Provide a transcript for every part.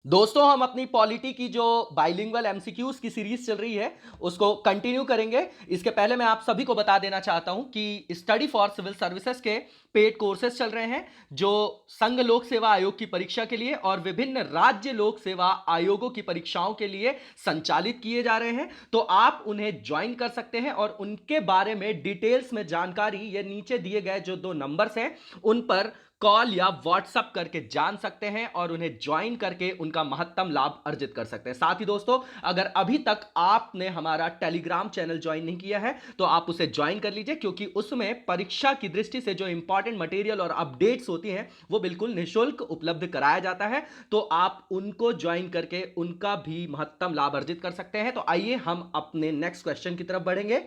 दोस्तों हम अपनी पॉलिटी की जो बाइलिंगुअल एमसीक्यूज की सीरीज चल रही है उसको कंटिन्यू करेंगे। इसके पहले मैं आप सभी को बता देना चाहता हूं कि स्टडी फॉर सिविल सर्विसेज के पेड कोर्सेज चल रहे हैं जो संघ लोक सेवा आयोग की परीक्षा के लिए और विभिन्न राज्य लोक सेवा आयोगों की परीक्षाओं के लिए संचालित किए जा रहे हैं। तो आप उन्हें ज्वाइन कर सकते हैं और उनके बारे में डिटेल्स में जानकारी ये नीचे दिए गए जो 2 नंबर्स हैं उन पर कॉल या व्हाट्सएप करके जान सकते हैं और उन्हें ज्वाइन करके उनका महत्तम लाभ अर्जित कर सकते हैं। साथ ही दोस्तों अगर अभी तक आपने हमारा टेलीग्राम चैनल ज्वाइन नहीं किया है तो आप उसे ज्वाइन कर लीजिए, क्योंकि उसमें परीक्षा की दृष्टि से जो इंपॉर्टेंट मटेरियल और अपडेट्स होती हैं वो बिल्कुल निःशुल्क उपलब्ध कराया जाता है। तो आप उनको ज्वाइन करके उनका भी महत्तम लाभ अर्जित कर सकते हैं। तो आइए हम अपने नेक्स्ट क्वेश्चन की तरफ बढ़ेंगे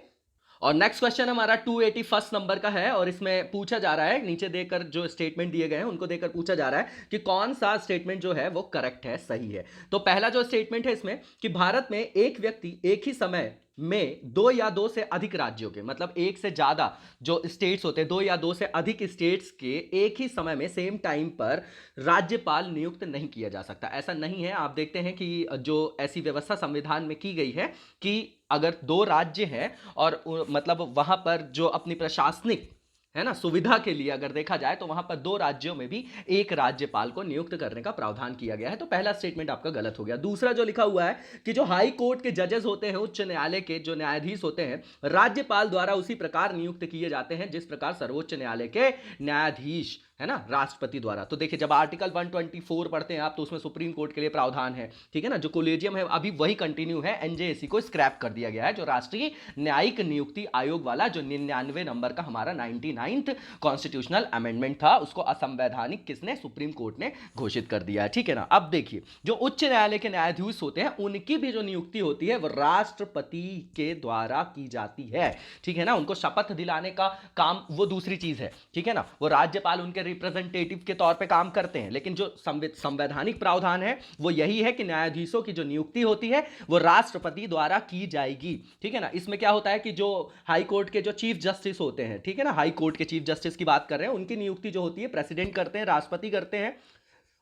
और नेक्स्ट क्वेश्चन हमारा 281 नंबर का है और इसमें पूछा जा रहा है, नीचे देकर जो स्टेटमेंट दिए गए हैं उनको देकर पूछा जा रहा है कि कौन सा स्टेटमेंट जो है वो करेक्ट है, सही है। तो पहला जो स्टेटमेंट है इसमें कि भारत में एक व्यक्ति एक ही समय में 2 या 2 से अधिक राज्यों के, मतलब एक से ज्यादा जो स्टेट्स होते हैं, 2 या 2 से अधिक स्टेट्स के एक ही समय में सेम टाइम पर राज्यपाल नियुक्त नहीं किया जा सकता। ऐसा नहीं है। आप देखते हैं कि जो ऐसी व्यवस्था संविधान में की गई है कि अगर 2 राज्य हैं और मतलब वहां पर जो अपनी प्रशासनिक है ना सुविधा के लिए अगर देखा जाए तो वहां पर 2 राज्यों में भी एक राज्यपाल को नियुक्त करने का प्रावधान किया गया है। तो पहला स्टेटमेंट आपका गलत हो गया। दूसरा जो लिखा हुआ है कि जो हाई कोर्ट के जजेस होते हैं, उच्च न्यायालय के जो न्यायाधीश होते हैं, राज्यपाल द्वारा उसी प्रकार नियुक्त किए जाते हैं जिस प्रकार सर्वोच्च न्यायालय के न्यायाधीश है ना राष्ट्रपति द्वारा। तो देखिए जब आर्टिकल 124 पढ़ते हैं आप तो उसमें सुप्रीम कोर्ट के लिए प्रावधान है, ठीक है ना। जो कोलेजियम है अभी वही कंटिन्यू है, एनजेएसी को स्क्रैप कर दिया गया है। जो राष्ट्रीय न्यायिक नियुक्ति आयोग वाला जो 99 नंबर का हमारा 99th कॉन्स्टिट्यूशनल अमेंडमेंट था उसको असंवैधानिक किसने, सुप्रीम कोर्ट ने घोषित कर दिया है, ठीक है ना। अब देखिए जो उच्च न्यायालय के न्यायाधीश होते हैं उनकी भी जो नियुक्ति होती है वो राष्ट्रपति के द्वारा की जाती है, ठीक है ना। उनको शपथ दिलाने का काम वो दूसरी चीज है, ठीक है ना। वो राज्यपाल उनके रिप्रेजेंटेटिव के तौर पे काम करते हैं, लेकिन जो संवैधानिक प्रावधान है वो यही है कि न्यायाधीशों की जो नियुक्ति होती है वो राष्ट्रपति द्वारा की जाएगी, ठीक है ना। इसमें क्या होता है कि जो हाई कोर्ट के जो चीफ जस्टिस होते हैं, ठीक है ना, हाई कोर्ट के चीफ जस्टिस की बात कर रहे हैं, उनकी नियुक्ति जो होती है प्रेसिडेंट करते हैं, राष्ट्रपति करते हैं।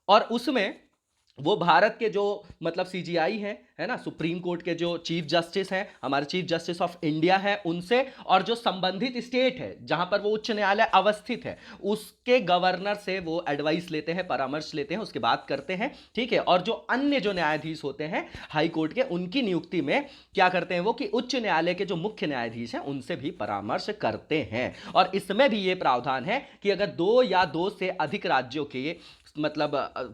और उसमें वो भारत के जो मतलब सीजीआई है ना, सुप्रीम कोर्ट के जो चीफ जस्टिस हैं, हमारे चीफ जस्टिस ऑफ इंडिया है उनसे, और जो संबंधित स्टेट है जहां पर वो उच्च न्यायालय अवस्थित है उसके गवर्नर से वो एडवाइस लेते हैं, परामर्श लेते हैं, उसके बाद करते हैं, ठीक है। और जो अन्य जो न्यायाधीश होते हैं हाई कोर्ट के, उनकी नियुक्ति में क्या करते हैं वो कि उच्च न्यायालय के जो मुख्य न्यायाधीश हैं उनसे भी परामर्श करते हैं। और इसमें भी ये प्रावधान है कि अगर 2 या 2 से अधिक राज्यों के मतलब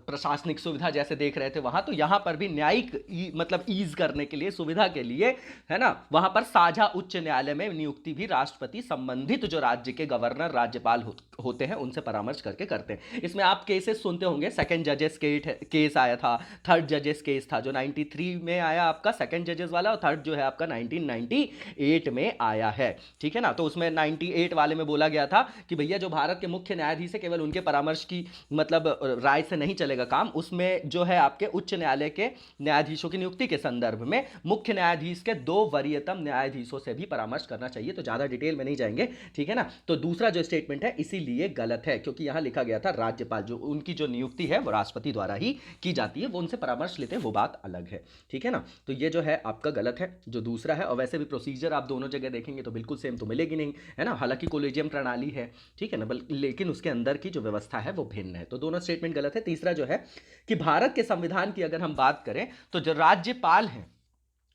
प्रशासनिक सुविधा जैसे देख रहे थे वहां, तो यहां पर भी न्यायिक मतलब ईज करने के लिए, सुविधा के लिए है ना, वहां पर साझा उच्च न्यायालय में नियुक्ति भी राष्ट्रपति संबंधित जो राज्य के गवर्नर राज्यपाल होते हैं उनसे परामर्श करके करते हैं। इसमें आप केसेस सुनते होंगे, सेकंड जजेस केस आया था, थर्ड जजेस केस था जो 93 में आया आपका सेकंड जजेस वाला, और थर्ड जो है आपका 1998 में आया है, ठीक है ना। तो उसमें 98 वाले में बोला गया था कि भैया जो भारत के मुख्य न्यायाधीश है केवल उनके परामर्श की मतलब राय से नहीं चलेगा काम, उसमें जो है आपके उच्च न्यायालय के न्यायाधीशों की नियुक्ति के संदर्भ में मुख्य न्यायाधीश के 2 वरीयतम न्यायाधीशों से भी परामर्श करना चाहिए। तो ज्यादा डिटेल में नहीं जाएंगे, ठीक है ना। तो दूसरा जो स्टेटमेंट है इसीलिए गलत है, क्योंकि यहां लिखा गया था राज्यपाल, जो उनकी जो नियुक्ति है वो राष्ट्रपति द्वारा ही की जाती है, वो उनसे परामर्श लेते हैं, वो बात अलग है, ठीक है ना। तो ये जो है आपका गलत है जो दूसरा है। और वैसे भी प्रोसीजर आप दोनों जगह देखेंगे तो बिल्कुल सेम तो मिलेगी नहीं, है ना। हालांकि कोलेजियम प्रणाली है, ठीक है ना, लेकिन उसके अंदर की जो व्यवस्था है वो भिन्न है। तो दोनों स्टेटमेंट गलत है। तीसरा जो है कि भारत के संविधान की अगर हम बात करें तो जो राज्यपाल हैं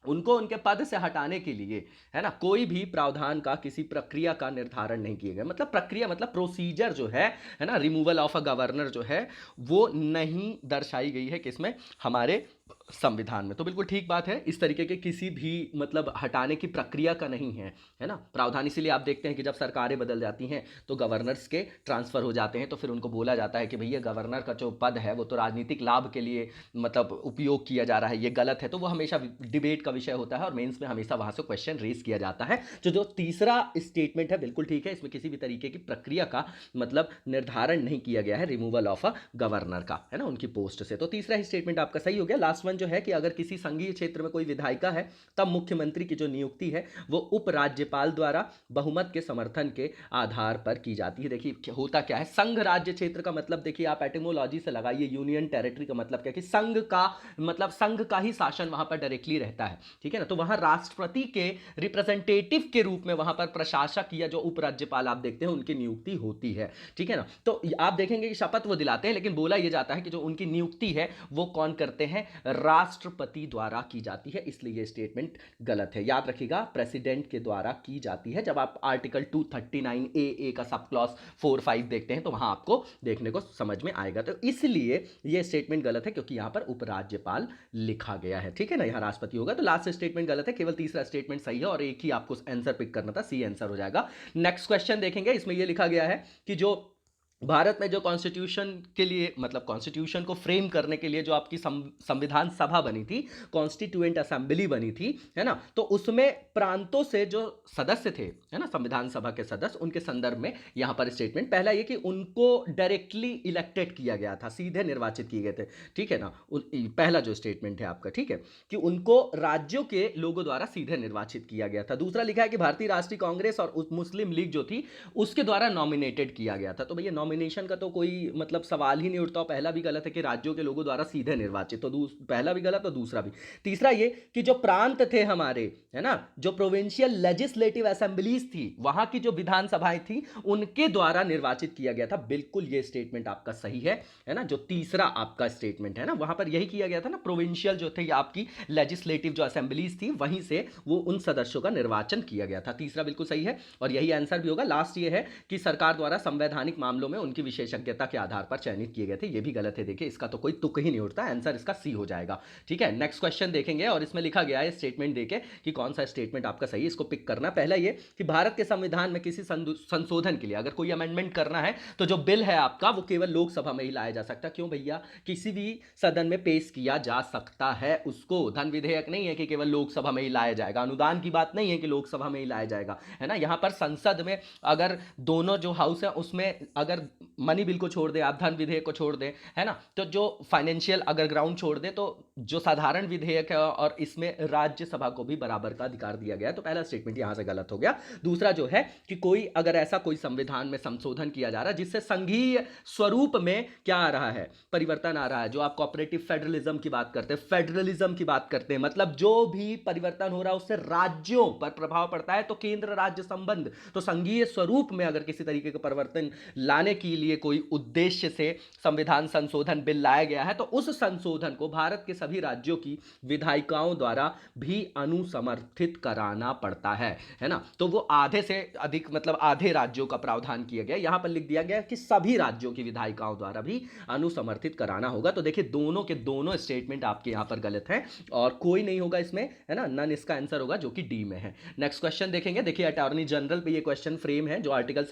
उनको उनके पद से हटाने के लिए है ना कोई भी प्रावधान का, किसी प्रक्रिया का निर्धारण नहीं किया गया। मतलब प्रक्रिया मतलब प्रोसीजर जो है ना, रिमूवल ऑफ अ गवर्नर जो है वो नहीं दर्शाई गई है किसमें, हमारे संविधान में। तो बिल्कुल ठीक बात है, इस तरीके के किसी भी मतलब हटाने की प्रक्रिया का नहीं है ना प्रावधान। इसीलिए आप देखते हैं कि जब सरकारें बदल जाती हैं तो गवर्नर्स के ट्रांसफर हो जाते हैं, तो फिर उनको बोला जाता है कि भैया गवर्नर का जो पद है वो तो राजनीतिक लाभ के लिए मतलब उपयोग किया जा रहा है, ये गलत है। तो वो हमेशा डिबेट का विषय होता है और मेंस में हमेशा वहां से क्वेश्चन रेज किया जाता है। जो तीसरा स्टेटमेंट है बिल्कुल ठीक है, इसमें किसी भी तरीके की प्रक्रिया का मतलब निर्धारण नहीं किया गया है रिमूवल ऑफ अ गवर्नर का, है ना, उनकी पोस्ट से। तो तीसरा स्टेटमेंट आपका सही हो गया। लास्ट लास्ट वन जो है कि अगर किसी संघीय क्षेत्र में कोई विधायिका है तब मुख्यमंत्री की जो नियुक्ति है वो उपराज्यपाल द्वारा बहुमत के समर्थन के आधार पर की जाती है। देखिए होता क्या है, संघ राज्य क्षेत्र का मतलब देखिए आप एटिमोलॉजी से लगाइए, यूनियन टेरिटरी का मतलब क्या है कि संघ का मतलब संघ का ही शासन वहां पर डायरेक्टली रहता है, ठीक है ना। तो वहां राष्ट्रपति के रिप्रेजेंटेटिव के रूप में वहां पर प्रशासक या जो उपराज्यपाल आप देखते हैं उनकी नियुक्ति होती है, ठीक है ना। तो आप देखेंगे कि शपथ वो दिलाते हैं, लेकिन बोला यह जाता है कि जो उनकी नियुक्ति है वो कौन करते हैं, राष्ट्रपति द्वारा की जाती है, इसलिए ये स्टेटमेंट गलत है। याद रखिएगा प्रेसिडेंट के द्वारा की जाती है। जब आप आर्टिकल 239 ए का सब क्लॉज 4, 5 देखते हैं तो वहां आपको देखने को समझ में आएगा। तो इसलिए ये स्टेटमेंट गलत है क्योंकि यहां पर उपराज्यपाल लिखा गया है, ठीक है ना, यहां राष्ट्रपति होगा। तो लास्ट स्टेटमेंट गलत है, केवल तीसरा स्टेटमेंट सही है और एक ही आपको आंसर पिक करना था, सी आंसर हो जाएगा। नेक्स्ट क्वेश्चन देखेंगे, इसमें यह लिखा गया है कि जो भारत में जो कॉन्स्टिट्यूशन के लिए मतलब कॉन्स्टिट्यूशन को फ्रेम करने के लिए जो आपकी संविधान सभा बनी थी, कॉन्स्टिट्यूएंट असेंबली बनी थी, है ना, तो उसमें प्रांतों से जो सदस्य थे, है ना, संविधान सभा के सदस्य, उनके संदर्भ में यहां पर स्टेटमेंट पहला ये कि उनको डायरेक्टली इलेक्टेड किया गया था, सीधे निर्वाचित किए गए थे, ठीक है ना। पहला जो स्टेटमेंट है आपका, ठीक है, कि उनको राज्यों के लोगों द्वारा सीधे निर्वाचित किया गया था। दूसरा लिखा है कि भारतीय राष्ट्रीय कांग्रेस और मुस्लिम लीग जो थी उसके द्वारा नॉमिनेटेड किया गया था। तो भैया नॉमिनेशन का तो कोई मतलब सवाल ही नहीं उठता। पहला भी गलत है कि राज्यों के लोगों द्वारा सीधे निर्वाचित, तो पहला भी गलत और दूसरा भी। तीसरा ये कि जो प्रांत थे हमारे, है ना, जो प्रोविंशियल लेजिस्लेटिव असेंबलीज थी, वहां की जो विधानसभाएं थी उनके द्वारा निर्वाचित किया गया था, बिल्कुल ये स्टेटमेंट आपका सही है ना। जो तीसरा आपका स्टेटमेंट है ना, वहां पर यही किया गया था ना, प्रोविंशियल जो थे आपकी लेजिस्लेटिव जो असेंबलीज थी वहीं से वो उन सदस्यों का निर्वाचन किया गया था। तीसरा बिल्कुल सही है और यही आंसर भी होगा। लास्ट ये है कि सरकार द्वारा संवैधानिक मामलों में उनकी विशेषज्ञता के आधार पर चयनित किए गए थे, ये भी गलत है। देखिए इसका तो कोई तुक ही नहीं उठता, आंसर इसका सी हो जाएगा, ठीक है। नेक्स्ट क्वेश्चन देखेंगे और इसमें लिखा गया है स्टेटमेंट देके कि कौन सा स्टेटमेंट आपका सही है, इसको पिक करना। पहला ये कि भारत के संविधान में किसी संशोधन के लिए अगर कोई अमेंडमेंट करना है तो जो बिल है आपका वो केवल लोकसभा में ही लाया जा सकता है। क्यों भैया, किसी भी सदन में पेश किया जा सकता है उसको, धन विधेयक नहीं है कि केवल लोकसभा में ही लाया जाएगा, अनुदान की बात नहीं है कि लोकसभा में ही लाया जाएगा, है ना। यहां पर संसद में अगर दोनों जो हाउस है उसमें अगर मनी बिल को छोड़ दे, आप धन विधेयक को छोड़ दे, है ना, तो जो फाइनेंशियल अगर ग्राउंड छोड़ दे तो जो साधारण विधेयक है और इसमें राज्यसभा को भी बराबर का अधिकार दिया गया है। तो पहला स्टेटमेंट यहां से गलत हो गया। दूसरा जो है कि कोई अगर ऐसा कोई संविधान में संशोधन किया जा रहा है जिससे संघीय स्वरूप में क्या आ रहा है, परिवर्तन आ रहा है, जो आप कोऑपरेटिव फेडरलिज्म की बात करते हैं, फेडरलिज्म की बात करते हैं, मतलब जो भी परिवर्तन हो रहा है उससे राज्यों पर प्रभाव पड़ता है, तो केंद्र राज्य संबंध, तो संघीय स्वरूप में अगर किसी तरीके का परिवर्तन लाने के लिए कोई उद्देश्य से संविधान संशोधन बिल लाया गया है तो उस संशोधन को भारत के सभी राज्यों की विधायिकाओं द्वारा भी अनुसमर्थित कराना पड़ता है ना। तो वो आधे से अधिक मतलब आधे राज्यों का प्रावधान किया गया, यहां पर लिख दिया गया कि सभी राज्यों की विधायिकाओं द्वारा भी अनुसमर्थित कराना होगा। तो देखिए दोनों के दोनों स्टेटमेंट आपके यहां पर गलत हैं और कोई नहीं होगा इसमें, है ना, नन इसका आंसर होगा जो कि डी में है। नेक्स्ट क्वेश्चन देखेंगे। देखिए अटॉर्नी जनरल पे ये क्वेश्चन फ्रेम है जो आर्टिकल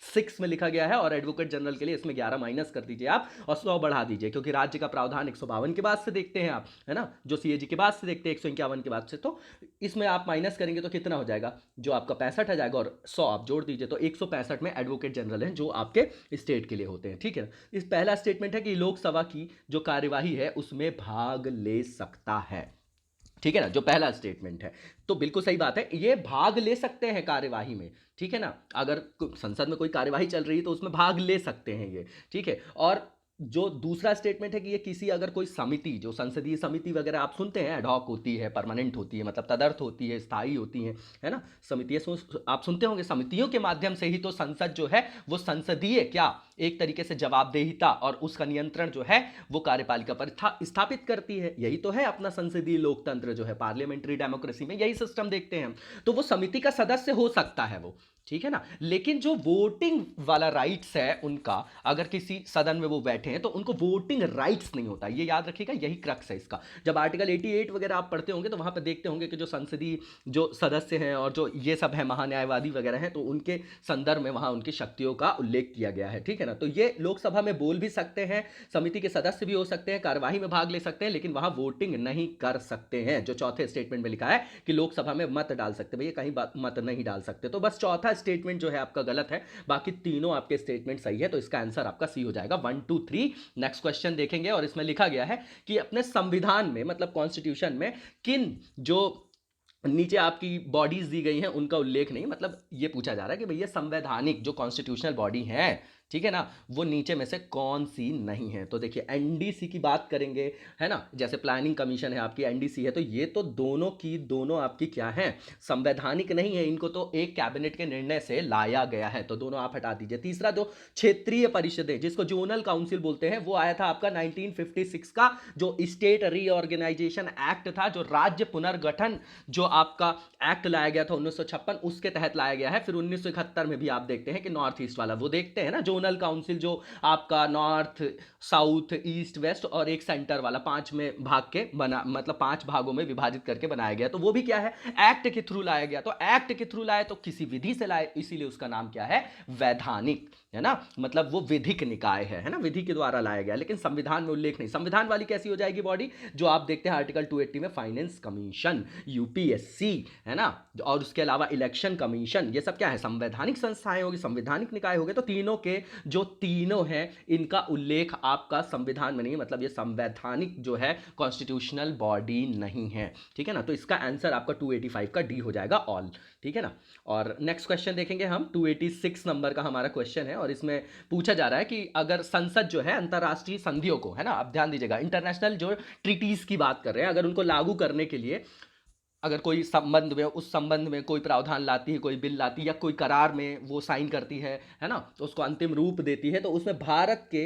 76 में लिखा गया है और एडवोकेट जनरल के लिए इसमें 11 माइनस कर दीजिए आप और 100 बढ़ा दीजिए, क्योंकि राज्य का प्रावधान 152 के बाद से देखते हैं आप, है ना, जो सीएजी के बाद से देखते हैं 151 के बाद से, तो इसमें आप माइनस करेंगे तो कितना हो जाएगा, जो आपका 65 आ जाएगा और 100 आप जोड़ दीजिए, तो 165 में एडवोकेट जनरल हैं जो आपके स्टेट के लिए होते हैं, ठीक है। इस पहला स्टेटमेंट है कि लोकसभा की जो कार्यवाही है उसमें भाग ले सकता है, ठीक है ना, जो पहला स्टेटमेंट है। तो बिल्कुल सही बात है, ये भाग ले सकते हैं कार्यवाही में, ठीक है ना, अगर संसद में कोई कार्यवाही चल रही है तो उसमें भाग ले सकते हैं ये, ठीक है। और जो दूसरा स्टेटमेंट है कि ये किसी अगर कोई समिति, जो संसदीय समिति वगैरह आप सुनते हैं, एडहॉक होती है, परमानेंट होती है, मतलब तदर्थ होती है, स्थायी होती है ना, समितियां आप सुनते होंगे, समितियों के माध्यम से ही तो संसद जो है वो संसदीय क्या एक तरीके से जवाबदेहिता और उसका नियंत्रण जो है वो कार्यपालिका पर स्थापित करती है। यही तो है अपना संसदीय लोकतंत्र जो है, पार्लियामेंट्री डेमोक्रेसी में यही सिस्टम देखते हैं हम। तो वो समिति का सदस्य हो सकता है वो, ठीक है ना, लेकिन जो वोटिंग वाला राइट्स है उनका, अगर किसी सदन में वो बैठे हैं तो उनको वोटिंग राइट्स नहीं होता, ये याद रखिएगा, यही क्रक्स है इसका। जब आर्टिकल 88 वगैरह आप पढ़ते होंगे तो वहां पर देखते होंगे कि जो संसदीय जो सदस्य हैं और जो ये सब है महान्यायवादी वगैरह हैं, तो उनके संदर्भ में वहां उनकी शक्तियों का उल्लेख किया गया है, ठीक है ना। तो ये लोकसभा में बोल भी सकते हैं, समिति के सदस्य भी हो सकते हैं, कार्यवाही में भाग ले सकते हैं, लेकिन वहां वोटिंग नहीं कर सकते हैं। जो चौथे स्टेटमेंट में लिखा है कि लोकसभा में मत डाल सकते, भैया कहीं मत नहीं डाल सकते। तो बस चौथा स्टेटमेंट जो है आपका गलत है, बाकी तीनों आपके स्टेटमेंट सही है, तो इसका आंसर आपका सी हो जाएगा 1 2 3। नेक्स्ट क्वेश्चन देखेंगे और इसमें लिखा गया है कि अपने संविधान में मतलब कॉन्स्टिट्यूशन में किन जो नीचे आपकी बॉडीज दी गई हैं उनका उल्लेख नहीं, मतलब ये पूछा जा रहा है कि भैया संवैधानिक जो कॉन्स्टिट्यूशनल बॉडी है, ठीक है ना, वो नीचे में से कौन सी नहीं है। तो देखिए एनडीसी की बात करेंगे, है ना, जैसे प्लानिंग कमीशन है आपकी, एनडीसी है, तो ये तो दोनों की दोनों आपकी क्या है, संवैधानिक नहीं है, इनको तो एक कैबिनेट के निर्णय से लाया गया है, तो दोनों आप हटा दीजिए। तीसरा जो क्षेत्रीय परिषदें जिसको जोनल काउंसिल बोलते हैं, वो आया था आपका 1956 का जो स्टेट रीऑर्गेनाइजेशन एक्ट था, जो राज्य पुनर्गठन जो आपका एक्ट लाया गया था 1956, उसके तहत लाया गया है। फिर 1971 में भी आप देखते हैं कि नॉर्थ ईस्ट वाला वो देखते हैं ना, जोनल काउंसिल जो आपका नॉर्थ साउथ ईस्ट वेस्ट और एक सेंटर वाला 5 में भाग के बना, मतलब 5 भागों में विभाजित करके बनाया गया, तो वो भी क्या है, एक्ट के थ्रू लाया गया। तो एक्ट के थ्रू लाए तो किसी विधि से लाए, इसीलिए उसका नाम क्या है, वैधानिक, है ना, मतलब वो विधिक निकाय है ना, विधि के द्वारा लाया गया, लेकिन संविधान में उल्लेख नहीं। संविधान वाली कैसी हो जाएगी बॉडी, जो आप देखते हैं आर्टिकल 280 में फाइनेंस कमीशन, यूपीएससी, है ना, और उसके अलावा इलेक्शन कमीशन, ये सब क्या है, संवैधानिक संस्थाएं होगी, संवैधानिक निकाय होंगे। तो तीनों के जो तीनों हैं इनका उल्लेख आपका संविधान में नहीं है, मतलब ये संवैधानिक जो है कॉन्स्टिट्यूशनल बॉडी नहीं है, ठीक है ना। तो इसका आंसर आपका 285 का डी हो जाएगा ऑल, ठीक है ना। और नेक्स्ट क्वेश्चन देखेंगे हम, 286 नंबर का हमारा क्वेश्चन है और इसमें पूछा जा रहा है कि अगर संसद जो है अंतरराष्ट्रीय संधियों को, है ना, अब ध्यान दीजिएगा, इंटरनेशनल जो ट्रीटीज की बात कर रहे हैं, अगर उनको लागू करने के लिए अगर कोई संबंध में, उस संबंध में कोई प्रावधान लाती है, कोई बिल लाती है या कोई करार में वो साइन करती है ना, तो उसको अंतिम रूप देती है, तो उसमें भारत के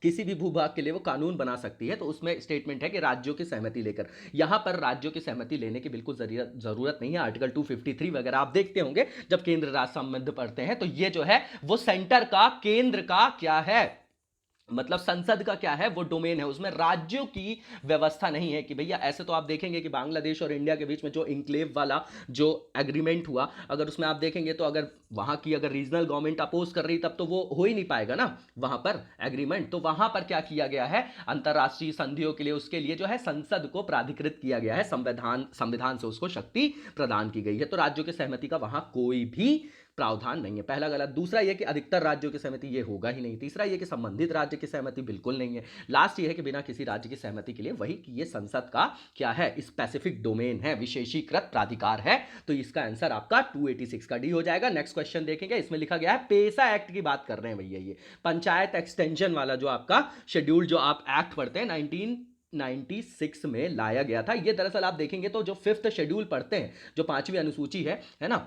किसी भी भूभाग के लिए वो कानून बना सकती है। तो उसमें स्टेटमेंट है कि राज्यों की सहमति लेकर, यहां पर राज्यों की सहमति लेने की बिल्कुल जरूरत नहीं है। आर्टिकल 253 वगैरह आप देखते होंगे जब केंद्र राज्य संबंध पढ़ते हैं, तो ये जो है वो सेंटर का, केंद्र का क्या है, मतलब संसद का क्या है, वो डोमेन है, उसमें राज्यों की व्यवस्था नहीं है कि भैया ऐसे। तो आप देखेंगे कि बांग्लादेश और इंडिया के बीच में जो इंक्लेव वाला जो एग्रीमेंट हुआ, अगर उसमें आप देखेंगे तो अगर वहां की अगर रीजनल गवर्नमेंट अपोज कर रही तब तो वो हो ही नहीं पाएगा ना वहां पर एग्रीमेंट। तो वहां पर क्या किया गया है, अंतरराष्ट्रीय संधियों के लिए, उसके लिए जो है संसद को प्राधिकृत किया गया है, संविधान से उसको शक्ति प्रदान की गई है। तो राज्यों की सहमति का वहां कोई भी प्रावधान नहीं है, पहला गलत। दूसरा यह कि अधिकतर राज्यों की सहमति ये होगा ही नहीं। तीसरा यह कि संबंधित राज्य की सहमति बिल्कुल नहीं है। लास्ट ये है कि बिना किसी राज्य की सहमति के लिए, वही कि ये संसद का क्या है, स्पेसिफिक डोमेन है, विशेषीकृत प्राधिकार है। तो इसका आंसर आपका 286 का डी हो जाएगा। नेक्स्ट क्वेश्चन देखेंगे, इसमें लिखा गया है, पेसा एक्ट की बात कर रहे हैं भैया, ये पंचायत एक्सटेंशन वाला जो आपका शेड्यूल जो आप एक्ट पढ़ते हैं 1996 में लाया गया था। ये दरअसल आप देखेंगे तो जो 5th शेड्यूल पढ़ते हैं, जो 5वीं अनुसूची है ना,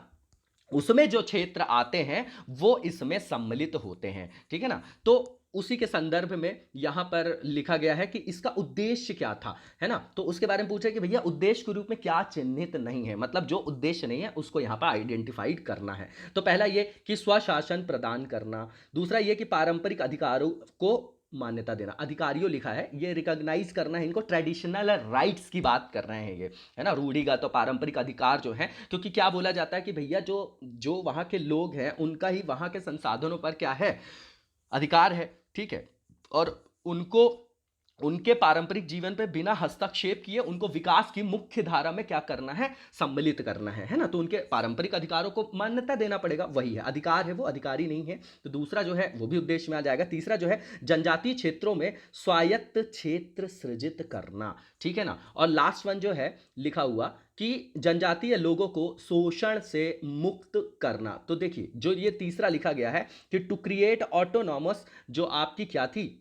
उसमें जो क्षेत्र आते हैं वो इसमें सम्मिलित होते हैं, ठीक है ना। तो उसी के संदर्भ में यहां पर लिखा गया है कि इसका उद्देश्य क्या था, है ना। तो उसके बारे में पूछा कि भैया उद्देश्य के रूप में क्या चिन्हित नहीं है, मतलब जो उद्देश्य नहीं है उसको यहां पर आइडेंटिफाइड करना है। तो पहला ये कि स्वशासन प्रदान करना, दूसरा ये कि पारंपरिक अधिकारों को मान्यता देना, अधिकारियों लिखा है, ये रिकॉग्नाइज करना है इनको, ट्रेडिशनल राइट्स की बात कर रहे हैं ये, है ना, रूढ़िगत तो पारंपरिक अधिकार जो है, क्योंकि क्या बोला जाता है कि भैया जो वहां के लोग हैं उनका ही वहां के संसाधनों पर क्या है, अधिकार है, ठीक है, और उनको उनके पारंपरिक जीवन पे बिना हस्तक्षेप किए उनको विकास की मुख्य धारा में क्या करना है, सम्मिलित करना है ना। तो उनके पारंपरिक अधिकारों को मान्यता देना पड़ेगा, वही है, अधिकार है, वो अधिकारी नहीं है। तो दूसरा जो है वो भी उद्देश्य में आ जाएगा। तीसरा जो है जनजातीय क्षेत्रों में स्वायत्त क्षेत्र सृजित करना, ठीक है ना। और लास्ट वन जो है लिखा हुआ कि जनजातीय लोगों को शोषण से मुक्त करना। तो देखिए जो ये तीसरा लिखा गया है कि टू क्रिएट ऑटोनॉमस, जो आपकी क्या थी,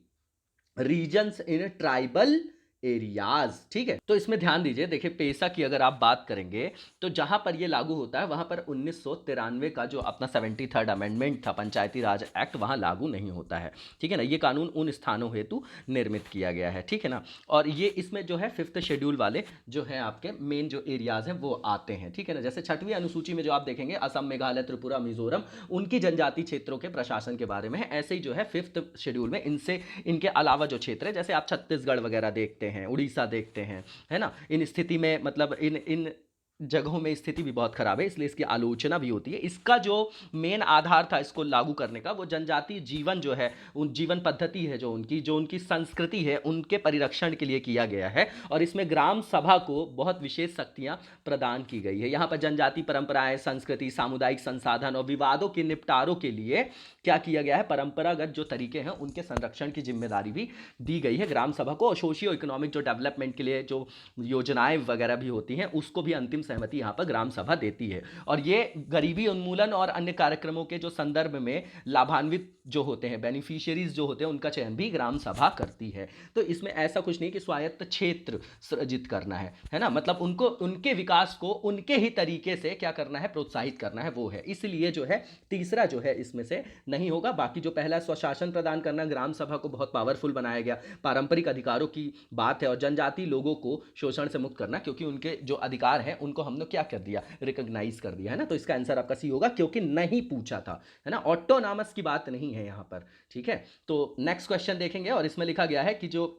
रीजन्स इन ट्राइबल एरियाज, ठीक है। तो इसमें ध्यान दीजिए, देखिए पेशा की अगर आप बात करेंगे तो जहां पर ये लागू होता है वहां पर 1993 का जो अपना 73rd अमेंडमेंट था पंचायती राज एक्ट, वहां लागू नहीं होता है, ठीक है ना। ये कानून उन स्थानों हेतु निर्मित किया गया है, ठीक है ना। और ये इसमें जो है 5th शेड्यूल वाले जो है आपके मेन जो एरियाज हैं वो आते हैं, ठीक है ना। जैसे 6वीं अनुसूची में जो आप देखेंगे असम, मेघालय, त्रिपुरा, मिजोरम, उनकी जनजातीय क्षेत्रों के प्रशासन के बारे में है। ऐसे ही जो है 5th शेड्यूल में इनके अलावा जो क्षेत्र है, जैसे आप छत्तीसगढ़ वगैरह देखते हैं, उड़ीसा देखते हैं, है ना, इन स्थिति में मतलब इन जगहों में स्थिति भी बहुत खराब है, इसलिए इसकी आलोचना भी होती है। इसका जो मेन आधार था इसको लागू करने का, वो जनजातीय जीवन जो है, उन जीवन पद्धति है जो उनकी संस्कृति है, उनके परिरक्षण के लिए किया गया है। और इसमें ग्राम सभा को बहुत विशेष शक्तियां प्रदान की गई है। यहाँ पर जनजातीय परंपराएं, संस्कृति, सामुदायिक संसाधन और विवादों के निपटारों के लिए क्या किया गया है, परंपरागत जो तरीके हैं उनके संरक्षण की जिम्मेदारी भी दी गई है ग्राम सभा को। और सोशियो इकोनॉमिक जो डेवलपमेंट के लिए जो योजनाएं वगैरह भी होती हैं उसको भी अंतिम सहमति यहाँ पर ग्राम सभा देती है। और ये गरीबी उन्मूलन और अन्य कार्यक्रमों के जो संदर्भ में लाभान्वित जो होते हैं, बेनिफिशियरीज जो होते हैं, उनका चयन भी ग्राम सभा करती है। तो इसमें ऐसा कुछ नहीं कि स्वायत्त क्षेत्र सृजित करना है ना, मतलब उनको उनके विकास को उनके ही तरीके से क्या करना है, प्रोत्साहित करना है, वो है। इसलिए जो है तीसरा जो है इसमें से नहीं होगा। बाकी जो पहला स्वशासन प्रदान करना, ग्राम सभा को बहुत पावरफुल बनाया गया, पारंपरिक अधिकारों की बात है, और जनजाति लोगों को शोषण से मुक्त करना, क्योंकि उनके जो अधिकार हैं उनको हमने क्या कर दिया, रिकॉग्नाइज कर दिया है ना। तो इसका आंसर आपका सी होगा, क्योंकि नहीं पूछा था, है ना, ऑटोनॉमस की बात नहीं है यहां पर। ठीक है, तो नेक्स्ट क्वेश्चन देखेंगे, और इसमें लिखा गया है कि जो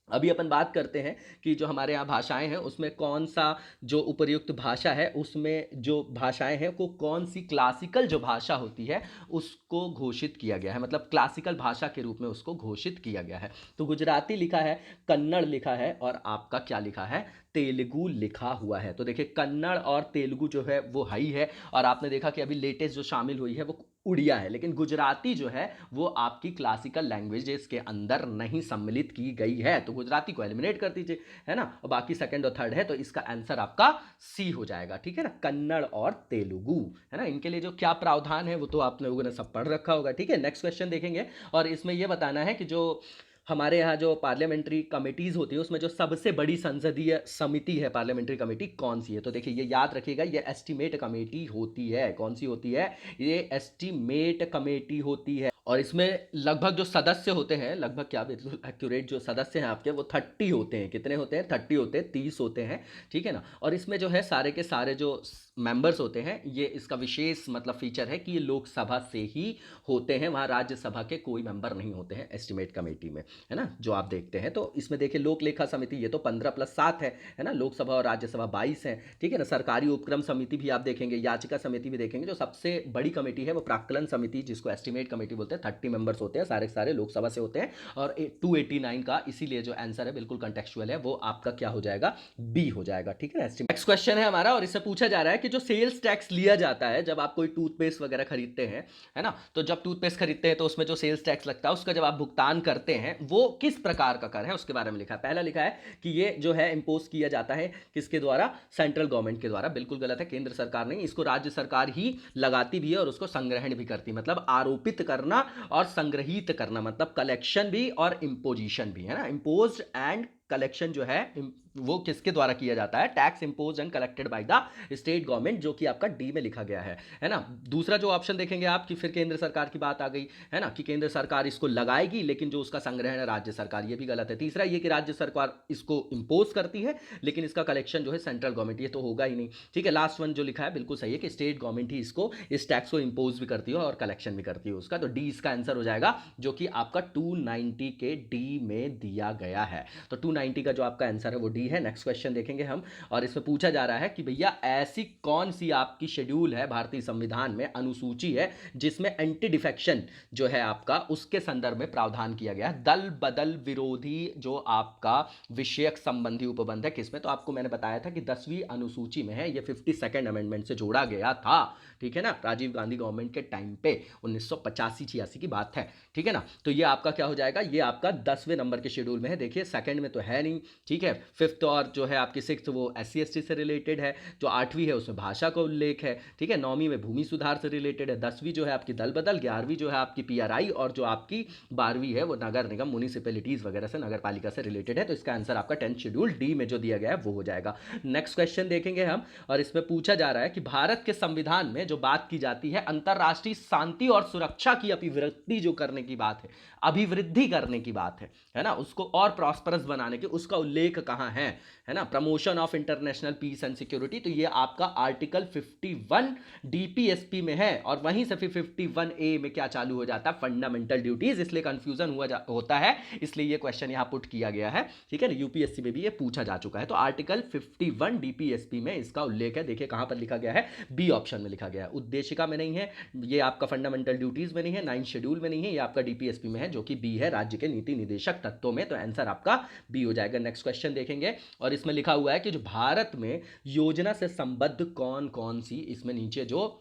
अभी अपन बात करते हैं कि जो हमारे यहाँ भाषाएं हैं उसमें कौन सा जो उपर्युक्त भाषा है, उसमें जो भाषाएं हैं वो कौन सी क्लासिकल जो भाषा होती है उसको घोषित किया गया है, मतलब क्लासिकल भाषा के रूप में उसको घोषित किया गया है। तो गुजराती लिखा है, कन्नड़ लिखा है, और आपका क्या लिखा है, तेलुगु लिखा हुआ है। तो देखिए कन्नड़ और तेलुगु जो है वो हाई है, और आपने देखा कि अभी लेटेस्ट जो शामिल हुई है वो उड़िया है, लेकिन गुजराती जो है वो आपकी क्लासिकल लैंग्वेजेस के अंदर नहीं सम्मिलित की गई है। तो गुजराती को एलिमिनेट कर दीजिए, है ना, और बाकी सेकंड और थर्ड है, तो इसका आंसर आपका सी हो जाएगा। ठीक है ना, कन्नड़ और तेलुगु, है ना, इनके लिए जो क्या प्रावधान है वो तो आप लोगों ने सब पढ़ रखा होगा। ठीक है, नेक्स्ट क्वेश्चन देखेंगे, और इसमें यह बताना है कि जो हमारे यहाँ जो पार्लियामेंट्री कमिटीज़ होती है उसमें जो सबसे बड़ी संसदीय समिति है, पार्लियामेंट्री कमेटी, कौन सी है। तो देखिए ये याद रखिएगा, ये एस्टीमेट कमेटी होती है। कौन सी होती है, ये एस्टीमेट कमेटी होती है। और इसमें लगभग जो सदस्य होते हैं, लगभग क्या, बिल्कुल एक्यूरेट जो सदस्य हैं आपके, वो 30 होते हैं। कितने होते हैं, 30 होते हैं, 30 होते हैं। ठीक है ना, और इसमें जो है सारे के सारे जो मेंबर्स होते हैं, ये इसका विशेष मतलब फीचर है कि ये लोकसभा से ही होते हैं, वहाँ राज्यसभा के कोई मेंबर नहीं होते हैं एस्टीमेट कमेटी में, है ना, जो आप देखते हैं। तो इसमें देखिए लोक लेखा समिति, ये तो 15 + 7 है ना, लोकसभा और राज्यसभा 22 है। ठीक है ना, सरकारी उपक्रम समिति भी आप देखेंगे, याचिका समिति भी देखेंगे। जो सबसे बड़ी कमेटी है वो प्राक्कलन समिति, जिसको एस्टीमेट कमेटी बोलते हैं, 30 मेंबर्स होते हैं, सारे सारे लोकसभा से होते हैं। और 289 का इसीलिए जो आंसर है बिल्कुल कंटेक्चुअल है, वो आपका क्या हो जाएगा, बी हो जाएगा। ठीक है ना। नेक्स्ट क्वेश्चन है हमारा, और इससे पूछा जा रहा है कि जो सेल्स टैक्स लिया जाता है जब आप कोई टूथपेस्ट वगैरह खरीदते हैं, है ना, तो जब टूथपेस्ट खरीदते हैं तो उसमें जो सेल्स टैक्स लगता है उसका जब आप भुगतान करते हैं वो किस प्रकार का कर है, उसके बारे में लिखा है। पहला लिखा है कि ये जो है इंपोज किया जाता है किसके द्वारा, सेंट्रल गवर्नमेंट के द्वारा। बिल्कुल गलत है, केंद्र सरकार नहीं, इसको राज्य सरकार ही लगाती भी है और उसको संग्रहण भी करती है, मतलब आरोपित करना और संग्रहित करना, मतलब कलेक्शन भी और इंपोजिशन भी, है ना। इंपोज एंड कलेक्शन जो है वो किसके द्वारा किया जाता है, tax impose and collected by the state government, जो कि आपका डी में लिखा गया है ना। दूसरा जो ऑप्शन देखेंगे आप कि फिर केंद्र सरकार की बात आ गई, है ना, कि केंद्र सरकार इसको लगाएगी लेकिन जो उसका संग्रहण है राज्य सरकार, ये भी गलत है। तीसरा ये कि राज्य सरकार इसको इंपोज करती है लेकिन इसका कलेक्शन जो है सेंट्रल गवर्नमेंट, ये तो होगा ही नहीं। ठीक है, लास्ट वन जो लिखा है बिल्कुल सही है कि स्टेट गवर्नमेंट ही इसको, इस टैक्स को इंपोज भी करती है और कलेक्शन भी करती है उसका। तो डी इसका आंसर हो जाएगा, जो कि आपका 290 के डी में दिया गया है। तो 290 का जो आपका आंसर है वो डी है। नेक्स्ट क्वेश्चन देखेंगे हम, और इसमें पूछा जा रहा है कि भैया ऐसी कौन सी आपकी शेड्यूल है भारतीय संविधान में, अनुसूची है, जिसमें एंटी डिफेक्शन जो है आपका उसके संदर्भ में प्रावधान किया गया है। दल बदल विरोधी जो आपका विषयक संबंधी उपबंध है किसमें, तो आपको मैंने बताया था कि 10वीं अनुसूची में है, ये 52nd अमेंडमेंट से जोड़ा गया था। ठीक है ना, राजीव गांधी गवर्नमेंट के टाइम पे 1985-86 की बात है। ठीक है ना, तो ये आपका क्या हो जाएगा, ये आपका 10वें नंबर के शेड्यूल में है। देखिए सेकंड में तो है नहीं, ठीक है। फिफ्थ और जो है आपकी सिक्स्थ वो SC/ST से रिलेटेड है। जो 8वीं है उसमें भाषा का उल्लेख है। ठीक है, 9वीं में भूमि सुधार से रिलेटेड है। 10वीं जो है आपकी दल बदल, 11वीं जो है आपकी PRI, और जो आपकी 12वीं है वो नगर निगम, म्युनिसिपैलिटीज वगैरह से, नगर पालिका से रिलेटेड है। तो इसका आंसर आपका 10th शेड्यूल डी में जो दिया गया है वो हो जाएगा। नेक्स्ट क्वेश्चन देखेंगे हम, और इसमें पूछा जा रहा है कि भारत के संविधान में जो बात की जाती है अंतरराष्ट्रीय शांति और सुरक्षा की अभिवृद्धि जो करने की बात है, अभिवृद्धि करने की बात है ना, उसको और प्रॉस्परस बनाने बनाने की, उसका उल्लेख कहाँ है ना, promotion of international peace and security, तो ये आपका आर्टिकल 51 डीपीएसपी में है, और वहीं से फिर 51A में क्या चालू हो जाता है, फंडामेंटल ड्यूटीज, इसलिए कंफ्यूजन होता है, इसलिए ये क्वेश्चन यहां पुट किया गया है, ठीक है ना, यूपीएससी में भी ये पूछा जा चुका है। तो आर्टिकल 51 डीपीएसपी में इसका उल्लेख है, देखिए कहां पर लिखा गया है, बी ऑप्शन में लिखा गया है, उद्देशिका में नहीं है, ये आपका फंडामेंटल ड्यूटीज में नहीं है, 9 शेड्यूल में नहीं है, ये आपका डीपीएसपी में है, जो कि बी है, राज्य के नीति निदेशक तत्वों में, तो आंसर आपका बी हो जाएगा। नेक्स्ट क्वेश्चन देखेंगे, और इसमें लिखा हुआ है कि जो भारत में योजना से संबद्ध कौन कौन सी, इसमें नीचे जो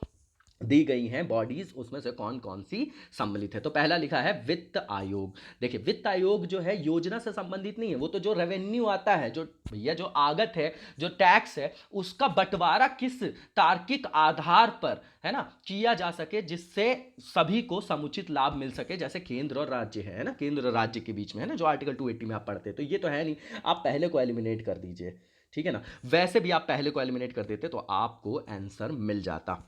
दी गई हैं बॉडीज, उसमें से कौन कौन सी सम्मिलित है। तो पहला लिखा है वित्त आयोग। देखिए वित्त आयोग जो है योजना से संबंधित नहीं है, वो तो जो रेवेन्यू आता है, जो भैया जो आगत है, जो टैक्स है, उसका बंटवारा किस तार्किक आधार पर है ना किया जा सके, जिससे सभी को समुचित लाभ मिल सके, जैसे केंद्र और राज्य है ना, केंद्र और राज्य के बीच में है ना, जो आर्टिकल 280 में आप पढ़ते हैं। तो ये तो है नहीं, आप पहले को एलिमिनेट कर दीजिए, ठीक है ना, वैसे भी आप पहले को एलिमिनेट कर देते तो आपको आंसर मिल जाता।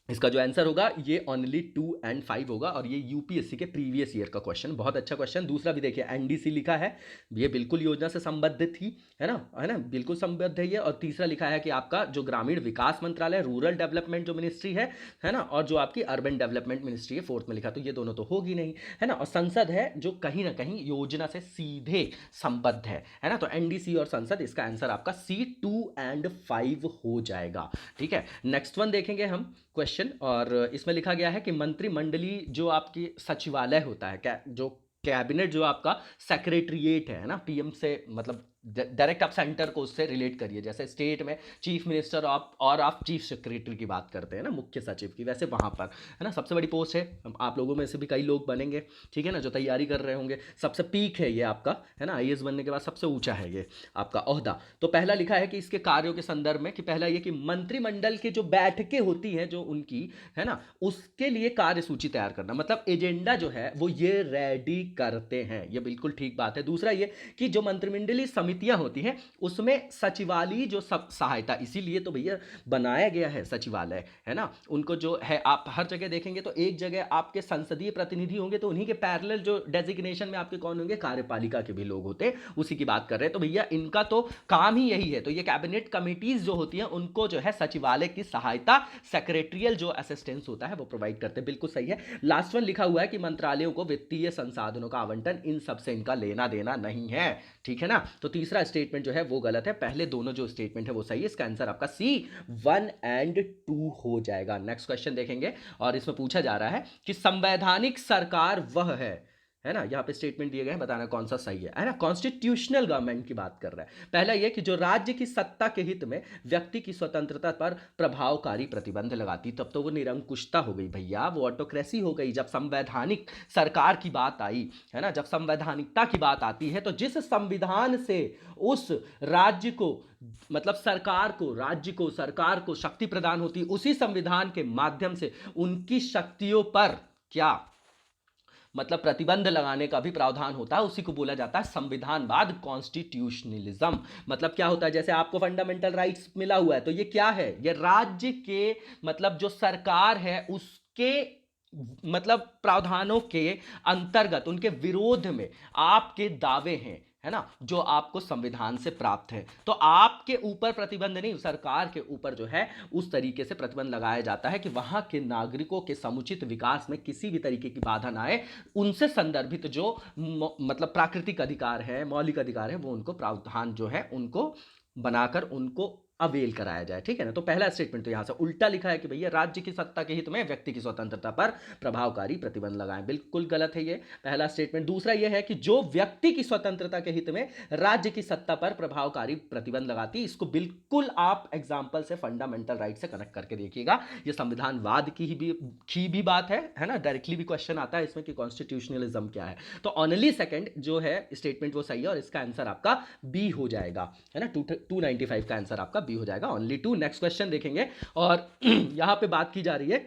इसका जो आंसर होगा ये ओनली 2 और 5 होगा, और ये यूपीएससी के प्रीवियस ईयर का क्वेश्चन, बहुत अच्छा क्वेश्चन। दूसरा भी देखिए एनडीसी लिखा है, ये बिल्कुल योजना से संबद्ध थी, है ना, बिल्कुल संबद्ध है ये। और तीसरा लिखा है कि आपका जो ग्रामीण विकास मंत्रालय, रूरल डेवलपमेंट जो मिनिस्ट्री है ना, और जो आपकी अर्बन डेवलपमेंट मिनिस्ट्री है, फोर्थ में लिखा, तो ये दोनों तो होगी नहीं, है ना। और संसद है जो कहीं ना कहीं योजना से सीधे संबद्ध है ना, तो एनडीसी और संसद, इसका आंसर आपका सी 2 और 5 हो जाएगा, ठीक है। नेक्स्ट वन देखेंगे हम क्वेश्चन, और इसमें लिखा गया है कि मंत्रिमंडलीय जो आपकी सचिवालय होता है, जो कैबिनेट जो आपका सेक्रेटरीट है ना, पीएम से मतलब डायरेक्ट आप सेंटर को उससे रिलेट करिए, जैसे स्टेट में चीफ मिनिस्टर और आप चीफ सेक्रेटरी की बात करते हैं ना, मुख्य सचिव की, वैसे वहाँ पर है ना सबसे बड़ी पोस्ट है। आप लोगों में से भी कई लोग बनेंगे, ठीक है ना, जो तैयारी कर रहे होंगे, सबसे पीक है ये आपका, है ना, आईएएस बनने के बाद सबसे ऊंचा है ये आपका ओहदा। तो पहला लिखा है कि इसके कार्यों के संदर्भ में, कि पहला ये कि मंत्रिमंडल की जो बैठकें होती हैं जो उनकी, है ना, उसके लिए कार्यसूची तैयार करना, मतलब एजेंडा जो है वो ये रेडी करते हैं, ये बिल्कुल ठीक बात है। दूसरा ये कि जो मंत्रिमंडलीय समितियां होती हैं उसमें सचिवालय जो सब सहायता, इसीलिए तो भैया बनाया गया है सचिवालय, है ना, उनको जो है आप हर जगह देखेंगे तो एक जगह आपके संसदीय प्रतिनिधि होंगे, तो उन्हीं के पैरेलल जो डेजिग्नेशन में आपके कौन होंगे, कार्यपालिका के भी लोग होते, उसी की बात कर रहे हैं। तो भैया इनका तो काम ही यही है, तो ये कैबिनेट कमिटीज जो होती हैं उनको जो है सचिवालय की सहायता, सेक्रेटरियल जो असिस्टेंस होता है वो प्रोवाइड करते हैं, बिल्कुल सही है। लास्ट वन लिखा हुआ है कि मंत्रालयों को वित्तीय संसाधनों का आवंटन, इन सबसे इनका लेना देना नहीं है, ठीक है ना। तो तीसरा स्टेटमेंट जो है वो गलत है, पहले दोनों जो स्टेटमेंट है वो सही है, इसका आंसर आपका सी 1 और 2 हो जाएगा। नेक्स्ट क्वेश्चन देखेंगे, और इसमें पूछा जा रहा है कि संवैधानिक सरकार वह है ना, यहाँ पे स्टेटमेंट दिए गए हैं, बताना कौन सा सही है ना। कॉन्स्टिट्यूशनल गवर्नमेंट की बात कर रहा है। पहला यह कि जो राज्य की सत्ता के हित में व्यक्ति की स्वतंत्रता पर प्रभावकारी प्रतिबंध लगाती, तब तो वो निरंकुशता हो गई भैया, वो ऑटोक्रेसी हो गई। जब संवैधानिक सरकार की बात आई, है ना, जब संवैधानिकता की बात आती है, तो जिस संविधान से उस राज्य को, मतलब सरकार को, राज्य को, सरकार को शक्ति प्रदान होती, उसी संविधान के माध्यम से उनकी शक्तियों पर क्या मतलब प्रतिबंध लगाने का भी प्रावधान होता है, उसी को बोला जाता है संविधानवाद, कॉन्स्टिट्यूशनलिज्म। मतलब क्या होता है, जैसे आपको फंडामेंटल राइट्स मिला हुआ है, तो ये क्या है, ये राज्य के मतलब जो सरकार है उसके मतलब प्रावधानों के अंतर्गत, उनके विरोध में आपके दावे हैं, है ना, जो आपको संविधान से प्राप्त है। तो आपके ऊपर प्रतिबंध नहीं, सरकार के ऊपर जो है उस तरीके से प्रतिबंध लगाया जाता है कि वहां के नागरिकों के समुचित विकास में किसी भी तरीके की बाधा ना आए, उनसे संदर्भित जो मतलब प्राकृतिक अधिकार है, मौलिक अधिकार है, वो उनको प्रावधान जो है उनको बनाकर उनको अवेल कराया जाए, ठीक है ना। तो पहला स्टेटमेंट तो यहां से उल्टा लिखा है कि भैया राज्य की सत्ता के हित में व्यक्ति की स्वतंत्रता पर प्रभावकारी प्रतिबंध लगाएं, बिल्कुल गलत है ये पहला स्टेटमेंट। दूसरा यह है कि जो व्यक्ति की स्वतंत्रता के हित में राज्य की सत्ता पर प्रभावकारी प्रतिबंध लगाती, इसको बिल्कुल आप एग्जाम्पल से, फंडामेंटल राइट से कनेक्ट करके देखिएगा, ये संविधानवाद की भी बात है ना, डायरेक्टली भी क्वेश्चन आता है इसमें कि कॉन्स्टिट्यूशनलिज्म क्या है। तो ओनली सेकंड जो है स्टेटमेंट वो सही है, और इसका आंसर आपका बी हो जाएगा, है ना, 295 का आंसर आपका बी हो जाएगा, ओनली 2। नेक्स्ट क्वेश्चन देखेंगे, और यहां पे बात की जा रही है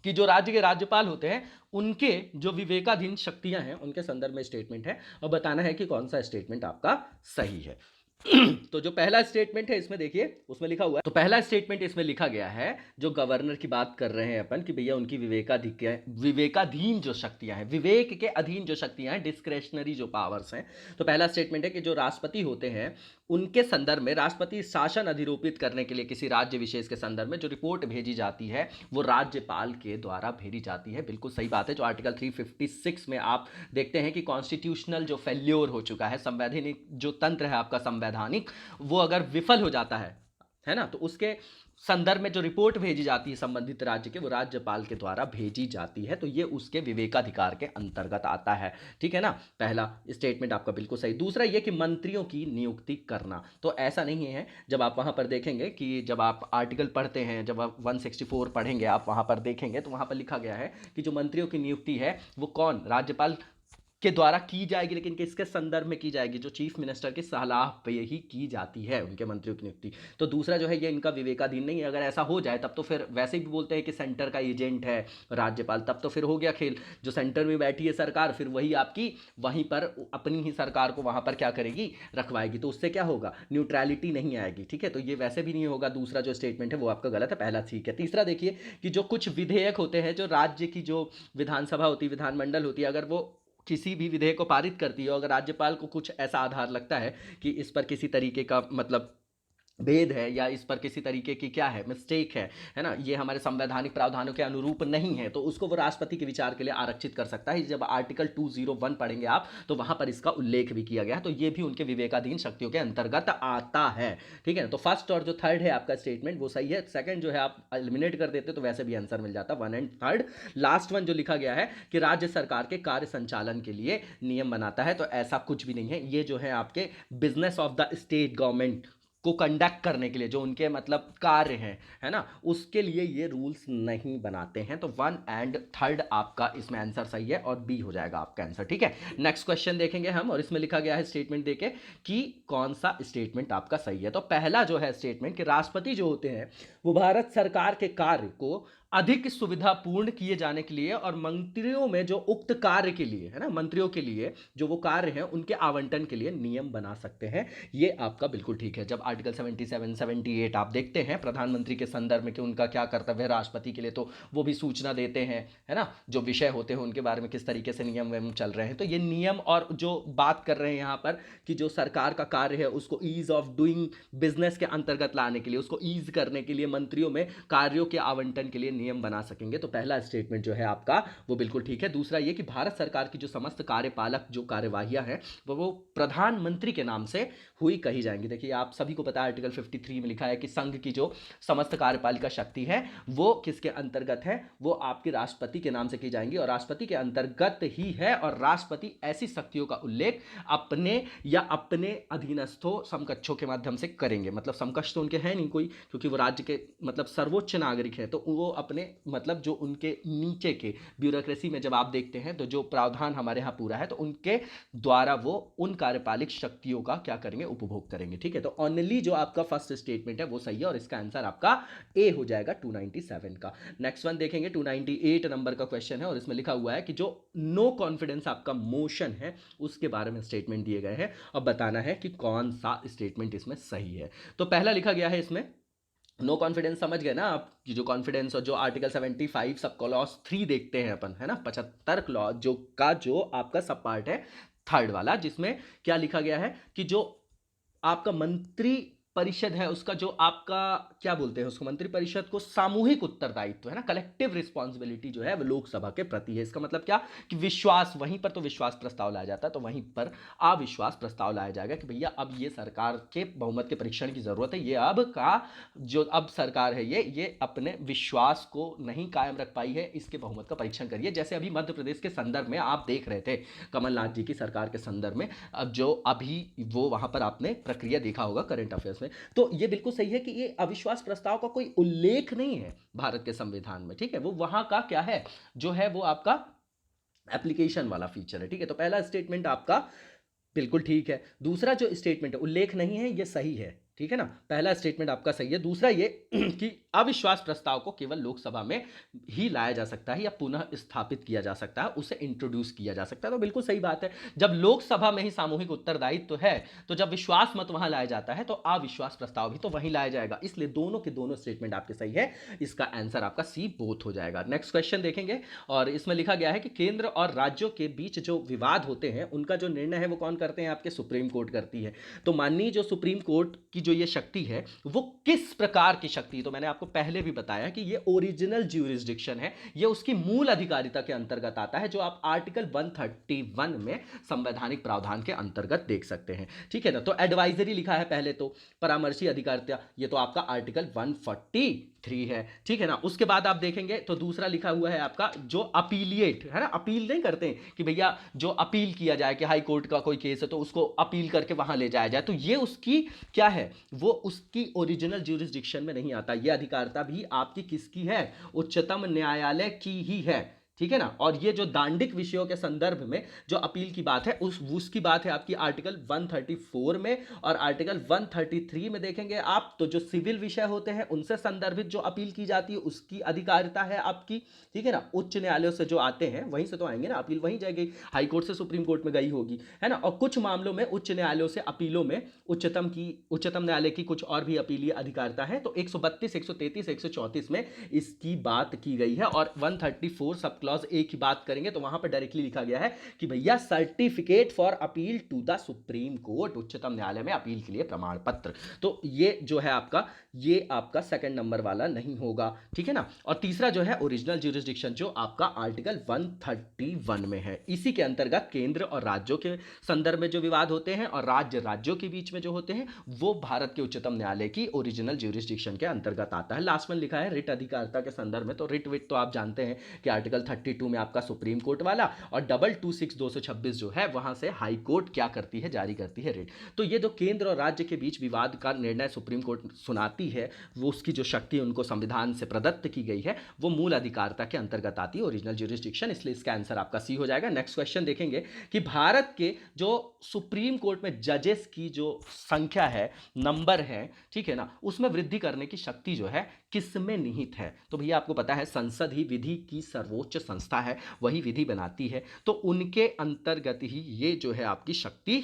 कि जो राज्य के राज्यपाल होते हैं उनके जो विवेकाधीन शक्तियां हैं उनके संदर्भ में स्टेटमेंट है, और बताना है कि कौन सा स्टेटमेंट आपका सही है। तो जो पहला स्टेटमेंट है इसमें देखिए, उसमें लिखा हुआ है, तो पहला स्टेटमेंट इसमें लिखा गया है, जो गवर्नर की बात कर रहे हैं अपन कि भैया उनकी विवेकाधीन जो शक्तियां हैं, विवेक के अधीन जो शक्तियां हैं, डिस्क्रेशनरी जो पावर्स हैं। तो पहला स्टेटमेंट है कि जो राष्ट्रपति होते हैं उनके संदर्भ में, राष्ट्रपति शासन अधिरोपित करने के लिए किसी राज्य विशेष के संदर्भ में जो रिपोर्ट भेजी जाती है वो राज्यपाल के द्वारा भेजी जाती है। बिल्कुल सही बात है। जो आर्टिकल 356 में आप देखते हैं कि कॉन्स्टिट्यूशनल जो फेल्योर हो चुका है, संवैधानिक जो तंत्र है आपका संवैधानिक, वो अगर विफल हो जाता है ना, तो उसके संदर्भ में जो रिपोर्ट भेजी जाती है संबंधित राज्य के, वो राज्यपाल के द्वारा भेजी जाती है। तो ये उसके विवेकाधिकार के अंतर्गत आता है। ठीक है ना, पहला स्टेटमेंट आपका बिल्कुल सही। दूसरा ये कि मंत्रियों की नियुक्ति करना, तो ऐसा नहीं है। जब आप वहां पर देखेंगे कि जब आप आर्टिकल पढ़ते हैं, जब आप 164 पढ़ेंगे, आप वहां पर देखेंगे तो वहां पर लिखा गया है कि जो मंत्रियों की नियुक्ति है वो कौन, राज्यपाल के द्वारा की जाएगी, लेकिन किसके संदर्भ में की जाएगी, जो चीफ मिनिस्टर की सलाह पे ही की जाती है उनके मंत्रियों की नियुक्ति। तो दूसरा जो है ये इनका विवेकाधीन नहीं है। अगर ऐसा हो जाए तब तो फिर वैसे भी बोलते हैं कि सेंटर का एजेंट है राज्यपाल, तब तो फिर हो गया खेल। जो सेंटर में बैठी है सरकार, फिर वही आपकी वहीं पर अपनी ही सरकार को वहां पर क्या करेगी, रखवाएगी। तो उससे क्या होगा, न्यूट्रलिटी नहीं आएगी। ठीक है, तो ये वैसे भी नहीं होगा। दूसरा जो स्टेटमेंट है वो आपका गलत है, पहला ठीक है। तीसरा देखिए कि जो कुछ विधेयक होते हैं, जो राज्य की जो विधानसभा होती है, विधानमंडल होती है, अगर वो किसी भी विधेयक को पारित करती है, अगर राज्यपाल को कुछ ऐसा आधार लगता है कि इस पर किसी तरीके का मतलब भेद है, या इस पर किसी तरीके की क्या है, मिस्टेक है ना, ये हमारे संवैधानिक प्रावधानों के अनुरूप नहीं है, तो उसको वो राष्ट्रपति के विचार के लिए आरक्षित कर सकता है। जब आर्टिकल 201 पढ़ेंगे आप तो वहां पर इसका उल्लेख भी किया गया है। तो ये भी उनके विवेकाधीन शक्तियों के अंतर्गत आता है। ठीक है ना, तो फर्स्ट और जो थर्ड है आपका स्टेटमेंट वो सही है। सेकंड जो है आप एलिमिनेट कर देते तो वैसे भी आंसर मिल जाता, 1 एंड थर्ड। लास्ट वन जो लिखा गया है कि राज्य सरकार के कार्य संचालन के लिए नियम बनाता है, तो ऐसा कुछ भी नहीं है। ये जो है आपके business of the state government को कंडक्ट करने के लिए, जो उनके मतलब कार्य हैं, है ना, उसके लिए ये रूल्स नहीं बनाते हैं। तो 1 एंड थर्ड आपका इसमें आंसर सही है और बी हो जाएगा आपका आंसर। ठीक है, नेक्स्ट क्वेश्चन देखेंगे हम, और इसमें लिखा गया है स्टेटमेंट देके कि कौन सा स्टेटमेंट आपका सही है। तो पहला जो है स्टेटमेंट कि राष्ट्रपति जो होते हैं वो भारत सरकार के कार्य को अधिक सुविधापूर्ण किए जाने के लिए और मंत्रियों में जो उक्त कार्य के लिए, है ना, मंत्रियों के लिए जो वो कार्य हैं उनके आवंटन के लिए नियम बना सकते हैं। ये आपका बिल्कुल ठीक है। जब आर्टिकल 77 78 आप देखते हैं प्रधानमंत्री के संदर्भ में कि उनका क्या कर्तव्य है राष्ट्रपति के लिए, तो वो भी सूचना देते हैं, है ना, जो विषय होते हैं उनके बारे में किस तरीके से नियम वयम चल रहे हैं। तो ये नियम, और जो बात कर रहे हैं यहाँ पर कि जो सरकार का कार्य है उसको ईज ऑफ डूइंग बिजनेस के अंतर्गत लाने के लिए, उसको ईज करने के लिए मंत्रियों में कार्यों के आवंटन के लिए नियम बना सकेंगे। तो पहला स्टेटमेंट जो है आपका वो बिल्कुल ठीक है। दूसरा ये कि भारत सरकार की जो समस्त कार्यपालक जो कार्यवाहियां हैं वो प्रधानमंत्री के नाम से हुई कही जाएंगी। देखिए आप सभी को पता है आर्टिकल 53 में लिखा है कि संघ की जो समस्त कार्यपालिका शक्ति है वो किसके अंतर्गत है, वो आपके राष्ट्रपति के नाम से की जाएंगी और राष्ट्रपति के अंतर्गत ही है। और राष्ट्रपति ऐसी शक्तियों का उल्लेख अपने या अपने अधीनस्थों समकक्षों के माध्यम से करेंगे। मतलब समकक्ष तो उनके हैं नहीं कोई, क्योंकि वो राज्य के मतलब सर्वोच्च नागरिक हैं, तो वो अपने मतलब जो उनके नीचे के ब्यूरोक्रेसी में जब आप देखते हैं तो जो प्रावधान हमारे यहाँ पूरा है तो उनके द्वारा वो उन कार्यपालिक शक्तियों का क्या करेंगे, उपभोग करेंगे। ठीक है, तो ओनली जो आपका फर्स्ट स्टेटमेंट है वो सही है और इसका आंसर आपका ए हो जाएगा 297 का। नेक्स्ट वन देखेंगे 298 नंबर का क्वेश्चन है और इसमें लिखा हुआ है कि जो नो कॉन्फिडेंस आपका मोशन है उसके बारे में स्टेटमेंट दिए गए हैं और बताना है कि कौन सा स्टेटमेंट इसमें सही है। तो पहला लिखा गया है इसमें नो कॉन्फिडेंस, समझ गए ना आप, जो कॉन्फिडेंस और जो आर्टिकल 75 सब क्लॉज 3 देखते हैं अपन, है ना, 75 क्लॉज जो आपका सब पार्ट है थर्ड वाला, जिसमें क्या लिखा गया है कि जो आपका मंत्री परिषद है उसका जो आपका क्या बोलते हैं उसको, मंत्री परिषद को सामूहिक उत्तरदायित्व है ना, कलेक्टिव रिस्पॉन्सिबिलिटी जो है वो लोकसभा के प्रति है। इसका मतलब क्या कि विश्वास, वहीं पर तो विश्वास प्रस्ताव लाया जाता है तो वहीं पर अविश्वास प्रस्ताव लाया जाएगा कि भैया अब ये सरकार के बहुमत के परीक्षण की जरूरत है। ये अब का जो अब सरकार है ये अपने विश्वास को नहीं कायम रख पाई है, इसके बहुमत का परीक्षण करिए। जैसे अभी मध्य प्रदेश के संदर्भ में आप देख रहे थे कमलनाथ जी की सरकार के संदर्भ में, अब जो अभी वो वहां पर आपने प्रक्रिया देखा होगा करंट अफेयर्स में, तो ये बिल्कुल सही है कि ये अविश्वास प्रस्ताव का कोई उल्लेख नहीं है भारत के संविधान में। ठीक है, वो वहां का क्या है, जो है वो आपका एप्लीकेशन वाला फीचर है। ठीक है, तो पहला स्टेटमेंट आपका बिल्कुल ठीक है। दूसरा जो स्टेटमेंट है उल्लेख नहीं है, ये सही है। ठीक है ना, पहला स्टेटमेंट आपका सही है। दूसरा ये कि अविश्वास प्रस्ताव को केवल लोकसभा में ही लाया जा सकता है या पुनः स्थापित किया जा सकता है, उसे इंट्रोड्यूस किया जा सकता है। तो बिल्कुल सही बात है, जब लोकसभा में ही सामूहिक उत्तरदायित्व है तो जब विश्वास मत वहां लाया जाता है तो अविश्वास प्रस्ताव भी तो वहीं लाया जाएगा। इसलिए दोनों के दोनों स्टेटमेंट आपके सही है, इसका आंसर आपका सी बोथ हो जाएगा। नेक्स्ट क्वेश्चन देखेंगे और इसमें लिखा गया है कि केंद्र और राज्यों के बीच जो विवाद होते हैं उनका जो निर्णय है वो कौन करते हैं, आपके सुप्रीम कोर्ट करती है। तो माननीय जो सुप्रीम कोर्ट की जो ये शक्ति है वो किस प्रकार की शक्ति है, तो मैंने आपको पहले भी बताया कि ये ओरिजिनल ज्यूरिसडिक्शन है, ये उसकी मूल अधिकारिता के अंतर्गत आता है, जो आप आर्टिकल 131 में संवैधानिक प्रावधान के अंतर्गत देख सकते हैं। ठीक है ना, तो एडवाइजरी लिखा है पहले, तो परामर्शी अधिकारिता ये तो आपका आर्टिकल 143 है। ठीक है ना, उसके बाद आप देखेंगे तो दूसरा लिखा हुआ है आपका जो अपीलिएट है ना, अपील नहीं करते हैं कि भैया जो अपील किया जाए कि हाई कोर्ट का कोई केस है तो उसको अपील करके वहां ले जाया जाए, तो ये उसकी क्या है, वो उसकी ओरिजिनल ज्यूरिसडिक्शन में नहीं आता। ये अधिकारिता भी आपकी किसकी है, उच्चतम न्यायालय की ही है। ठीक है ना, और ये जो दांडिक विषयों के संदर्भ में जो अपील की बात है उसकी बात है आपकी आर्टिकल 134 में, और आर्टिकल 133 में देखेंगे आप तो जो सिविल विषय होते हैं उनसे संदर्भित जो अपील की जाती है उसकी अधिकारिता है आपकी। ठीक है ना, उच्च न्यायालयों से जो आते हैं वहीं से तो आएंगे ना, अपील वहीं जाएगी, हाई कोर्ट से सुप्रीम कोर्ट में गई होगी, है ना। और कुछ मामलों में उच्च न्यायालयों से अपीलों में उच्चतम न्यायालय की कुछ और भी अपीलीय अधिकारिता है। तो 132, 133, 134 में इसकी बात की गई है। और 134 सब क्लॉज ए की बात करेंगे तो वहां पर डायरेक्टली लिखा गया है कि भैया certificate for appeal to the supreme court, उच्चतम न्यायालय में अपील के लिए प्रमाण पत्र। तो ये जो है आपका, ये आपका सेकंड नंबर वाला नहीं होगा। ठीक है ना, और तीसरा जो है ओरिजिनल ज्यूरिसडिक्शन जो आपका आर्टिकल 131 में है, इसी के अंतर्गत केंद्र और राज्यों के संदर्भ में जो विवाद होते हैं और राज्य राज्यों के बीच में जो होते हैं वो भारत के उच्चतम न्यायालय की ओरिजिनल ज्यूरिसडिक्शन के अंतर्गत आता है। लास्ट में लिखा है रिट अधिकारिता के संदर्भ में, तो रिट विट तो आप जानते हैं कि आर्टिकल 32 में आपका सुप्रीम कोर्ट वाला और 226/226 जो है वहां से हाई कोर्ट क्या करती है, जारी करती है रिट। तो ये जो केंद्र और राज्य के बीच विवाद का निर्णय सुप्रीम कोर्ट सुनाती है, वो उसकी जो शक्ति उनको संविधान से प्रदत्त की गई है वो मूल अधिकारिता के अंतर्गत आती है, ओरिजिनल ज्यूरिसडिक्शन, इसलिए इसका आंसर आपका सी हो जाएगा। नेक्स्ट क्वेश्चन देखेंगे कि भारत के जो सुप्रीम कोर्ट में जजेस की जो संख्या है, नंबर है, ठीक है ना, उसमें वृद्धि करने की शक्ति जो है किसमें निहित है। तो भैया आपको पता है संसद ही विधि की सर्वोच्च संस्था है, वही विधि बनाती है, तो उनके अंतर्गत ही ये जो है आपकी शक्ति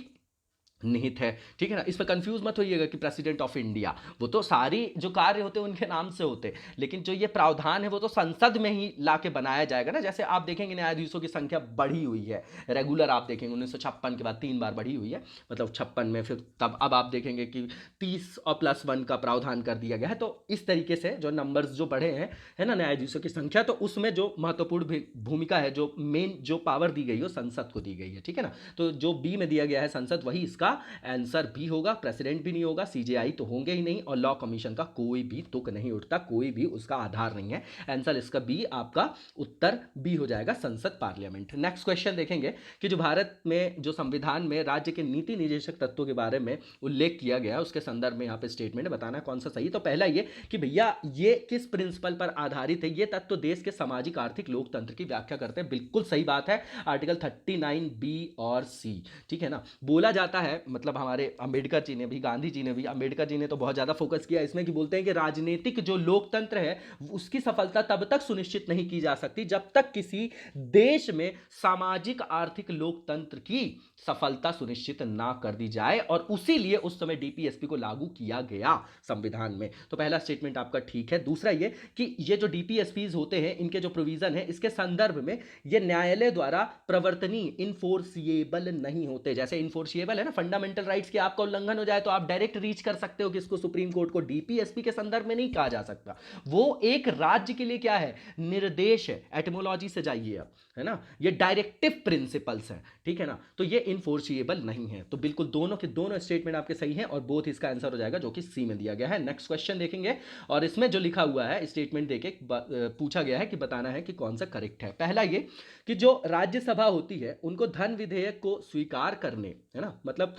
निहित है। ठीक है ना, इस पर कंफ्यूज मत होइएगा कि प्रेसिडेंट ऑफ इंडिया, वो तो सारी जो कार्य होते हैं उनके नाम से होते हैं, लेकिन जो ये प्रावधान है वो तो संसद में ही लाके बनाया जाएगा ना। जैसे आप देखेंगे न्यायाधीशों की संख्या बढ़ी हुई है, रेगुलर आप देखेंगे 1956 के बाद 3 बार बढ़ी हुई है, मतलब 56 में, फिर तब अब आप देखेंगे कि 30 और +1 का प्रावधान कर दिया गया है। तो इस तरीके से जो नंबर्स जो बढ़े हैं, है ना, न्यायाधीशों की संख्या, तो उसमें जो महत्वपूर्ण भूमिका है, जो मेन जो पावर दी गई है वो संसद को दी गई है। ठीक है ना, तो जो बी में दिया गया है संसद, वही इसका आंसर भी होगा। प्रेसिडेंट भी नहीं होगा, सीजेआई तो होंगे ही नहीं, और लॉ कमीशन का कोई भी तुक नहीं उठता, कोई भी उसका आधार नहीं है। आंसर इसका बी, आपका उत्तर बी हो जाएगा, संसद पार्लियामेंट। नेक्स्ट क्वेश्चन देखेंगे कि जो भारत में जो संविधान में राज्य के नीति निर्देशक तत्वों के बारे में उल्लेख किया गया, उसके संदर्भ में यहाँ पे स्टेटमेंट बताना कौन सा सही। तो पहला ये कि भैया ये किस प्रिंसिपल पर आधारित है, ये तत्व देश के सामाजिक आर्थिक लोकतंत्र की व्याख्या करते हैं। बिल्कुल सही बात है, आर्टिकल 39 बी और सी। ठीक है ना, बोला जाता है, मतलब हमारे अंबेडकर जी ने भी, गांधी जी ने भी, अंबेडकर जी ने तो बहुत ज्यादा फोकस किया इसमें, कि बोलते हैं कि राजनीतिक जो लोकतंत्र है उसकी सफलता तब तक सुनिश्चित नहीं की जा सकती जब तक किसी देश में सामाजिक आर्थिक लोकतंत्र की सफलता सुनिश्चित ना कर दी जाए, और उसी लिए उस समय डीपीएसपी को लागू किया गया संविधान में। तो पहला स्टेटमेंट आपका ठीक है। दूसरा ये कि ये जो डीपीएसपीज होते हैं, इनके जो प्रोविजन है, इसके संदर्भ में ये न्यायालय द्वारा प्रवर्तनीय, इनफोर्सिएबल नहीं होते। जैसे इनफोर्सिएबल है ना, फंडामेंटल राइट्स के आपका उल्लंघन हो जाए तो आप डायरेक्ट रीच कर सकते हो किसको, सुप्रीम कोर्ट को। डीपीएसपी के संदर्भ में नहीं कहा जा सकता, वो एक राज्य के लिए क्या है, निर्देश है। एटिमोलॉजी से जाइए आप, है ना, ये डायरेक्टिव प्रिंसिपल्स हैं। ठीक है ना, तो ये इनफोर्सिएबल नहीं है। तो बिल्कुल दोनों के दोनों स्टेटमेंट आपके सही हैं, और बोथ इसका आंसर हो जाएगा, जो कि सी में दिया गया है। नेक्स्ट क्वेश्चन देखेंगे, और इसमें जो लिखा हुआ है स्टेटमेंट देके पूछा गया है कि बताना है कि कौन सा करेक्ट है। पहला ये कि जो राज्यसभा होती है उनको धन विधेयक को स्वीकार करने, है ना, मतलब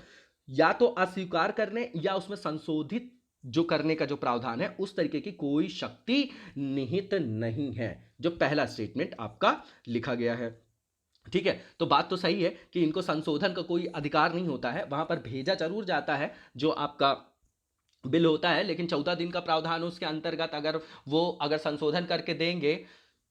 या तो अस्वीकार करने या उसमें संशोधित जो करने का जो प्रावधान है, उस तरीके की कोई शक्ति निहित नहीं है, जो पहला स्टेटमेंट आपका लिखा गया है। ठीक है, तो बात तो सही है कि इनको संशोधन का कोई अधिकार नहीं होता है, वहां पर भेजा जरूर जाता है जो आपका बिल होता है, लेकिन 14 दिन का प्रावधान उसके अंतर्गत अगर संशोधन करके देंगे,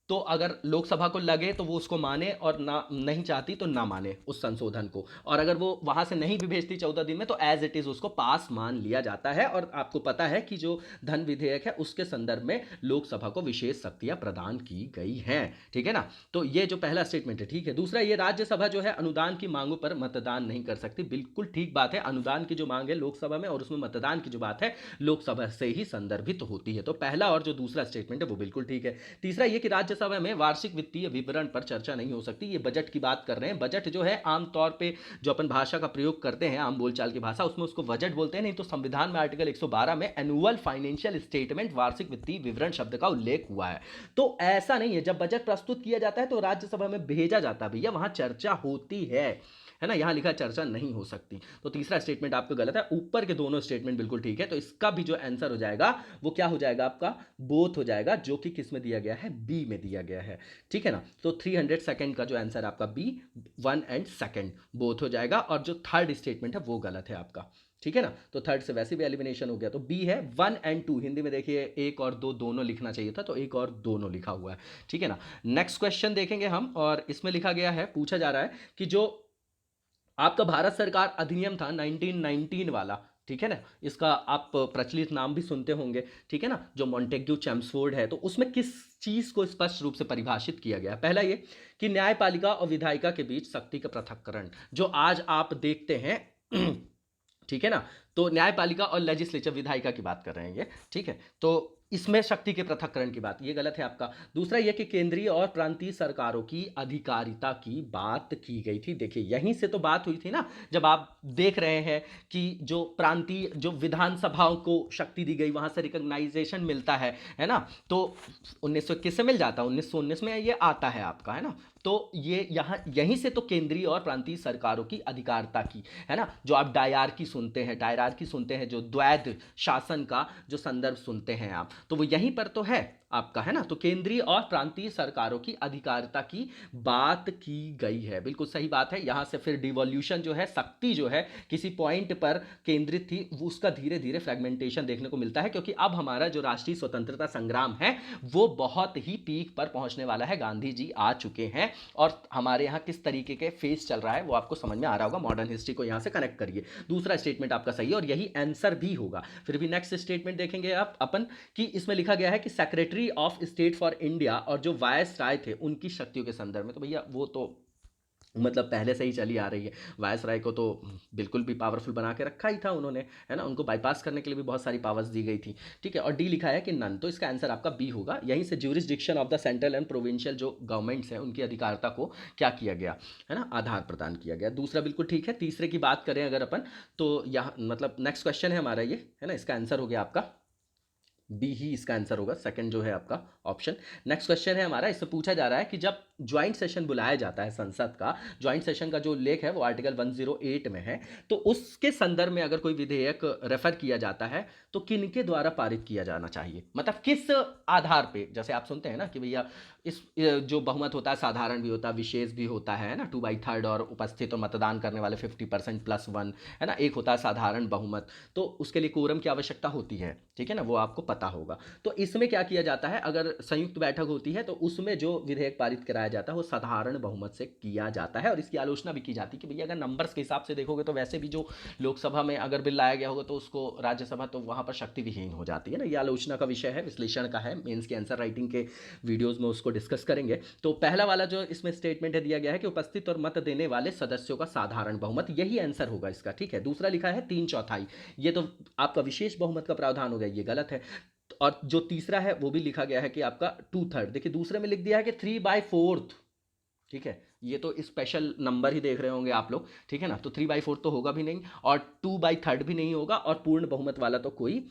तो अगर लोकसभा को लगे तो वो उसको माने, और ना नहीं चाहती तो ना माने उस संशोधन को। और अगर वो वहां से नहीं भी भेजती 14 दिन में, तो एज इट इज उसको पास मान लिया जाता है। और आपको पता है कि जो धन विधेयक है उसके संदर्भ में लोकसभा को विशेष शक्तियां प्रदान की गई हैं, ठीक है ना। तो ये जो पहला स्टेटमेंट है, ठीक है। दूसरा, ये राज्यसभा जो है अनुदान की मांगों पर मतदान नहीं कर सकती। बिल्कुल ठीक बात है, अनुदान की जो मांग है लोकसभा में और उसमें मतदान की जो बात है लोकसभा से ही संदर्भित होती है। तो पहला और जो दूसरा स्टेटमेंट है वो बिल्कुल ठीक है। तीसरा ये कि राज्यसभा में वार्षिक वित्तीय विवरण पर चर्चा नहीं हो सकती। ये बजट की बात कर रहे हैं। बजट जो है आमतौर पे जो अपन भाषा का प्रयोग करते हैं, आम बोलचाल की भाषा, उसमें उसको बजट बोलते हैं। नहीं तो संविधान में आर्टिकल 112 में एनुअल फाइनेंशियल स्टेटमेंट, वार्षिक वित्तीय विवरण शब्द का उल्लेख हुआ है। तो ऐसा नहीं है, जब बजट प्रस्तुत किया जाता है तो राज्यसभा में भेजा जाता है भैया, वहां चर्चा होती है ना। यहां लिखा चर्चा नहीं हो सकती। तो तीसरा स्टेटमेंट आपको गलत है। ऊपर के दोनों स्टेटमेंट बिल्कुल ठीक है। तो इसका भी जो आंसर हो जाएगा वो क्या हो जाएगा आपका, बोथ हो जाएगा, जो कि किस में दिया गया है, बी में दिया गया है, ठीक है ना। तो 300 सेकंड का जो आंसर आपका बी, 1 एंड सेकंड बोथ हो जाएगा। और जो थर्ड स्टेटमेंट है वो गलत है आपका, ठीक है ना। तो थर्ड से वैसे भी एलिमिनेशन हो गया। तो बी है 1 एंड 2। हिंदी में देखिए 1 और 2 दोनों लिखना चाहिए था, तो 1 और दोनों लिखा हुआ है, ठीक है ना। नेक्स्ट क्वेश्चन देखेंगे हम, और इसमें लिखा गया है, पूछा जा रहा है कि जो आपका भारत सरकार अधिनियम था 1919 वाला, ठीक है ना, इसका आप प्रचलित नाम भी सुनते होंगे, ठीक है ना, जो मॉन्टेग्यू चैम्सफोर्ड है, तो उसमें किस चीज को स्पष्ट रूप से परिभाषित किया गया है। पहला ये कि न्यायपालिका और विधायिका के बीच शक्ति का पृथक्करण, जो आज आप देखते हैं ठीक है ना। तो न्यायपालिका और लेजिस्लेचर, विधायिका की बात कर रहे हैं ये, ठीक है। तो इसमें शक्ति के पृथक्करण की बात, ये गलत है आपका। दूसरा ये कि केंद्रीय और प्रांतीय सरकारों की अधिकारिता की बात की गई थी। देखिए यहीं से तो बात हुई थी ना, जब आप देख रहे हैं कि जो प्रांतीय, जो विधानसभाओं को शक्ति दी गई, वहां से रिकॉग्नाइजेशन मिलता है ना। तो 1921 से मिल जाता है, 1919 में ये आता है आपका, है ना। तो ये यहाँ यहीं से तो केंद्रीय और प्रांतीय सरकारों की अधिकारिता की, है ना। जो आप डायरार्की सुनते हैं, जो द्वैध शासन का जो संदर्भ सुनते हैं आप, तो वो यहीं पर तो है आपका, है ना। तो केंद्रीय और प्रांतीय सरकारों की अधिकारिता की बात की गई है, बिल्कुल सही बात है। यहां से फिर डिवोल्यूशन जो है, शक्ति जो है किसी पॉइंट पर केंद्रित थी, वो उसका धीरे धीरे फ्रेगमेंटेशन देखने को मिलता है, क्योंकि अब हमारा जो राष्ट्रीय स्वतंत्रता संग्राम है वो बहुत ही पीक पर पहुंचने वाला है। गांधी जी आ चुके हैं, और हमारे यहाँ किस तरीके के फेस चल रहा है वो आपको समझ में आ रहा होगा। मॉडर्न हिस्ट्री को यहाँ से कनेक्ट करिए। दूसरा स्टेटमेंट आपका सही है, और यही आंसर भी होगा। फिर भी नेक्स्ट स्टेटमेंट देखेंगे आप अपन, कि इसमें लिखा गया है कि secretary of state for India और जो वायस राय थे उनकी शक्तियों के संदर्भ में, तो भैया वो तो मतलब पहले से ही चली आ रही है। वायस राय को तो बिल्कुल भी पावरफुल बना के रखा ही था उन्होंने, है ना। उनको बाईपास करने के लिए भी बहुत सारी पावर्स दी गई थी, ठीक है। और डी लिखा है कि नन, तो इसका आंसर आपका बी होगा। यहीं से jurisdiction of the central and provincial जो गवर्नमेंट्स हैं उनकी अधिकारिता को क्या किया गया, है ना, आधार प्रदान किया गया। दूसरा बिल्कुल ठीक है। तीसरे की बात करें अगर अपन, तो यहाँ मतलब नेक्स्ट क्वेश्चन है हमारा ये, है ना, इसका आंसर हो गया आपका बी ही इसका आंसर होगा, सेकंड जो है आपका ऑप्शन। नेक्स्ट क्वेश्चन है हमारा, इससे पूछा जा रहा है कि जब ज्वाइंट सेशन बुलाया जाता है संसद का, ज्वाइंट सेशन का जो उल्लेख है वो आर्टिकल 108 में है, तो उसके संदर्भ में अगर कोई विधेयक रेफर किया जाता है तो किनके द्वारा पारित किया जाना चाहिए, मतलब किस आधार पे। जैसे आप सुनते हैं ना कि भैया इस जो बहुमत होता है साधारण भी होता है, विशेष भी होता है ना, 2/3 और उपस्थित और मतदान करने वाले 50% +1, है ना, एक होता है साधारण बहुमत। तो उसके लिए कोरम की आवश्यकता होती है, ठीक है ना, वो आपको पता होगा। तो इसमें क्या किया जाता है, अगर संयुक्त बैठक होती है तो उसमें जो विधेयक पारित कराया जाता है वो साधारण बहुमत से किया जाता है। और इसकी आलोचना भी की जाती है कि भैया अगर नंबर्स के हिसाब से देखोगे तो वैसे भी जो लोकसभा में अगर बिल लाया गया होगा तो उसको राज्यसभा तो वहां पर शक्ति विहीन हो जाती है ना। ये आलोचना का विषय है, विश्लेषण का है, मेंस के आंसर राइटिंग के वीडियोज में उसको डिस्कस करेंगे। तो पहला वाला जो इसमें स्टेटमेंट है दिया गया है कि उपस्थित और मत देने वाले सदस्यों का साधारण बहुमत, यही आंसर होगा इसका, ठीक है। दूसरा लिखा है 3/4, ये तो आपका विशेष बहुमत का प्रावधान हो गया, ये गलत है। और जो तीसरा है वो भी लिखा गया है कि आपका 2/3, देखिए दूसरे में लिख दिया है कि 3/4, ठीक है। ये तो स्पेशल नंबर ही देख रहे होंगे आप लोग, ठीक है ना। तो 3/4 तो होगा भी नहीं, और 2/3 भी नहीं होगा, और पूर्ण बहुमत वाला तो कोई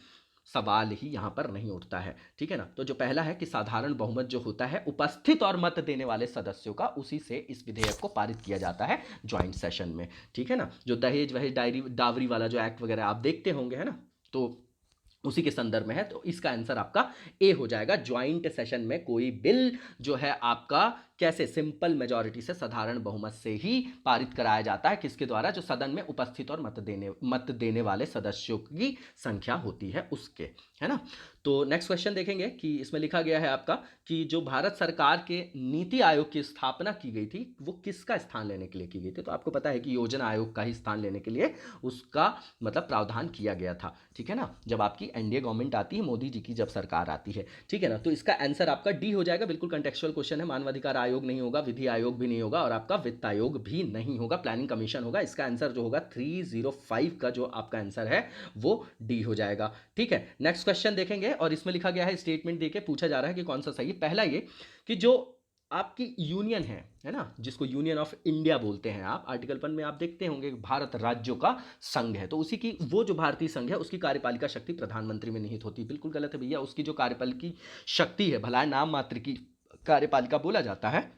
सवाल ही यहां पर नहीं उठता है, ठीक है ना। तो जो पहला है कि साधारण बहुमत जो होता है उपस्थित और मत देने वाले सदस्यों का, उसी से इस विधेयक को पारित किया जाता है ज्वाइंट सेशन में, ठीक है ना। जो दहेज वहेज डावरी वाला जो एक्ट वगैरह आप देखते होंगे, है ना, तो उसी के संदर्भ में है। तो इसका आंसर आपका ए हो जाएगा। ज्वाइंट सेशन में कोई बिल जो है आपका कैसे? सिंपल मेजॉरिटी से, साधारण बहुमत से ही पारित कराया जाता है। किसके द्वारा? जो सदन में उपस्थित और मत देने वाले सदस्यों की संख्या होती है उसके, है ना। तो नेक्स्ट क्वेश्चन देखेंगे कि इसमें लिखा गया है आपका कि जो भारत सरकार के नीति आयोग की स्थापना की गई थी वो किसका स्थान लेने के लिए की गई थी? तो आपको पता है कि योजना आयोग का ही स्थान लेने के लिए उसका मतलब प्रावधान किया गया था, ठीक है ना, जब आपकी एनडीए गवर्नमेंट आती है, मोदी जी की जब सरकार आती है, ठीक है ना। तो इसका आंसर आपका डी हो जाएगा, बिल्कुल कंटेक्चुअल क्वेश्चन है। मानवाधिकार आयोग नहीं होगा, विधि आयोग भी नहीं होगा और आपका वित्त आयोग भी नहीं होगा, प्लानिंग कमीशन होगा। इसका आंसर जो होगा 305 का जो आपका आंसर है वो डी हो जाएगा, ठीक है। नेक्स्ट क्वेश्चन देखेंगे और इसमें लिखा गया है, स्टेटमेंट देके पूछा जा रहा है कि कौन सा सही है। पहला ये कि जो आपकी यूनियन है ना, जिसको यूनियन ऑफ इंडिया बोलते हैं आप, आर्टिकल 1 में आप देखते होंगे भारत राज्यों का संघ है, तो उसी की वो जो भारतीय संघ है उसकी कार्यपालिका शक्ति प्रधानमंत्री में निहित होती है। बिल्कुल गलत है भैया, उसकी जो कार्यपालिकी शक्ति है, भला नाम मात्र की कार्यपालिका बोला जाता है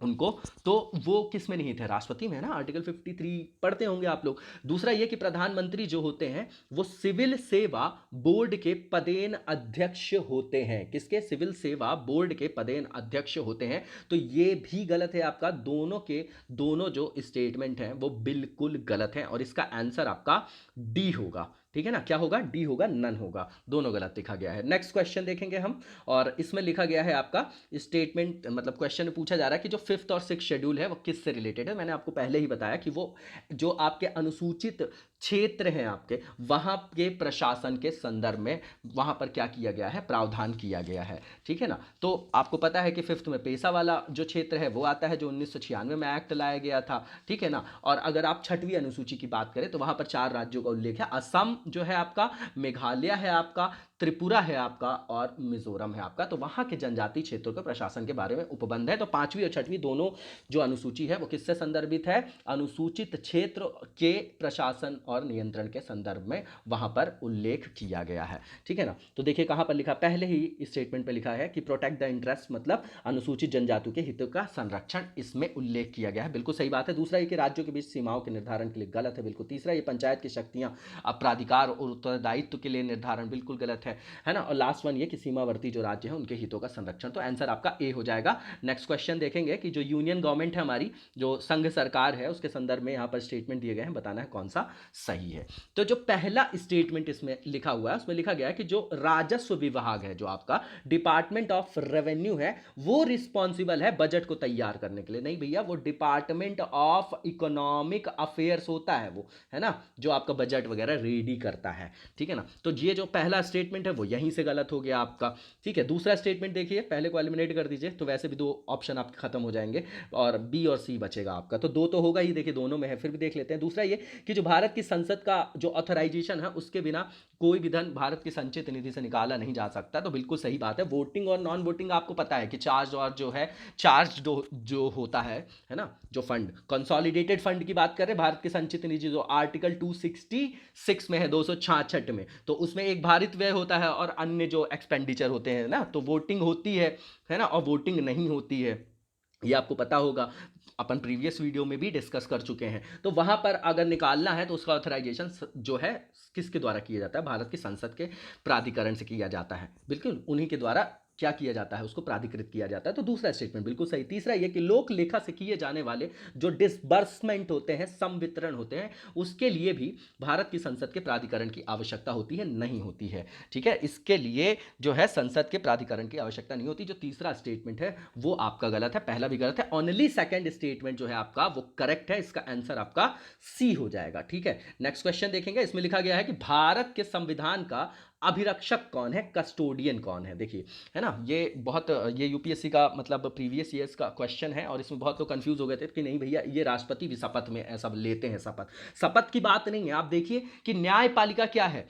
उनको, तो वो किस में निहित है? राष्ट्रपति में है ना, आर्टिकल 53 पढ़ते होंगे आप लोग। दूसरा ये कि प्रधानमंत्री जो होते हैं वो सिविल सेवा बोर्ड के पदेन अध्यक्ष होते हैं। किसके? सिविल सेवा बोर्ड के पदेन अध्यक्ष होते हैं। तो ये भी गलत है आपका, दोनों के दोनों जो स्टेटमेंट हैं वो बिल्कुल गलत हैं और इसका आंसर आपका डी होगा, ठीक है ना। क्या होगा? डी होगा, नन होगा, दोनों गलत लिखा गया है। नेक्स्ट क्वेश्चन देखेंगे हम और इसमें लिखा गया है आपका स्टेटमेंट, मतलब क्वेश्चन में पूछा जा रहा है कि जो 5th और 6th शेड्यूल है वो किससे रिलेटेड है। मैंने आपको पहले ही बताया कि वो जो आपके अनुसूचित क्षेत्र हैं आपके, वहां के प्रशासन के संदर्भ में वहां पर क्या किया गया है? प्रावधान किया गया है, ठीक है ना। तो आपको पता है कि 5th में पेशा वाला जो क्षेत्र है वो आता है, जो 1996 में एक्ट लाया गया था, ठीक है ना। और अगर आप 6वीं अनुसूची की बात करें तो वहां पर 4 राज्यों का उल्लेख है, असम जो है आपका, मेघालय है आपका, त्रिपुरा है आपका और मिजोरम है आपका। तो वहां के जनजातीय क्षेत्रों के प्रशासन के बारे में उपबंध है। तो 5वीं और 6वीं दोनों जो अनुसूची है वो किससे संदर्भित है? अनुसूचित क्षेत्र के प्रशासन और नियंत्रण के संदर्भ में वहां पर उल्लेख किया गया है, ठीक है ना। तो देखिए कहां पर लिखा, पहले ही स्टेटमेंट पे लिखा है कि प्रोटेक्ट द इंटरेस्ट, मतलब अनुसूचित जनजातियों के हितों का संरक्षण, इसमें उल्लेख किया गया है, बिल्कुल सही बात है। दूसरा ये कि राज्यों के बीच सीमाओं के निर्धारण के लिए, गलत है बिल्कुल। तीसरा ये पंचायत की शक्तियां अपराधिकार और उत्तरदायित्व के लिए निर्धारण, बिल्कुल गलत है ना। और लास्ट वन ये कि सीमावर्ती जो राज्य है उनके हितों का संरक्षण, तो आंसर आपका ए हो जाएगा। नेक्स्ट क्वेश्चन देखेंगे कि जो यूनियन गवर्नमेंट है हमारी, जो संघ सरकार है, उसके संदर्भ में यहाँ पर स्टेटमेंट दिए गए हैं, बताना है कौन सा सही है। तो जो पहला स्टेटमेंट इसमें लिखा हुआ है उसमें लिखा गया है कि जो राजस्व विभाग है, जो आपका डिपार्टमेंट ऑफ रेवेन्यू है, वो रिस्पॉन्सिबल है बजट को तैयार करने के लिए। नहीं भैया, वो डिपार्टमेंट ऑफ इकोनॉमिक अफेयर्स होता है वो, है ना, जो आपका बजट वगैरह रेडी करता है, ठीक है ना। तो ये जो पहला स्टेटमेंट है वो यहीं से गलत हो गया आपका, ठीक है। दूसरा स्टेटमेंट देखिए, पहले को एलिमिनेट कर दीजिए तो वैसे भी 2 ऑप्शन आपके खत्म हो जाएंगे और बी और सी बचेगा आपका, तो 2 तो होगा ही, देखिए दोनों में है, फिर भी देख लेते हैं। दूसरा ये कि जो भारत की संसद का जो ऑथराइजेशन है उसके बिना कोई भी धन भारत की संचित निधि से निकाला नहीं जा सकता, तो बिल्कुल सही बात है। वोटिंग और नॉन वोटिंग आपको पता है कि चार्ज और जो है चार्ज जो होता है ना, जो फंड, कंसोलिडेटेड फंड की बात कर रहे हैं, भारत की संचित निधि जो आर्टिकल 266 में है, 266 में, तो उसमें एक भारित व्यय होता है और अन्य जो एक्सपेंडिचर होते हैं ना, तो वोटिंग होती है ना, और वोटिंग नहीं होती है, ये आपको पता होगा, अपन प्रीवियस वीडियो में भी डिस्कस कर चुके हैं। तो वहां पर अगर निकालना है तो उसका ऑथराइजेशन जो है किसके द्वारा किया जाता है? भारत की संसद के प्राधिकरण से किया जाता है, बिल्कुल उन्हीं के द्वारा क्या किया जाता है, उसको प्राधिकृत किया जाता है। तो दूसरा स्टेटमेंट बिल्कुल सही। तीसरा यह कि लोक लेखा से किए जाने वाले जो डिसबर्समेंट होते हैं, संवितरण होते हैं, उसके लिए भी भारत की संसद के प्राधिकरण की आवश्यकता होती है, नहीं होती है, ठीक है। इसके लिए जो है संसद के प्राधिकरण की आवश्यकता नहीं होती। जो तीसरा स्टेटमेंट है वो आपका गलत है, पहला भी गलत है, ओनली सेकंड स्टेटमेंट जो है आपका वो करेक्ट है, इसका आंसर आपका सी हो जाएगा, ठीक है। नेक्स्ट क्वेश्चन देखेंगे, इसमें लिखा गया है कि भारत के संविधान का अभिरक्षक कौन है, कस्टोडियन कौन है। देखिए, है ना, ये यूपीएससी का मतलब प्रीवियस ईयर्स का क्वेश्चन है और इसमें बहुत लोग कंफ्यूज हो गए थे कि नहीं भैया ये राष्ट्रपति भी शपथ में ऐसा लेते हैं, शपथ की बात नहीं है। आप देखिए कि न्यायपालिका क्या है,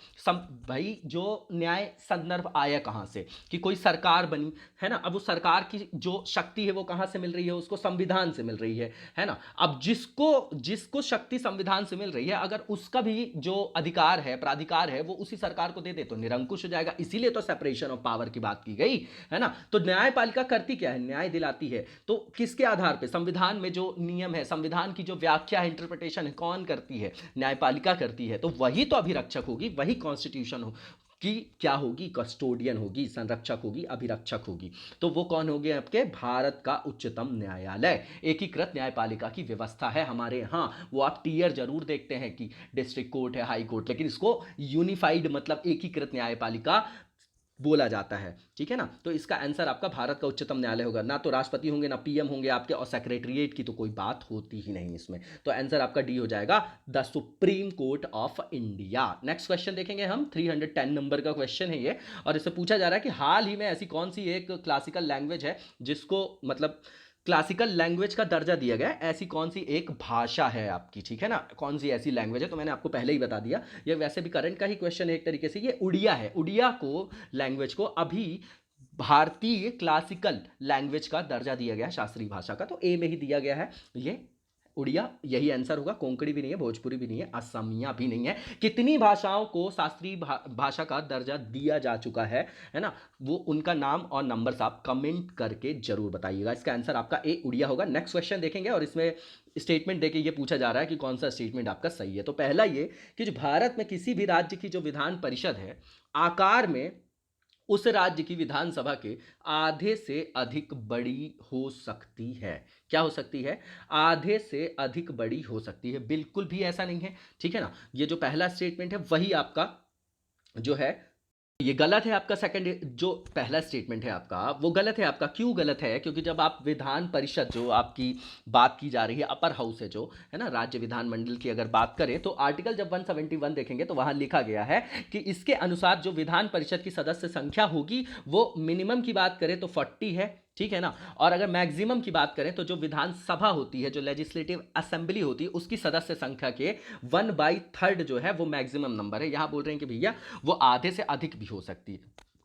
भाई जो न्याय संदर्भ आया कहां से, कि कोई सरकार बनी, है ना, अब उस सरकार की जो शक्ति है वो कहां से मिल रही है, उसको संविधान से मिल रही है ना। अब जिसको शक्ति संविधान से मिल रही है, अगर उसका भी जो अधिकार है, प्राधिकार है, वो उसी सरकार को दे दे तो निरंकुश हो जाएगा। इसीलिए तो सेपरेशन ऑफ पावर की बात की गई, है ना। तो न्यायपालिका करती क्या है? न्याय दिलाती है। तो किसके आधार पे? संविधान में जो नियम है, संविधान की जो व्याख्या है, इंटरप्रिटेशन है, कौन करती है? न्यायपालिका करती है। तो वही तो अभिरक्षक होगी, वही कॉन्स्टिट्यूशन कि क्या होगी, कस्टोडियन होगी, संरक्षक होगी, अभिरक्षक होगी। तो वो कौन होंगे आपके, भारत का उच्चतम न्यायालय। एकीकृत न्यायपालिका की व्यवस्था है हमारे यहाँ। वो आप टीयर जरूर देखते हैं कि डिस्ट्रिक्ट कोर्ट है, हाई कोर्ट, लेकिन इसको यूनिफाइड मतलब एकीकृत न्यायपालिका बोला जाता है, ठीक है ना। तो इसका आंसर आपका भारत का उच्चतम न्यायालय होगा। ना तो राष्ट्रपति होंगे, ना पीएम होंगे आपके, और सेक्रेटरीट की तो कोई बात होती ही नहीं इसमें। तो आंसर आपका डी हो जाएगा, the supreme court of India. Next question देखेंगे हम, 310 नंबर का क्वेश्चन है ये, और इससे पूछा जा रहा है कि हाल ही में ऐसी कौन सी एक क्लासिकल लैंग्वेज है जिसको मतलब क्लासिकल लैंग्वेज का दर्जा दिया गया है, ऐसी कौन सी एक भाषा है आपकी, ठीक है ना, कौन सी ऐसी लैंग्वेज है। तो मैंने आपको पहले ही बता दिया, ये वैसे भी करंट का ही क्वेश्चन है एक तरीके से। ये उड़िया है। उड़िया को लैंग्वेज को अभी भारतीय क्लासिकल लैंग्वेज का दर्जा दिया गया है, शास्त्रीय भाषा का, तो ए में ही दिया गया है ये उड़िया, यही आंसर होगा। कोंकणी भी नहीं है, भोजपुरी भी नहीं है, असमिया भी नहीं है। कितनी भाषाओं को शास्त्रीय भाषा का दर्जा दिया जा चुका है ना, वो उनका नाम और नंबर्स आप कमेंट करके जरूर बताइएगा। इसका आंसर आपका ए उड़िया होगा। नेक्स्ट क्वेश्चन देखेंगे, और इसमें स्टेटमेंट देके ये पूछा जा रहा है कि कौन सा स्टेटमेंट आपका सही है। तो पहला ये कि जो भारत में किसी भी राज्य की जो विधान परिषद है, आकार में उस राज्य की विधानसभा के आधे से अधिक बड़ी हो सकती है। क्या हो सकती है, आधे से अधिक बड़ी हो सकती है, बिल्कुल भी ऐसा नहीं है, ठीक है ना। ये जो पहला स्टेटमेंट है वही आपका जो है ये गलत है। आपका सेकंड जो पहला स्टेटमेंट है आपका वो गलत है। आपका क्यों गलत है, क्योंकि जब आप विधान परिषद जो आपकी बात की जा रही है, अपर हाउस है जो है ना, राज्य विधानमंडल की अगर बात करें, तो आर्टिकल जब 171 देखेंगे तो वहां लिखा गया है कि इसके अनुसार जो विधान परिषद की सदस्य संख्या होगी वो मिनिमम की बात करें तो 40 है, ठीक है ना। और अगर मैक्सिमम की बात करें तो जो विधानसभा होती है, जो लेजिस्लेटिव असेंबली होती है, उसकी सदस्य संख्या के 1/3 जो है वो मैक्सिमम नंबर है। यहां बोल रहे हैं कि भैया वो आधे से अधिक भी हो सकती है,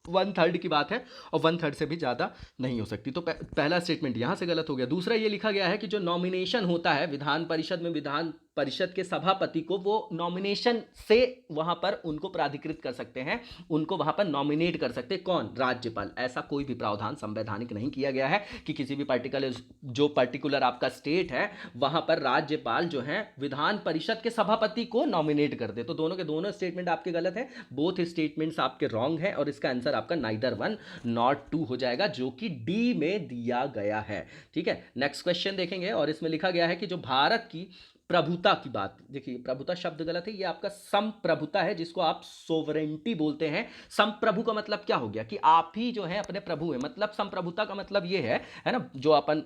1/3 की बात है, और 1/3 से भी ज़्यादा नहीं हो सकती। तो पहला स्टेटमेंट यहाँ से गलत हो गया। दूसरा ये लिखा गया है कि जो नॉमिनेशन होता है विधान परिषद में, विधान परिषद के सभापति को वो नॉमिनेशन से वहां पर उनको प्राधिकृत कर सकते हैं, उनको वहां पर नॉमिनेट कर सकते हैं, कौन, राज्यपाल। ऐसा कोई भी प्रावधान संवैधानिक नहीं किया गया है कि किसी भी पर्टिकुलर आपका स्टेट है वहां पर राज्यपाल जो है विधान परिषद के सभापति को नॉमिनेट कर दे। तो दोनों के दोनों स्टेटमेंट आपके गलत है, बोथ स्टेटमेंट्स आपके रॉन्ग है, और इसका आंसर आपका नाइदर 1 नॉट 2 हो जाएगा, जो कि डी में दिया गया है, ठीक है। नेक्स्ट क्वेश्चन देखेंगे, और इसमें लिखा गया है कि जो भारत की प्रभुता की बात, देखिए प्रभुता शब्द गलत है, ये आपका संप्रभुता है, जिसको आप सोवरेंटी बोलते हैं। संप्रभु का मतलब क्या हो गया कि आप ही जो है अपने प्रभु हैं, मतलब संप्रभुता का मतलब ये है ना, जो अपन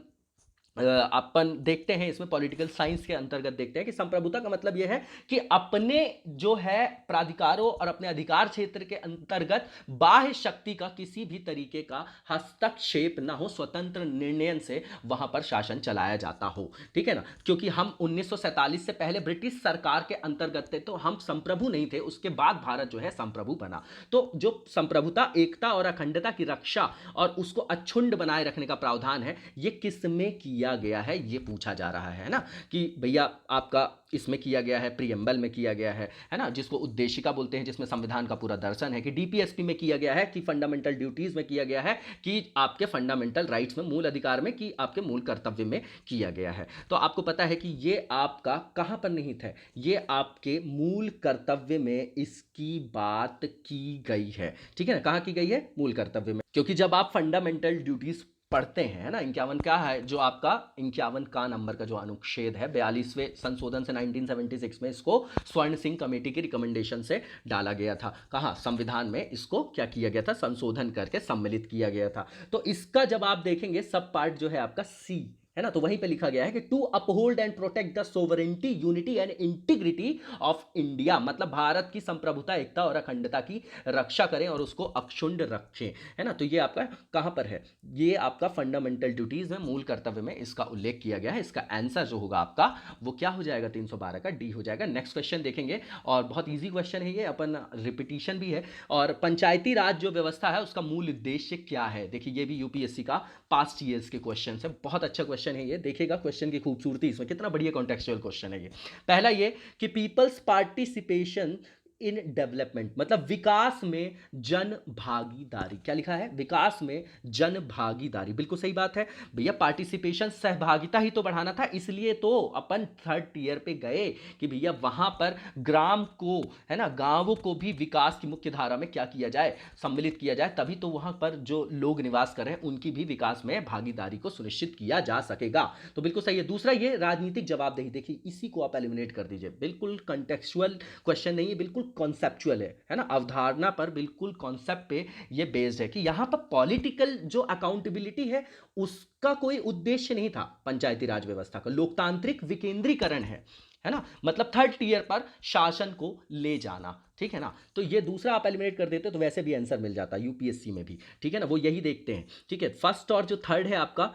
देखते हैं इसमें पॉलिटिकल साइंस के अंतर्गत देखते हैं कि संप्रभुता का मतलब यह है कि अपने जो है प्राधिकारों और अपने अधिकार क्षेत्र के अंतर्गत बाह्य शक्ति का किसी भी तरीके का हस्तक्षेप ना हो, स्वतंत्र निर्णय से वहां पर शासन चलाया जाता हो, ठीक है ना। क्योंकि हम 1947 से पहले ब्रिटिश सरकार के अंतर्गत थे, तो हम संप्रभु नहीं थे, उसके बाद भारत जो है संप्रभु बना। तो जो संप्रभुता, एकता और अखंडता की रक्षा और उसको अक्षुण्ण बनाए रखने का प्रावधान है, ये किस में किया गया है, ये पूछा जा रहा है ना, कि भैया आपका इसमें किया गया है, प्रीएम्बल में किया गया है ना, जिसको उद्देशिका बोलते हैं, जिसमें संविधान का पूरा दर्शन है, कि डीपीएसपी में किया गया है, कि फंडामेंटल ड्यूटीज में किया गया है, कि आपके फंडामेंटल राइट्स में, मूल अधिकार में, कि आपके मूल कर्तव्य में किया गया है। तो आपको पता है कि ये आपका कहां पर निहित है, ये आपके मूल कर्तव्य में इसकी बात की गई है, ठीक है ना। कहां की गई है, मूल कर्तव्य में। क्योंकि जब आप फंडामेंटल ड्यूटीज पढ़ते हैं ना, 51 क्या है, जो आपका 51 का नंबर का जो अनुच्छेद है 42वें संशोधन से 1976 में इसको स्वर्ण सिंह कमेटी की रिकमेंडेशन से डाला गया था। कहाँ, संविधान में इसको क्या किया गया था, संशोधन करके सम्मिलित किया गया था। तो इसका जब आप देखेंगे सब पार्ट जो है आपका सी है ना, तो वहीं पे लिखा गया है कि to uphold and protect the sovereignty, unity and integrity of India, मतलब भारत की संप्रभुता, एकता और अखंडता की रक्षा करें और उसको अक्षुण्ण रखें, है ना। तो ये आपका कहां पर है, ये आपका फंडामेंटल ड्यूटीज में, मूल कर्तव्य में इसका उल्लेख किया गया है। इसका आंसर जो होगा आपका वो क्या हो जाएगा, 312 का डी हो जाएगा। नेक्स्ट क्वेश्चन देखेंगे, और बहुत ईजी क्वेश्चन है ये, अपन रिपीटिशन भी है। और पंचायती राज जो व्यवस्था है उसका मूल उद्देश्य क्या है, देखिए ये भी यूपीएससी का पास्ट ईयर्स के क्वेश्चन है, बहुत अच्छा क्वेश्चन है ये। देखिएगा क्वेश्चन की खूबसूरती, इसमें कितना बढ़िया कॉन्टेक्चुअल क्वेश्चन है ये। पहला ये कि पीपल्स पार्टिसिपेशन इन डेवलपमेंट, मतलब विकास में जन भागीदारी। क्या लिखा है? विकास में जन भागीदारी। बिल्कुल सही बात है भैया, पार्टिसिपेशन, सहभागिता ही तो बढ़ाना था, इसलिए तो अपन थर्ड टियर पे गए कि भैया वहां पर ग्राम को, है ना, गांवों को भी विकास की मुख्य धारा में क्या किया जाए, सम्मिलित किया जाए, तभी तो वहां पर जो लोग निवास कर रहे हैं उनकी भी विकास में भागीदारी को सुनिश्चित किया जा सकेगा। तो बिल्कुल सही है। दूसरा ये राजनीतिक जवाबदेही, देखिए इसी को आप एलिमिनेट कर दीजिए, बिल्कुल कंटेक्चुअल क्वेश्चन नहीं है, बिल्कुल कॉन्सेप्चुअल है ना, अवधारणा पर, बिल्कुल कॉन्सेप्ट पे ये बेस्ड है कि यहां पर पॉलिटिकल जो अकाउंटेबिलिटी है उसका कोई उद्देश्य नहीं था। पंचायती राज व्यवस्था का लोकतांत्रिक विकेंद्रीकरण है ना, मतलब थर्ड टियर पर शासन को ले जाना, ठीक है ना। तो ये दूसरा आप एलिमिनेट कर देते तो वैसे भी आंसर मिल जाता यूपीएससी में भी, ठीक है ना, वो यही देखते हैं, ठीक है। फर्स्ट और जो थर्ड है आपका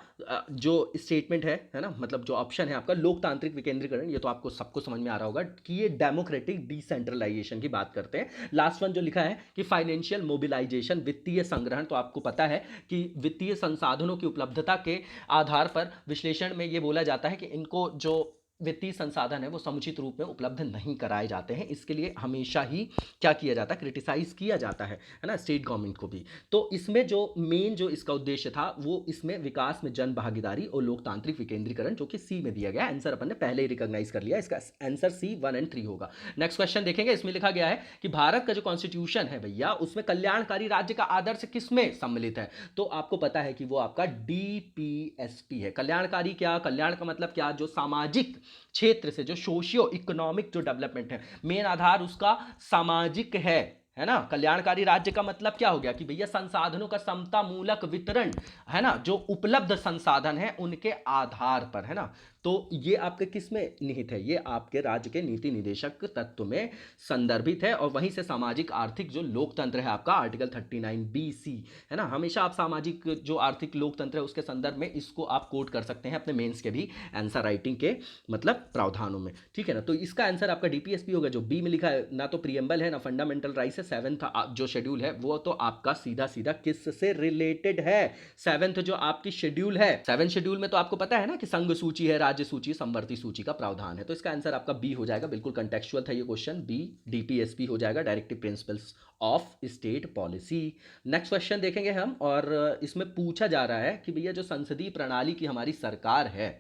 जो स्टेटमेंट है ना, मतलब जो ऑप्शन है आपका लोकतांत्रिक विकेंद्रीकरण, ये तो आपको सबको समझ में आ रहा होगा कि ये डेमोक्रेटिक डिसेंट्रलाइजेशन की बात करते हैं। लास्ट वन जो लिखा है कि फाइनेंशियल मोबिलाइजेशन, वित्तीय संग्रहण, तो आपको पता है कि वित्तीय संसाधनों की उपलब्धता के आधार पर विश्लेषण में ये बोला जाता है कि इनको जो वित्तीय संसाधन है वो समुचित रूप में उपलब्ध नहीं कराए जाते हैं, इसके लिए हमेशा ही क्या किया जाता है, क्रिटिसाइज किया जाता है ना, स्टेट गवर्नमेंट को भी। तो इसमें जो मेन जो इसका उद्देश्य था वो इसमें विकास में जन भागीदारी और लोकतांत्रिक विकेंद्रीकरण, जो कि सी में दिया गया। आंसर अपन ने पहले ही रिकॉग्नाइज कर लिया, इसका आंसर सी 1 और 3 होगा। नेक्स्ट क्वेश्चन देखेंगे, इसमें लिखा गया है कि भारत का जो कॉन्स्टिट्यूशन है भैया उसमें कल्याणकारी राज्य का आदर्श किसमें सम्मिलित है? तो आपको पता है कि वो आपका डीपीएसपी है। कल्याणकारी क्या, कल्याण का मतलब क्या, जो सामाजिक क्षेत्र से जो सोशियो इकोनॉमिक जो डेवलपमेंट है, मेन आधार उसका सामाजिक है ना। कल्याणकारी राज्य का मतलब क्या हो गया कि भैया संसाधनों का समता मूलक वितरण, है ना, जो उपलब्ध संसाधन है उनके आधार पर, है ना। तो ये आपके किस में निहित है? ये आपके राज्य के नीति निदेशक तत्व में संदर्भित है, और वहीं से सामाजिक आर्थिक जो लोकतंत्र है आपका आर्टिकल 39B(c), है ना। हमेशा आप सामाजिक जो आर्थिक लोकतंत्र है उसके संदर्भ में इसको आप कोट कर सकते हैं अपने मेंस के भी आंसर राइटिंग के मतलब प्रावधानों में, ठीक है ना। तो इसका आंसर आपका डीपीएसपी होगा, जो बी में लिखा है। ना तो प्रियम्बल है ना फंडामेंटल राइट्स है। 7th जो शेड्यूल है वो तो आपका सीधा सीधा किससे रिलेटेड है? 7th जो आपकी शेड्यूल है, 7th शेड्यूल में तो आपको पता है ना कि संघ सूची है, राज्य सूची, संवर्ती सूची का प्रावधान है। तो इसका आंसर आपका बी हो जाएगा, बिल्कुल कंटेक्चुअल था ये क्वेश्चन, बी डीपीएसपी हो जाएगा, directive principles of state policy. Next question देखेंगे हम, और इसमें पूछा जा रहा है कि भैया जो संसदीय प्रणाली की हमारी सरकार है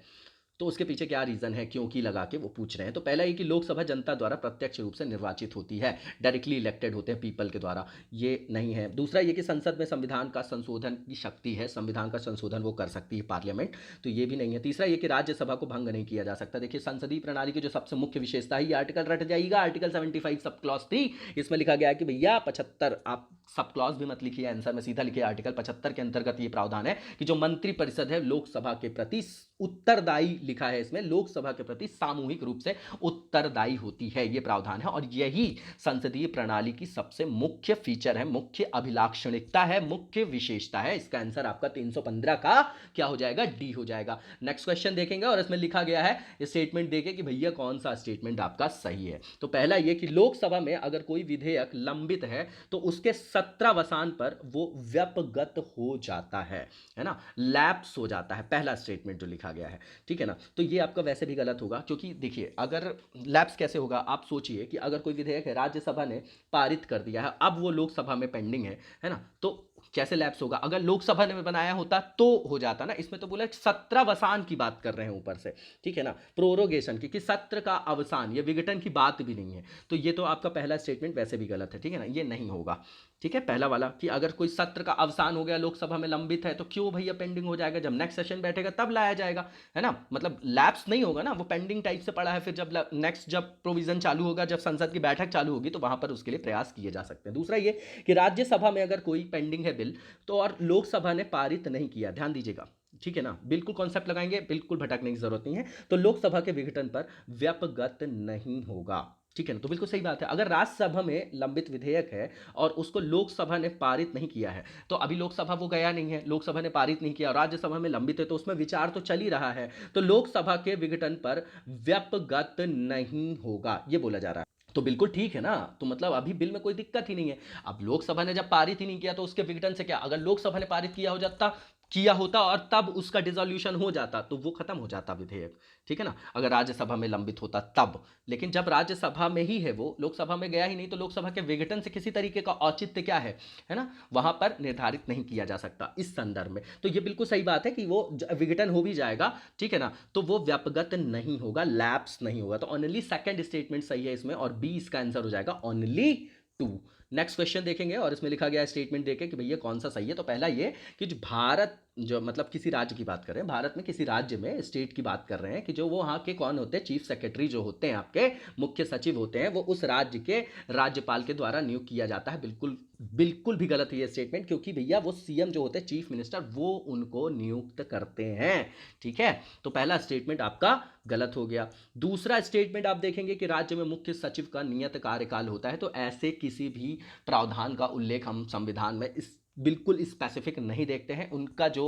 तो उसके पीछे क्या रीजन है, क्यों की लगा के वो पूछ रहे हैं। तो पहला ये कि लोकसभा जनता द्वारा प्रत्यक्ष रूप से निर्वाचित होती है, डायरेक्टली इलेक्टेड होते हैं पीपल के द्वारा, ये नहीं है। दूसरा ये कि संसद में संविधान का संशोधन की शक्ति है, संविधान का संशोधन वो कर सकती है पार्लियामेंट, तो ये भी नहीं है। तीसरा ये कि राज्यसभा को भंग नहीं किया जा सकता। देखिए संसदीय प्रणाली की जो सबसे मुख्य विशेषता है, ये आर्टिकल रट जाइएगा, आर्टिकल 75 सब क्लॉज 3, इसमें लिखा गया है कि भैया 75, आप सब क्लॉज भी मत लिखिए आंसर में, सीधा लिखिए आर्टिकल 75 के अंतर्गत ये प्रावधान है कि जो मंत्री परिषद है लोकसभा के प्रति उत्तरदायी, लिखा है इसमें, लोकसभा के प्रति सामूहिक रूप से उत्तरदायी होती है, ये प्रावधान है। और यही संसदीय प्रणाली की सबसे मुख्य फीचर है, मुख्य अभिलाक्षणिकता है, मुख्य विशेषता है। इसका आंसर आपका 315 का क्या हो जाएगा, डी हो जाएगा। नेक्स्ट क्वेश्चन देखेंगे और इसमें लिखा गया है स्टेटमेंट देके कि भैया कौन सा स्टेटमेंट आपका सही है। तो पहला ये कि लोकसभा में अगर कोई विधेयक लंबित है तो उसके 17 पर वो व्यपगत हो जाता है ना, लैप्स हो जाता है, पहला स्टेटमेंट जो लिखा गया है, ठीक है ना। तो ये आपका वैसे भी गलत होगा, क्योंकि देखिए अगर लैप्स कैसे होगा, आप सोचिए कि अगर कोई विधेयक है राज्यसभा ने पारित कर दिया है, अब वो लोकसभा में पेंडिंग है ना, तो कैसे लैप्स होगा? अगर लोकसभा ने बनाया होता तो हो जाता ना, इसमें तो बोला 17 की बात कर रहे हैं ऊपर से, ठीक है ना, प्रोरोगेशन की, कि सत्र का अवसान, ये विघटन की बात भी नहीं है। तो ये तो आपका पहला स्टेटमेंट वैसे भी गलत है, ठीक है ना, ये नहीं होगा, ठीक है। पहला वाला कि अगर कोई सत्र का अवसान हो गया, लोकसभा में लंबित है, तो क्यों भैया पेंडिंग हो जाएगा? जब नेक्स्ट सेशन बैठेगा तब लाया जाएगा, है ना, मतलब लैप्स नहीं होगा ना, वो पेंडिंग टाइप से पड़ा है, फिर जब नेक्स्ट जब प्रोविजन चालू होगा, जब संसद की बैठक चालू होगी तो वहां पर उसके लिए प्रयास किए जा सकते हैं। दूसरा ये कि राज्यसभा में अगर कोई पेंडिंग है बिल तो और लोकसभा ने पारित नहीं किया, ध्यान दीजिएगा, ठीक है ना, बिल्कुल कॉन्सेप्ट लगाएंगे, बिल्कुल भटकने की जरूरत नहीं है, तो लोकसभा के विघटन पर व्यपगत नहीं होगा, ठीक है ना। तो बिल्कुल सही बात है, अगर राज्यसभा में लंबित विधेयक है और उसको लोकसभा ने पारित नहीं किया है, तो अभी लोकसभा वो गया नहीं है, लोकसभा ने पारित नहीं किया और राज्यसभा में लंबित है, तो उसमें विचार तो चल ही रहा है, तो लोकसभा के विघटन पर व्यपगत नहीं होगा, ये बोला जा रहा है। तो बिल्कुल ठीक है ना, तो मतलब अभी बिल में कोई दिक्कत ही नहीं है। अब लोकसभा ने जब पारित ही नहीं किया तो उसके विघटन से क्या, अगर लोकसभा ने पारित किया हो जाता किया होता और तब उसका डिसोल्यूशन हो जाता तो वो खत्म हो जाता विधेयक, ठीक है ना, अगर राज्यसभा में लंबित होता तब। लेकिन जब राज्यसभा में ही है, वो लोकसभा में गया ही नहीं, तो लोकसभा के विघटन से किसी तरीके का औचित्य क्या है ना, वहां पर निर्धारित नहीं किया जा सकता इस संदर्भ में। तो ये बिल्कुल सही बात है कि वो विघटन हो भी जाएगा, ठीक है ना, तो वो व्यापगत नहीं होगा, लैप्स नहीं होगा। तो ओनली सेकंड स्टेटमेंट सही है इसमें, और बी इसका आंसर हो जाएगा, ओनली टू। नेक्स्ट क्वेश्चन देखेंगे और इसमें लिखा गया स्टेटमेंट देखें कि भैया कौन सा सही है। तो पहला ये कि जो भारत, जो मतलब किसी राज्य की बात कर रहे हैं, भारत में किसी राज्य में स्टेट की बात कर रहे हैं, कि जो वो वहाँ के कौन होते हैं, चीफ सेक्रेटरी जो होते हैं, आपके मुख्य सचिव होते हैं, वो उस राज्य के राज्यपाल के द्वारा नियुक्त किया जाता है। बिल्कुल बिल्कुल भी गलत है ये स्टेटमेंट, क्योंकि भैया वो सीएम जो होते हैं, चीफ मिनिस्टर, वो उनको नियुक्त करते हैं, ठीक है। तो पहला स्टेटमेंट आपका गलत हो गया। दूसरा स्टेटमेंट आप देखेंगे कि राज्य में मुख्य सचिव का नियत कार्यकाल होता है, तो ऐसे किसी भी प्रावधान का उल्लेख हम संविधान में इस बिल्कुल स्पेसिफिक नहीं देखते हैं। उनका जो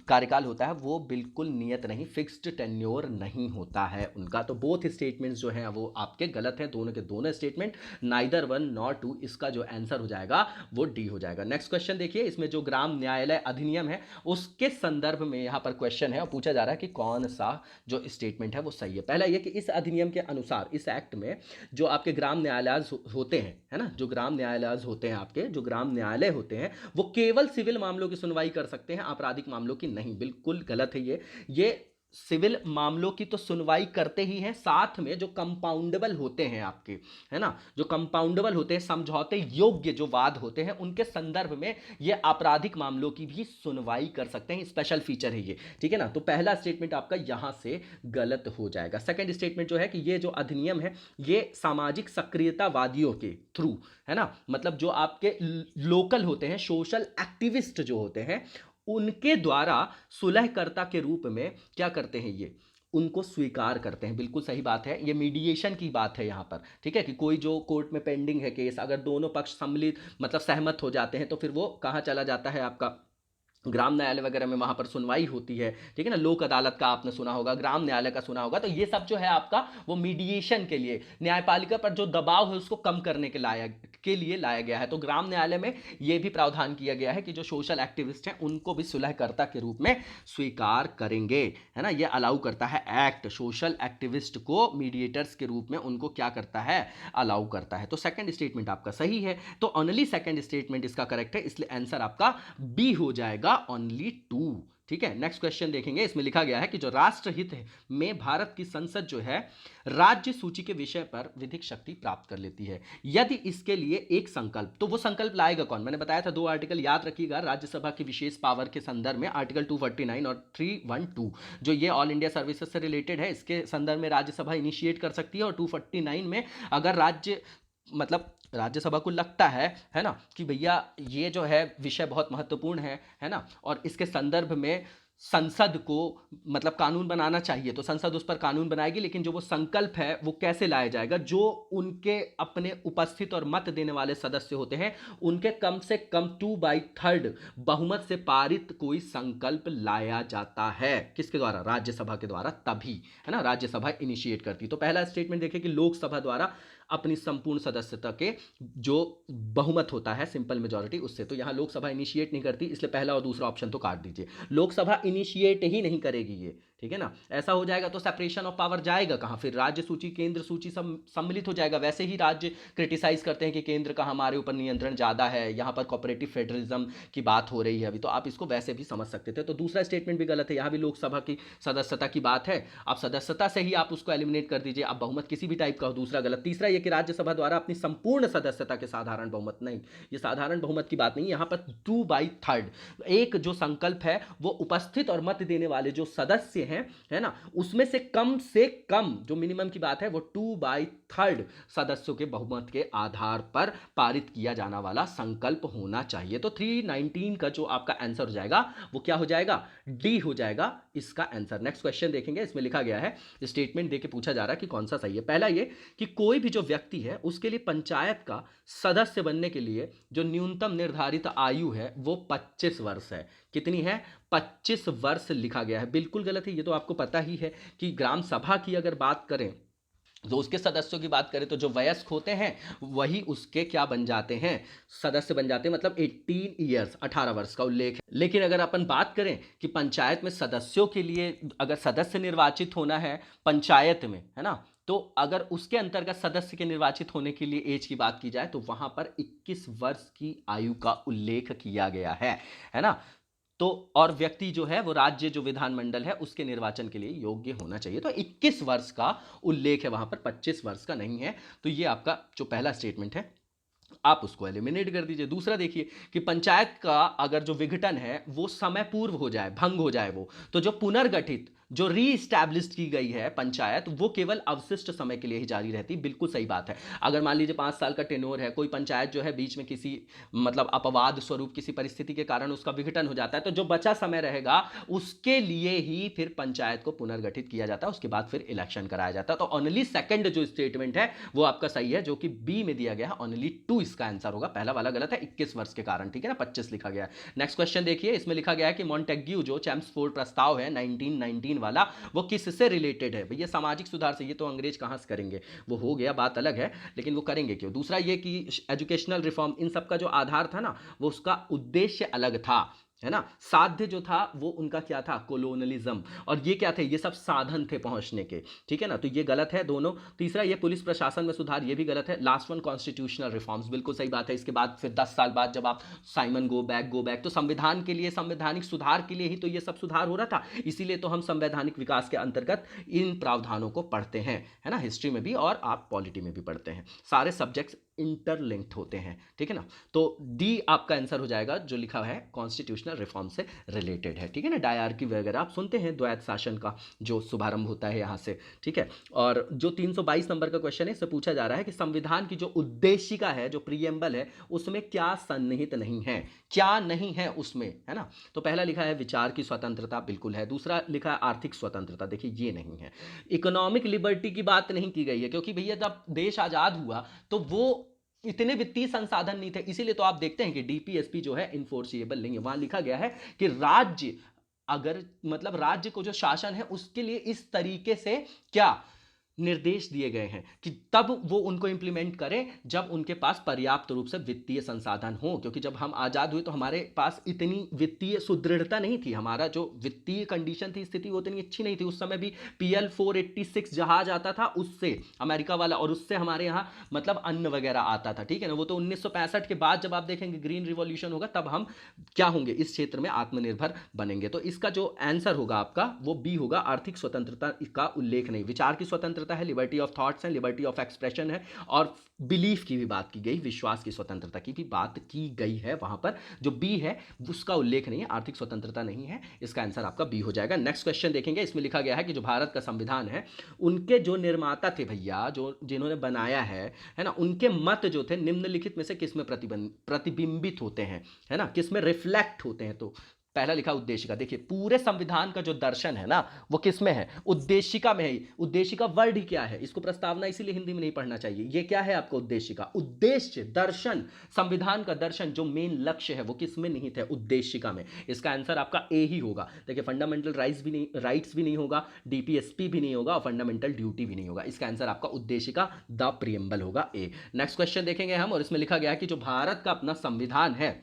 कार्यकाल होता है वो बिल्कुल नियत नहीं, फिक्स्ड टेन्योर नहीं होता है उनका। तो बोथ स्टेटमेंट्स जो हैं वो आपके गलत हैं, दोनों के दोनों statement, neither one nor two. इसका जो आंसर हो जाएगा वो डी हो जाएगा। नेक्स्ट क्वेश्चन देखिए, इसमें जो ग्राम न्यायालय अधिनियम है उसके संदर्भ में यहाँ पर क्वेश्चन है और पूछा जा रहा है कि कौन सा जो स्टेटमेंट है वो सही है। पहला ये कि इस अधिनियम के अनुसार, इस एक्ट में जो आपके ग्राम न्यायालय होते हैं, है ना, जो ग्राम न्यायालय होते हैं, आपके जो ग्राम न्यायालय होते हैं, वो केवल सिविल मामलों की सुनवाई कर सकते हैं, आपराधिक मामलों की नहीं। बिल्कुल गलत है ये सिविल मामलों की तो सुनवाई करते ही हैं, साथ में जो कंपाउंडेबल होते हैं आपके, है ना, जो कंपाउंडेबल होते हैं, समझौते योग्य जो वाद होते हैं, उनके संदर्भ में ये आपराधिक मामलों की भी सुनवाई कर सकते हैं। स्पेशल फीचर है ये, ठीक है ना। तो पहला स्टेटमेंट आपका यहां से गलत हो जाएगा। सेकंड स्टेटमेंट जो है कि ये जो अधिनियम है ये सामाजिक सक्रियतावादियों के थ्रू, है ना, मतलब जो आपके लोकल होते हैं, सोशल एक्टिविस्ट जो होते हैं, उनके द्वारा सुलहकर्ता के रूप में क्या करते हैं, ये उनको स्वीकार करते हैं। बिल्कुल सही बात है, ये मीडिएशन की बात है यहाँ पर, ठीक है, कि कोई जो कोर्ट में पेंडिंग है केस, अगर दोनों पक्ष सम्मिलित मतलब सहमत हो जाते हैं, तो फिर वो कहाँ चला जाता है, आपका ग्राम न्यायालय वगैरह में, वहां पर सुनवाई होती है, ठीक है ना। लोक अदालत का आपने सुना होगा, ग्राम न्यायालय का सुना होगा। तो ये सब जो है आपका वो मीडिएशन के लिए, न्यायपालिका पर जो दबाव है उसको कम करने के लिए लाया गया है। तो ग्राम न्यायालय में ये भी प्रावधान किया गया है कि जो सोशल एक्टिविस्ट हैं उनको भी सुलहकर्ता के रूप में स्वीकार करेंगे, है ना। ये अलाउ करता है एक्ट, सोशल एक्टिविस्ट को मीडिएटर्स के रूप में उनको क्या करता है, अलाउ करता है। तो सेकंड स्टेटमेंट आपका सही है, तो ओनली सेकंड स्टेटमेंट इसका करेक्ट है, इसलिए आंसर आपका बी हो जाएगा, ओनली टू, ठीक है। नेक्स्ट क्वेश्चन देखेंगे, इसमें लिखा गया है कि जो राष्ट्रहित में भारत की संसद जो है राज्य सूची के विषय पर विधिक शक्ति प्राप्त कर लेती है, यदि इसके लिए एक संकल्प, तो वो संकल्प लाएगा कौन। मैंने बताया था दो आर्टिकल याद रखिएगा राज्यसभा की विशेष पावर के संदर्भ में, आर्टिकल 249 और 312, जो ये ऑल इंडिया सर्विसेज से रिलेटेड है, इसके संदर्भ में राज्यसभा इनिशिएट कर सकती है। और 249 में अगर राज्य मतलब राज्यसभा को लगता है ना, कि भैया ये जो है विषय बहुत महत्वपूर्ण है ना, और इसके संदर्भ में संसद को मतलब कानून बनाना चाहिए, तो संसद उस पर कानून बनाएगी। लेकिन जो वो संकल्प है वो कैसे लाया जाएगा, जो उनके अपने उपस्थित और मत देने वाले सदस्य होते हैं उनके कम से कम 2/3 बहुमत से पारित कोई संकल्प लाया जाता है, किसके द्वारा, राज्यसभा के द्वारा, तभी, है ना, राज्यसभा इनिशिएट करती। तो पहला स्टेटमेंट देखिए कि लोकसभा द्वारा अपनी संपूर्ण सदस्यता के जो बहुमत होता है, सिंपल मेजॉरिटी, उससे, तो यहां लोकसभा इनिशिएट नहीं करती, इसलिए पहला और दूसरा ऑप्शन तो काट दीजिए। लोकसभा इनिशिएट ही नहीं करेगी ये, ठीक है ना। ऐसा हो जाएगा तो सेपरेशन ऑफ पावर जाएगा कहां, फिर राज्य सूची केंद्र सूची सब सम्मिलित हो जाएगा। वैसे ही राज्य क्रिटिसाइज करते हैं कि केंद्र का हमारे ऊपर नियंत्रण ज्यादा है, यहां पर कोऑपरेटिव फेडरलिज्म की बात हो रही है अभी, तो आप इसको वैसे भी समझ सकते थे। तो दूसरा स्टेटमेंट भी गलत है, यहां भी लोकसभा की सदस्यता की बात है, आप सदस्यता से ही आप उसको एलिमिनेट कर दीजिए, आप बहुमत किसी भी टाइप का हो, दूसरा गलत। तीसरा ये कि राज्यसभा द्वारा अपनी संपूर्ण सदस्यता के साधारण बहुमत, नहीं, ये साधारण बहुमत की बात नहीं, यहां पर 2/3 एक जो संकल्प है वो उपस्थित और मत देने वाले जो सदस्य हैं, है ना, उसमें से कम जो मिनिमम की बात है वो 2/3 सदस्यों के बहुमत के आधार पर पारित किया जाना वाला संकल्प होना चाहिए। तो 319 का जो आपका आंसर हो जाएगा वो क्या हो जाएगा, डी हो जाएगा इसका आंसर। नेक्स्ट क्वेश्चन देखेंगे, इसमें लिखा गया है, स्टेटमेंट देके पूछा जा रहा है कि कौन सा सही है। पहला ये कि कोई भी जो व्यक्ति है उसके लिए पंचायत का सदस्य बनने के लिए जो न्यूनतम निर्धारित आयु है वो 25 वर्ष है। कितनी है, 25 वर्ष लिखा गया है। बिल्कुल गलत है, ये तो आपको पता ही है कि ग्राम सभा की अगर बात करें तो उसके सदस्यों की बात करें तो जो वयस्क होते हैं वही उसके क्या बन जाते हैं, सदस्य बन जाते हैं, मतलब 18 ईयर्स, 18 वर्ष का उल्लेख है। लेकिन अगर अपन बात करें कि पंचायत में सदस्यों के लिए अगर सदस्य निर्वाचित होना है पंचायत में, है ना, तो अगर उसके अंतर्गत सदस्य के निर्वाचित होने के लिए एज की बात की जाए तो वहां पर 21 वर्ष की आयु का उल्लेख किया गया है ना। तो और व्यक्ति जो है वो राज्य जो विधानमंडल है उसके निर्वाचन के लिए योग्य होना चाहिए। तो 21 वर्ष का उल्लेख है वहां पर, 25 वर्ष का नहीं है। तो ये आपका जो पहला स्टेटमेंट है आप उसको एलिमिनेट कर दीजिए। दूसरा देखिए कि पंचायत का अगर जो विघटन है वो समय पूर्व हो जाए, भंग हो जाए वो, तो जो पुनर्गठित जो रीस्टैब्लिश की गई है पंचायत वो केवल अवशिष्ट समय के लिए ही जारी रहती। बिल्कुल सही बात है। अगर मान लीजिए 5 साल का टेन्योर है, कोई पंचायत जो है बीच में किसी मतलब अपवाद स्वरूप किसी परिस्थिति के कारण उसका विघटन हो जाता है, तो जो बचा समय रहेगा उसके लिए ही फिर पंचायत को पुनर्गठित किया जाता है, उसके बाद फिर इलेक्शन कराया जाता है। तो ओनली सेकंड जो स्टेटमेंट है वो आपका सही है, जो कि बी में दिया गया है, ओनली 2 इसका आंसर होगा। पहला वाला गलत है 21 वर्ष के कारण, ठीक है ना, 25 लिखा गया है। नेक्स्ट क्वेश्चन देखिए, इसमें लिखा गया है कि मॉन्टेग्यू जो चैम्सफोर्ड प्रस्ताव है 1919 वाला वो किससे रिलेटेड है। भैया सामाजिक सुधार से, ये तो अंग्रेज कहां से करेंगे, वो हो गया बात अलग है, लेकिन वो करेंगे क्यों। दूसरा ये कि एजुकेशनल रिफॉर्म, इन सब का जो आधार था ना वो उसका उद्देश्य अलग था, है ना। साध्य जो था वो उनका क्या था, कोलोनलिज्म, और ये क्या थे, ये सब साधन थे पहुंचने के, ठीक है ना। तो ये गलत है दोनों। तीसरा ये पुलिस प्रशासन में सुधार, ये भी गलत है। लास्ट वन कॉन्स्टिट्यूशनल रिफॉर्म्स, बिल्कुल सही बात है। इसके बाद फिर 10 साल बाद जब आप साइमन गो बैक, तो संविधान के लिए, संवैधानिक सुधार के लिए ही तो ये सब सुधार हो रहा था। इसीलिए तो हम संवैधानिक विकास के अंतर्गत इन प्रावधानों को पढ़ते हैं, है ना, हिस्ट्री में भी और आप पॉलिटी में भी पढ़ते हैं। सारे सब्जेक्ट्स इंटरलिंक्ड होते हैं, ठीक है ना। तो डी आपका आंसर हो जाएगा, जो लिखा है कॉन्स्टिट्यूशनल रिफॉर्म से रिलेटेड है, ठीक है ना। डायरकी वगैरह आप सुनते हैं, द्वैत शासन का जो शुभारंभ होता है यहाँ से, ठीक है। और जो 322 नंबर का क्वेश्चन है, इससे पूछा जा रहा है कि संविधान की जो उद्देशिका है, जो प्रियम्बल है, उसमें क्या सन्निहित नहीं है, क्या नहीं है उसमें, है ना। तो पहला लिखा है विचार की स्वतंत्रता, बिल्कुल है। दूसरा लिखा है आर्थिक स्वतंत्रता, देखिए ये नहीं है। इकोनॉमिक लिबर्टी की बात नहीं की गई है, क्योंकि भैया जब देश आजाद हुआ तो वो इतने वित्तीय संसाधन नहीं थे, इसीलिए तो आप देखते हैं कि डीपीएसपी जो है इनफोर्सिएबल नहीं है। वहां लिखा गया है कि राज्य, अगर मतलब राज्य को जो शासन है उसके लिए इस तरीके से क्या निर्देश दिए गए हैं कि तब वो उनको इंप्लीमेंट करें जब उनके पास पर्याप्त रूप से वित्तीय संसाधन हो। क्योंकि जब हम आजाद हुए तो हमारे पास इतनी वित्तीय सुदृढ़ता नहीं थी, हमारा जो वित्तीय कंडीशन थी, स्थिति वो इतनी अच्छी नहीं थी। उस समय भी पीएल 486 जहाज आता था उससे, अमेरिका वाला, और उससे हमारे यहाँ मतलब अन्न वगैरह आता था, ठीक है ना। वो तो 1965 के बाद जब आप देखेंगे ग्रीन रिवॉल्यूशन होगा तब हम क्या होंगे, इस क्षेत्र में आत्मनिर्भर बनेंगे। तो इसका जो आंसर होगा आपका वो बी होगा, आर्थिक स्वतंत्रता का उल्लेख नहीं। विचार की स्वतंत्रता है, लिबर्टी ऑफ थॉट्स है, लिबर्टी ऑफ एक्सप्रेशन है, और बिलीफ की भी बात की गई, विश्वास की स्वतंत्रता की भी बात की गई है। वहां पर जो बी है उसका उल्लेख नहीं है, आर्थिक स्वतंत्रता नहीं है। इसका आंसर आपका बी हो जाएगा। नेक्स्ट क्वेश्चन देखेंगे, इसमें लिखा गया है कि जो भारत का संविधान है उनके जो निर्माता थे भैया, जो जिन्होंने बनाया है ना, उनके मत जो थे निम्नलिखित में से किसमें प्रतिबिंबित होते हैं, है ना, किसमें रिफ्लेक्ट होते हैं। तो पहला लिखा उद्देशिका, देखिए पूरे संविधान का जो दर्शन है ना वो किसमें है, उद्देशिका में है। उद्देशिका वर्ड ही क्या है, इसको प्रस्तावना इसीलिए हिंदी में नहीं पढ़ना चाहिए। ये क्या है आपका उद्देशिका, उद्देश्य, दर्शन, संविधान का दर्शन, जो मेन लक्ष्य है वो किसमें निहित है, उद्देशिका में। इसका आंसर आपका ए ही होगा। देखिए फंडामेंटल राइट्स भी नहीं होगा, डीपीएसपी भी नहीं होगा, और फंडामेंटल ड्यूटी भी नहीं होगा। इसका आंसर आपका उद्देशिका द प्रियम्बल होगा, ए। नेक्स्ट क्वेश्चन देखेंगे हम, और इसमें लिखा गया है कि जो भारत का अपना संविधान है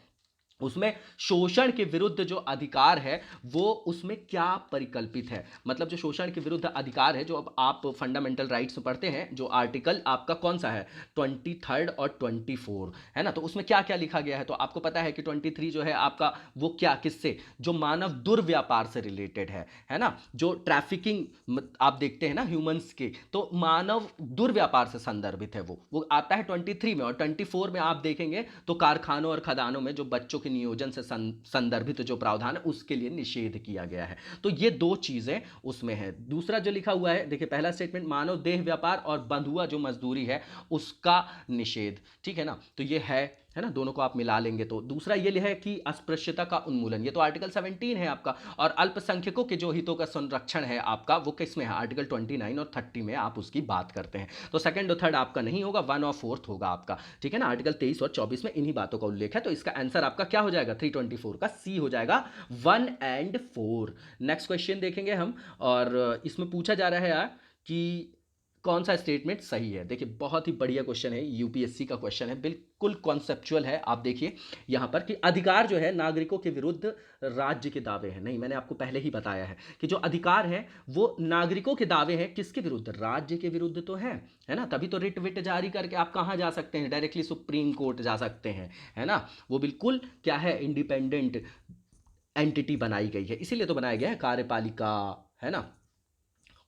उसमें शोषण के विरुद्ध जो अधिकार है वो उसमें क्या परिकल्पित है। मतलब जो शोषण के विरुद्ध अधिकार है, जो अब आप फंडामेंटल राइट्स में पढ़ते हैं, जो आर्टिकल आपका कौन सा है, 23 और 24, है ना। तो उसमें क्या क्या लिखा गया है, तो आपको पता है कि 23 जो है आपका वो क्या, किससे, जो मानव दुर्व्यापार से रिलेटेड है ना, जो ट्रैफिकिंग आप देखते हैं ना ह्यूमंस के, तो मानव दुर्व्यापार से संदर्भित है वो आता है 23 में। और 24 में आप देखेंगे तो कारखानों और खदानों में जो बच्चों के नियोजन से संदर्भित जो प्रावधान है उसके लिए निषेध किया गया है। तो ये दो चीजें उसमें है। दूसरा जो लिखा हुआ है, देखिए पहला स्टेटमेंट मानव देह व्यापार और बंधुआ जो मजदूरी है उसका निषेध, ठीक है ना। तो ये है ना, दोनों को आप मिला लेंगे तो दूसरा ये है कि अस्पृश्यता का उन्मूलन, ये तो आर्टिकल 17 है आपका। और अल्पसंख्यकों के जो हितों का संरक्षण है आपका वो किसमें है, आर्टिकल 29 और 30 में आप उसकी बात करते हैं। तो सेकंड और थर्ड आपका नहीं होगा, 1 और 4 होगा आपका, ठीक है ना। आर्टिकल 23 और 24 में इन्हीं बातों का उल्लेख है। तो इसका आंसर आपका क्या हो जाएगा, 324 का सी हो जाएगा, 1 और 4। नेक्स्ट क्वेश्चन देखेंगे हम, और इसमें पूछा जा रहा है यार कि कौन सा स्टेटमेंट सही है? देखिए बहुत ही बढ़िया क्वेश्चन है, यूपीएससी का क्वेश्चन है, बिल्कुल कॉन्सेप्चुअल है। आप देखिए यहाँ पर कि अधिकार जो है नागरिकों के विरुद्ध राज्य के दावे हैं। नहीं, मैंने आपको पहले ही बताया है कि जो अधिकार है वो नागरिकों के दावे हैं, किसके विरुद्ध? राज्य के विरुद्ध तो है ना? तभी तो रिट विट जारी करके आप कहाँ जा सकते हैं? डायरेक्टली सुप्रीम कोर्ट जा सकते हैं, है ना? वो बिल्कुल क्या है, इंडिपेंडेंट एंटिटी बनाई गई है, इसीलिए तो बनाया गया है कार्यपालिका, है ना,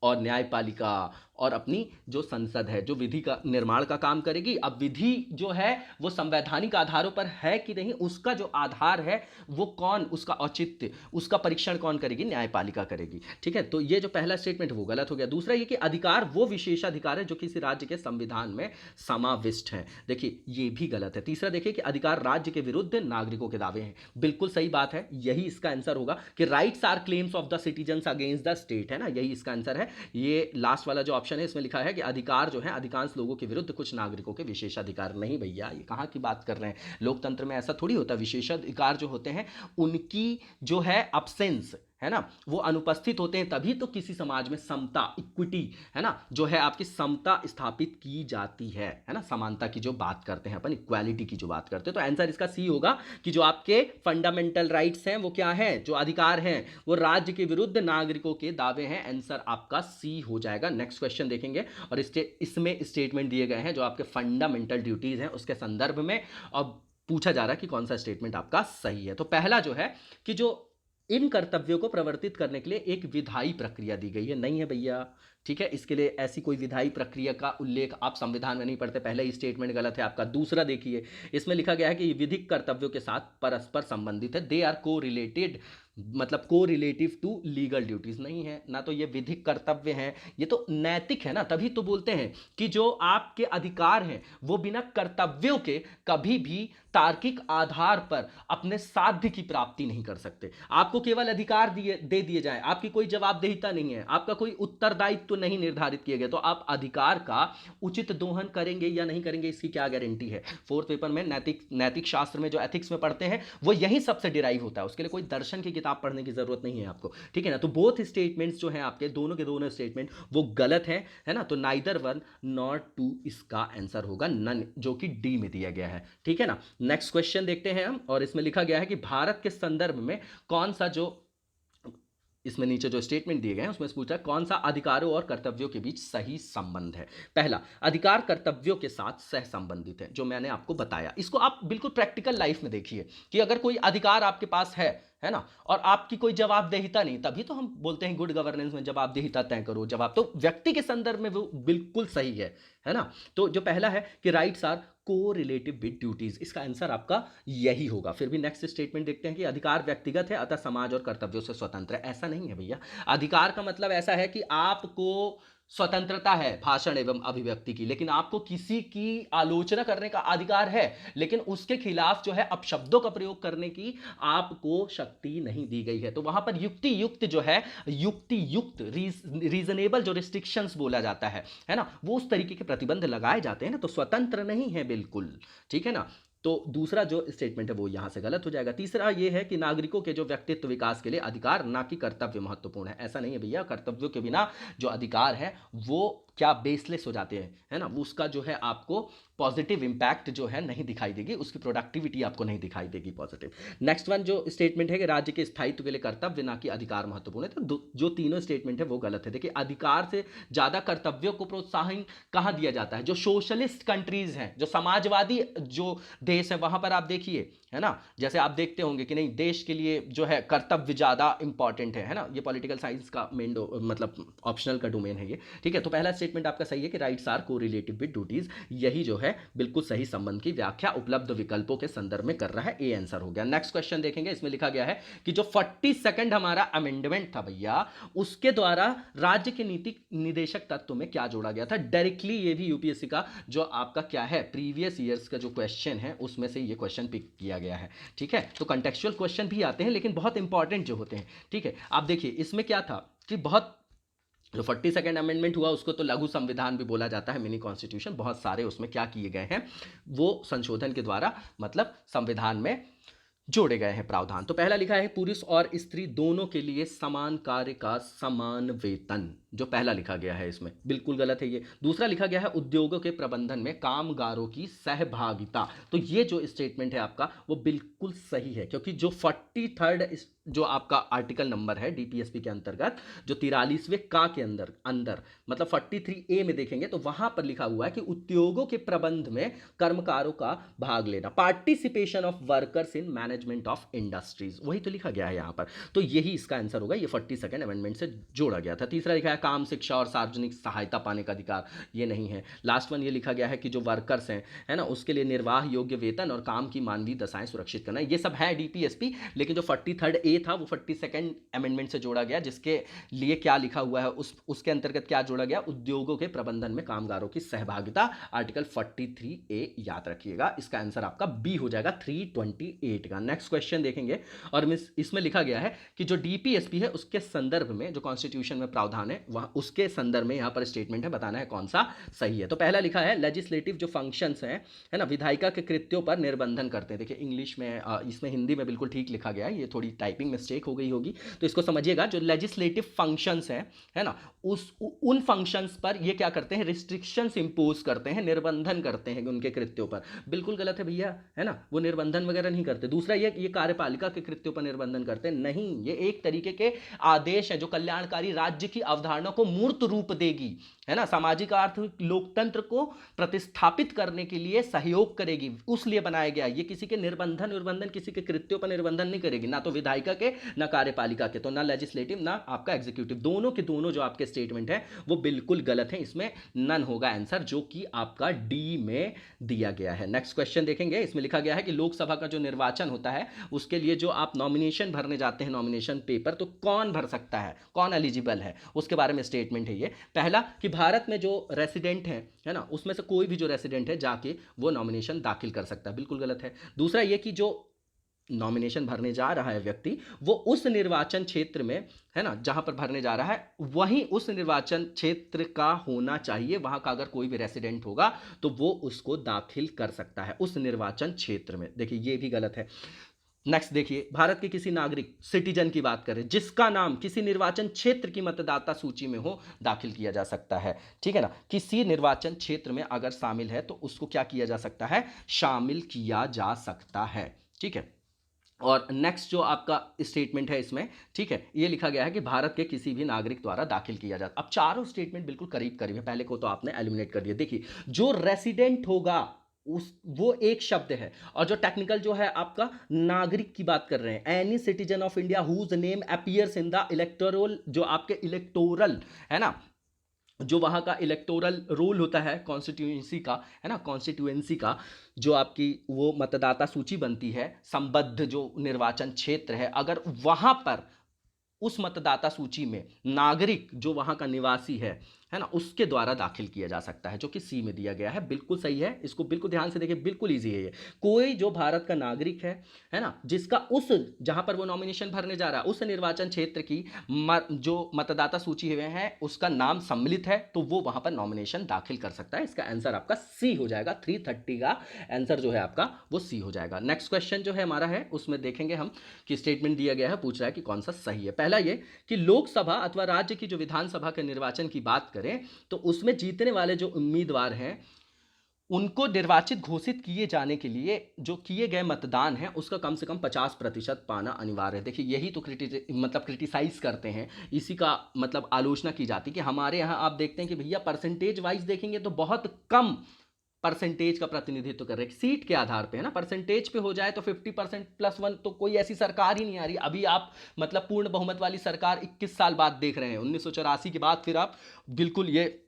और न्यायपालिका, और अपनी जो संसद है जो विधि का निर्माण का काम करेगी। अब विधि जो है वो संवैधानिक आधारों पर है कि नहीं, उसका जो आधार है वो कौन, उसका औचित्य, उसका परीक्षण कौन करेगी? न्यायपालिका करेगी। ठीक है, तो ये जो पहला स्टेटमेंट वो गलत हो गया। दूसरा ये कि अधिकार वो विशेषाधिकार है जो किसी राज्य के संविधान में समाविष्ट है, देखिए ये भी गलत है। तीसरा देखिए कि अधिकार राज्य के विरुद्ध नागरिकों के दावे हैं, बिल्कुल सही बात है, यही इसका आंसर होगा कि rights are claims of the citizens against the state, है ना, यही इसका आंसर है। ये लास्ट वाला जो ऑप्शन है इसमें लिखा है कि अधिकार जो है अधिकांश लोगों के विरुद्ध कुछ नागरिकों के विशेषाधिकार। नहीं भैया, ये कहाँ की बात कर रहे हैं? लोकतंत्र में ऐसा थोड़ी होता। विशेषाधिकार जो होते हैं उनकी जो है अब्सेंस, है ना, वो अनुपस्थित होते हैं, तभी तो किसी समाज में समता, इक्विटी, है ना, जो है आपकी समता स्थापित की जाती है ना, समानता की जो बात करते हैं अपन, इक्वालिटी की जो बात करते हैं। तो आंसर इसका सी होगा कि जो आपके फंडामेंटल राइट्स हैं वो क्या हैं, जो अधिकार हैं वो राज्य के विरुद्ध नागरिकों के दावे हैं। आंसर आपका सी हो जाएगा। नेक्स्ट क्वेश्चन देखेंगे और इसमें स्टेटमेंट दिए गए हैं जो आपके फंडामेंटल ड्यूटीज हैं उसके संदर्भ में, और पूछा जा रहा है कि कौन सा स्टेटमेंट आपका सही है। तो पहला जो है कि जो इन कर्तव्यों को प्रवर्तित करने के लिए एक विधायी प्रक्रिया दी गई है। नहीं है भैया, ठीक है, इसके लिए ऐसी कोई विधायी प्रक्रिया का उल्लेख आप संविधान में नहीं पढ़ते, पहले ही स्टेटमेंट गलत है आपका। दूसरा देखिए, इसमें लिखा गया है कि विधिक कर्तव्यों के साथ परस्पर संबंधित है, दे आर को रिलेटेड, मतलब को रिलेटिव टू लीगल ड्यूटीज। नहीं है ना, तो ये विधिक कर्तव्य हैं, ये तो नैतिक है ना, तभी तो बोलते हैं कि जो आपके अधिकार हैं वो बिना कर्तव्यों के कभी भी तार्किक आधार पर अपने साध्य की प्राप्ति नहीं कर सकते। आपको केवल अधिकार दे दिए जाए, आपकी कोई जवाबदेहिता नहीं है, आपका कोई उत्तरदायित्व नहीं निर्धारित किए गए, तो आप अधिकार का उचित दोहन करेंगे या नहीं करेंगे, इसकी क्या गारंटी है? फोर्थ पेपर में नैतिक शास्त्र में जो एथिक्स में पढ़ते हैं वो यही सबसे डिराइव होता है, उसके लिए कोई दर्शन की किताब पढ़ने की जरूरत नहीं है आपको, ठीक है ना। तो बोथ स्टेटमेंट्स जो हैं आपके दोनों के दोनों स्टेटमेंट वो गलत है ना, तो नाइदर वन नॉट टू इसका आंसर होगा नन, जो कि डी में दिया गया है, ठीक है ना। नेक्स्ट क्वेश्चन देखते हैं हम, और इसमें लिखा गया है कि भारत के संदर्भ में कौन सा, जो इसमें नीचे जो स्टेटमेंट दिए गए हैं उसमें से पूछा कौन सा अधिकारों और कर्तव्यों के बीच सही संबंध है। पहला, अधिकार कर्तव्यों के साथ सह संबंधित है, जो मैंने आपको बताया। इसको आप बिल्कुल प्रैक्टिकल लाइफ में देखिए कि अगर कोई अधिकार आपके पास है ना, और आपकी कोई जवाबदेहिता नहीं, तभी तो हम बोलते हैं गुड गवर्नेंस में जवाबदेहिता तय करो। जवाब तो व्यक्ति के संदर्भ में वो बिल्कुल सही है ना। तो जो पहला है कि राइट्स आर को रिलेटिव विद ड्यूटीज, इसका आंसर आपका यही होगा। फिर भी नेक्स्ट स्टेटमेंट देखते हैं कि अधिकार व्यक्तिगत है अतः समाज और कर्तव्यों से स्वतंत्र है। ऐसा नहीं है भैया, अधिकार का मतलब ऐसा है कि आपको स्वतंत्रता है भाषण एवं अभिव्यक्ति की, लेकिन आपको किसी की आलोचना करने का अधिकार है, लेकिन उसके खिलाफ जो है अपशब्दों का प्रयोग करने की आपको शक्ति नहीं दी गई है। तो वहां पर युक्ति युक्त जो है, युक्ति युक्त रीजनेबल जो रिस्ट्रिक्शंस बोला जाता है ना, वो उस तरीके के प्रतिबंध लगाए जाते हैं ना, तो स्वतंत्र नहीं है बिल्कुल, ठीक है ना। तो दूसरा जो स्टेटमेंट है वो यहां से गलत हो जाएगा। तीसरा ये है कि नागरिकों के जो व्यक्तित्व विकास के लिए अधिकार ना कि कर्तव्य महत्वपूर्ण है। ऐसा नहीं है भैया, कर्तव्यों के बिना जो अधिकार है वो क्या बेसलेस हो जाते हैं, है ना, उसका जो है आपको पॉजिटिव इंपैक्ट जो है नहीं दिखाई देगी, उसकी प्रोडक्टिविटी आपको नहीं दिखाई देगी पॉजिटिव। नेक्स्ट वन जो स्टेटमेंट है कि राज्य के स्थायित्व के लिए कर्तव्य ना कि अधिकार महत्वपूर्ण है, तो जो तीनों स्टेटमेंट है वो गलत है। देखिए, अधिकार से ज्यादा कर्तव्यों को प्रोत्साहन कहाँ दिया जाता है? जो सोशलिस्ट कंट्रीज हैं, जो समाजवादी जो देश है, वहां पर आप देखिए, है ना, जैसे आप देखते होंगे कि नहीं, देश के लिए जो है कर्तव्य ज्यादा इंपॉर्टेंट है ना। ये पॉलिटिकल साइंस का मेन मतलब ऑप्शनल का डोमेन है ये, ठीक है। तो पहला स्टेटमेंट आपका सही है कि rights are correlative with duties, यही जो है बिल्कुल सही संबंध की व्याख्या उपलब्ध विकल्पों के संदर्भ में कर रहा है, ए आंसर हो गया। नेक्स्ट क्वेश्चन देखेंगे, इसमें लिखा गया है कि जो 42nd हमारा अमेंडमेंट था भैया, उसके द्वारा राज्य के नीति निदेशक तत्व में क्या जोड़ा गया था? डायरेक्टली ये भी यूपीएससी का जो आपका क्या है प्रीवियस ईयर्स का जो क्वेश्चन है उसमें से ये क्वेश्चन पिक किया गया है, ठीक है। तो कंटेक्चुअल क्वेश्चन भी आते हैं लेकिन बहुत इंपॉर्टेंट जो होते हैं, ठीक है। आप देखिए इसमें क्या था कि बहुत जो 42nd अमेंडमेंट हुआ उसको तो लघु संविधान भी बोला जाता है, मिनी कॉन्स्टिट्यूशन। बहुत सारे उसमें क्या किए गए हैं, वो संशोधन के द्वारा मतलब संविधान में जोड़े गए हैं प्रावधान। तो पहला लिखा है पुरुष और स्त्री दोनों के लिए समान कार्य का समान वेतन, जो पहला लिखा गया है इसमें बिल्कुल गलत है ये। दूसरा लिखा गया है उद्योगों के प्रबंधन में कामगारों की सहभागिता। तो ये जो स्टेटमेंट है आपका वो बिल्कुल सही है, क्योंकि जो 43rd जो आपका आर्टिकल नंबर है डीपीएसपी के अंतर्गत, जो 43वें का के अंदर अंदर मतलब 43A में देखेंगे तो वहां पर लिखा हुआ है कि उद्योगों के प्रबंध में कर्मकारों का भाग लेना, participation of workers in management of industries, वही तो लिखा गया है यहां पर। तो यही इसका आंसर होगा, ये 42nd अमेंडमेंट से जोड़ा गया था। तीसरा लिखा है काम, शिक्षा और सार्वजनिक सहायता पाने का अधिकार, ये नहीं है। लास्ट वन ये लिखा गया है कि जो वर्कर्स हैं है ना, उसके लिए निर्वाह योग्य वेतन और काम की मानवीय दशाएं सुरक्षित करना, ये सब है डीपीएसपी। लेकिन जो 43rd ए था वो 42nd अमेंडमेंट से जोड़ा गया, जिसके लिए क्या लिखा हुआ है उसके अंतर्गत क्या जोड़ा गया, उद्योगों के प्रबंधन में कामगारों की सहभागिता, आर्टिकल 43A याद रखिएगा। इसका आंसर आपका बी हो जाएगा 328 का। नेक्स्ट क्वेश्चन देखेंगे और इसमें लिखा गया है कि जो डीपीएसपी है उसके संदर्भ में जो कॉन्स्टिट्यूशन में प्रावधान है वह उसके संदर्भ में यहां पर स्टेटमेंट है, बताना है कौन सा सही है। तो पहला लिखा है लेजिस्लेटिव जो फंक्शंस हैं है ना, विधायिका के कृत्यों पर निर्बंधन करते हैं। देखिए इंग्लिश में इसमें हिंदी में बिल्कुल ठीक लिखा गया है, ये थोड़ी टाइपिंग मिस्टेक हो गई होगी तो इसको समझिएगा। जो लेजिस्लेटिव फंक्शंस है ना, उन फंक्शंस पर ये क्या करते हैं, रिस्ट्रिक्शंस इंपोज करते हैं, निर्बंधन करते हैं उनके कृत्यों पर। बिल्कुल गलत है भैया, है ना, वो निर्बंधन वगैरह नहीं करते। दूसरा ये कार्यपालिका के कृत्यों पर निर्बंधन करते नहीं, ये एक तरीके के आदेश है जो कल्याणकारी राज्य की अवधारणा को मूर्त रूप देगी, है ना, सामाजिक आर्थिक लोकतंत्र को प्रतिस्थापित करने के लिए सहयोग करेगी, उसलिए बनाया गया। ये किसी के निर्बंधन किसी के कृत्यों पर निर्बंधन नहीं करेगी, ना तो विधायिका के ना कार्यपालिका के, तो ना लेजिस्लेटिव ना आपका एग्जीक्यूटिव, दोनों के दोनों जो आपके स्टेटमेंट है वो बिल्कुल गलत है। इसमें नन होगा आंसर, जो कि आपका डी में दिया गया है। नेक्स्ट क्वेश्चन देखेंगे, इसमें लिखा गया है कि लोकसभा का जो निर्वाचन होता है उसके लिए जो आप नॉमिनेशन भरने जाते हैं, नॉमिनेशन पेपर, तो कौन भर सकता है, कौन एलिजिबल है, उसके बारे में स्टेटमेंट है ये। पहला कि भारत में जो रेसिडेंट है ना, उसमें से कोई भी जो रेसिडेंट है जाके वो नॉमिनेशन दाखिल कर सकता है, बिल्कुल गलत है। दूसरा ये कि जो नॉमिनेशन भरने जा रहा है व्यक्ति वो उस निर्वाचन क्षेत्र में है ना, जहां पर भरने जा रहा है वहीं उस निर्वाचन क्षेत्र का होना चाहिए, वहां का अगर कोई भी रेसिडेंट होगा तो वो उसको दाखिल कर सकता है उस निर्वाचन क्षेत्र में। देखिए ये भी गलत है। नेक्स्ट देखिए, भारत के किसी नागरिक सिटीजन की बात करें जिसका नाम किसी निर्वाचन क्षेत्र की मतदाता सूची में हो, दाखिल किया जा सकता है, ठीक है ना, किसी निर्वाचन क्षेत्र में अगर शामिल है तो उसको क्या किया जा सकता है, शामिल किया जा सकता है, ठीक है। और नेक्स्ट जो आपका स्टेटमेंट है इसमें, ठीक है, ये लिखा गया है कि भारत के किसी भी नागरिक द्वारा दाखिल किया जाता। अब चारों स्टेटमेंट बिल्कुल करीब करीब है, पहले को तो आपने एलिमिनेट कर दिया। देखिए जो रेसिडेंट होगा उस वो एक शब्द है, और जो टेक्निकल जो है आपका नागरिक की बात कर रहे हैं, any citizen of India whose name appears in the electoral, जो आपके इलेक्टोरल है ना, जो वहाँ का इलेक्टोरल रोल होता है कॉन्स्टिट्यूएंसी का, है ना, कॉन्स्टिट्यूएंसी का जो आपकी वो मतदाता सूची बनती है, संबद्ध जो निर्वाचन क्षेत्र है, अगर वहाँ पर उस मतदाता सूची में नागरिक जो वहाँ का निवासी है ना, उसके द्वारा दाखिल किया जा सकता है, जो कि सी में दिया गया है। बिल्कुल सही है, इसको बिल्कुल ध्यान से देखिए, बिल्कुल ईजी है ये। कोई जो भारत का नागरिक है ना, जिसका उस जहां पर वो नॉमिनेशन भरने जा रहा है उस निर्वाचन क्षेत्र की जो मतदाता सूची में है उसका नाम सम्मिलित है, तो वो वहां पर नॉमिनेशन दाखिल कर सकता है। इसका आंसर आपका सी हो जाएगा, 330 का आंसर जो है आपका वो सी हो जाएगा। नेक्स्ट क्वेश्चन जो है हमारा है उसमें देखेंगे हम कि स्टेटमेंट दिया गया है, पूछ रहा है कि कौन सा सही है। पहला ये कि लोकसभा अथवा राज्य की जो विधानसभा के निर्वाचन की बात करें तो उसमें जीतने वाले जो उम्मीदवार हैं उनको निर्वाचित घोषित किए जाने के लिए जो किए गए मतदान है उसका कम से कम 50% पाना अनिवार्य है। देखिए यही तो क्रिटिसाइज करते हैं, इसी का मतलब आलोचना की जाती है कि हमारे यहाँ आप देखते हैं कि भैया परसेंटेज वाइज देखेंगे तो बहुत कम परसेंटेज का प्रतिनिधित्व कर रहे हैं, सीट के आधार पे है ना, परसेंटेज पे हो जाए तो 50% +1, तो कोई ऐसी सरकार ही नहीं आ रही अभी। आप मतलब पूर्ण बहुमत वाली सरकार 21 साल बाद देख रहे हैं, 1984 के बाद फिर आप बिल्कुल ये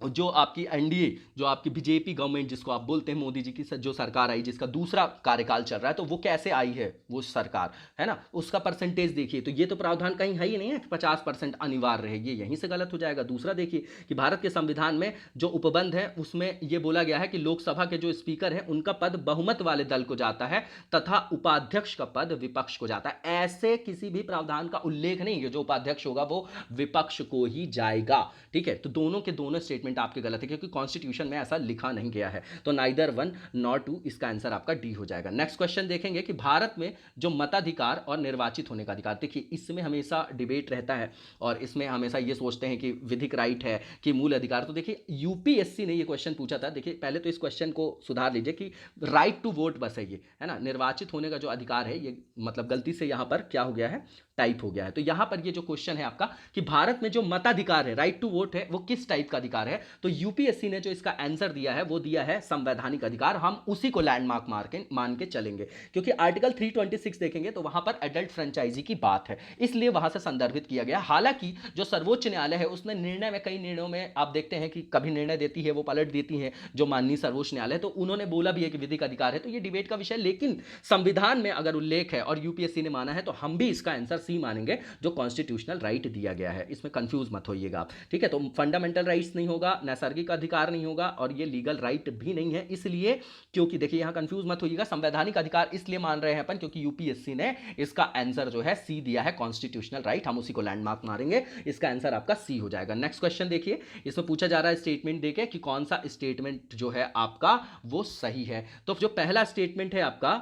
जो आपकी एनडीए, जो आपकी बीजेपी गवर्नमेंट जिसको आप बोलते हैं, मोदी जी की जो सरकार आई जिसका दूसरा कार्यकाल चल रहा है, तो वो कैसे आई है वो सरकार, है ना, उसका परसेंटेज देखिए, तो ये तो प्रावधान कहीं है ही नहीं है कि 50% अनिवार्य है, ये यहीं से गलत हो जाएगा। दूसरा देखिए कि भारत के संविधान में जो उपबंध है उसमें ये बोला गया है कि लोकसभा के जो स्पीकर हैं उनका पद बहुमत वाले दल को जाता है तथा उपाध्यक्ष का पद विपक्ष को जाता है। ऐसे किसी भी प्रावधान का उल्लेख नहीं है जो उपाध्यक्ष होगा वो विपक्ष को ही जाएगा, ठीक है। तो दोनों के दोनों स्टेटमेंट स्टेटमेंट आपके गलत है क्योंकि कॉन्स्टिट्यूशन में ऐसा लिखा नहीं गया है। तो नाइदर 1 नॉर 2, इसका आंसर आपका डी हो जाएगा। नेक्स्ट क्वेश्चन देखेंगे कि भारत में जो मताधिकार और निर्वाचित होने का अधिकार, देखिए इसमें हमेशा डिबेट रहता है और इसमें हमेशा ये सोचते हैं कि विधिक राइट है कि मूल अधिकार। तो देखिए यूपीएससी ने ये क्वेश्चन पूछा था, देखिए पहले तो इस क्वेश्चन को सुधार लीजिए कि राइट टू वोट बस है ये, है ना, निर्वाचित होने का जो अधिकार है ये मतलब गलती से यहाँ पर क्या हो गया है, टाइप हो गया है। तो यहां पर ये जो क्वेश्चन है आपका कि भारत में जो मताधिकार है, राइट टू वोट है, वो किस टाइप का अधिकार है, तो यूपीएससी ने जो इसका आंसर दिया है वो दिया है संवैधानिक अधिकार। हम उसी को लैंडमार्क मान के चलेंगे क्योंकि आर्टिकल 326 देखेंगे तो वहां पर एडल्ट फ्रेंचाइजी की बात है, इसलिए वहां से संदर्भित किया गया। हालांकि जो सर्वोच्च न्यायालय है उसने निर्णय में, कई निर्णयों में आप देखते हैं कि कभी निर्णय देती है वो पलट देती है जो माननीय सर्वोच्च न्यायालय, तो उन्होंने बोला भी है कि विधिक अधिकार है, तो ये डिबेट का विषय। लेकिन संविधान में अगर उल्लेख है और यूपीएससी ने माना है तो हम भी इसका आंसर सी मानेंगे जो कॉन्स्टिट्यूशनल राइट दिया गया है। इसमें कंफ्यूज मत होइएगा आप, ठीक है। तो फंडामेंटल राइट्स नहीं होगा, नैसर्गिक अधिकार नहीं होगा और ये लीगल राइट भी नहीं है, इसलिए क्योंकि देखिए यहां कंफ्यूज मत होइएगा, संवैधानिक अधिकार इसलिए मान रहे हैं अपन क्योंकि यूपीएससी ने इसका आंसर जो है सी दिया है, कॉन्स्टिट्यूशनल राइट, हम उसी को लैंडमार्क मारेंगे, इसका आंसर आपका सी हो जाएगा। नेक्स्ट क्वेश्चन देखिए, इसमें पूछा जा रहा है स्टेटमेंट देके कि कौन सा स्टेटमेंट जो है आपका वो सही है। तो जो पहला स्टेटमेंट है आपका,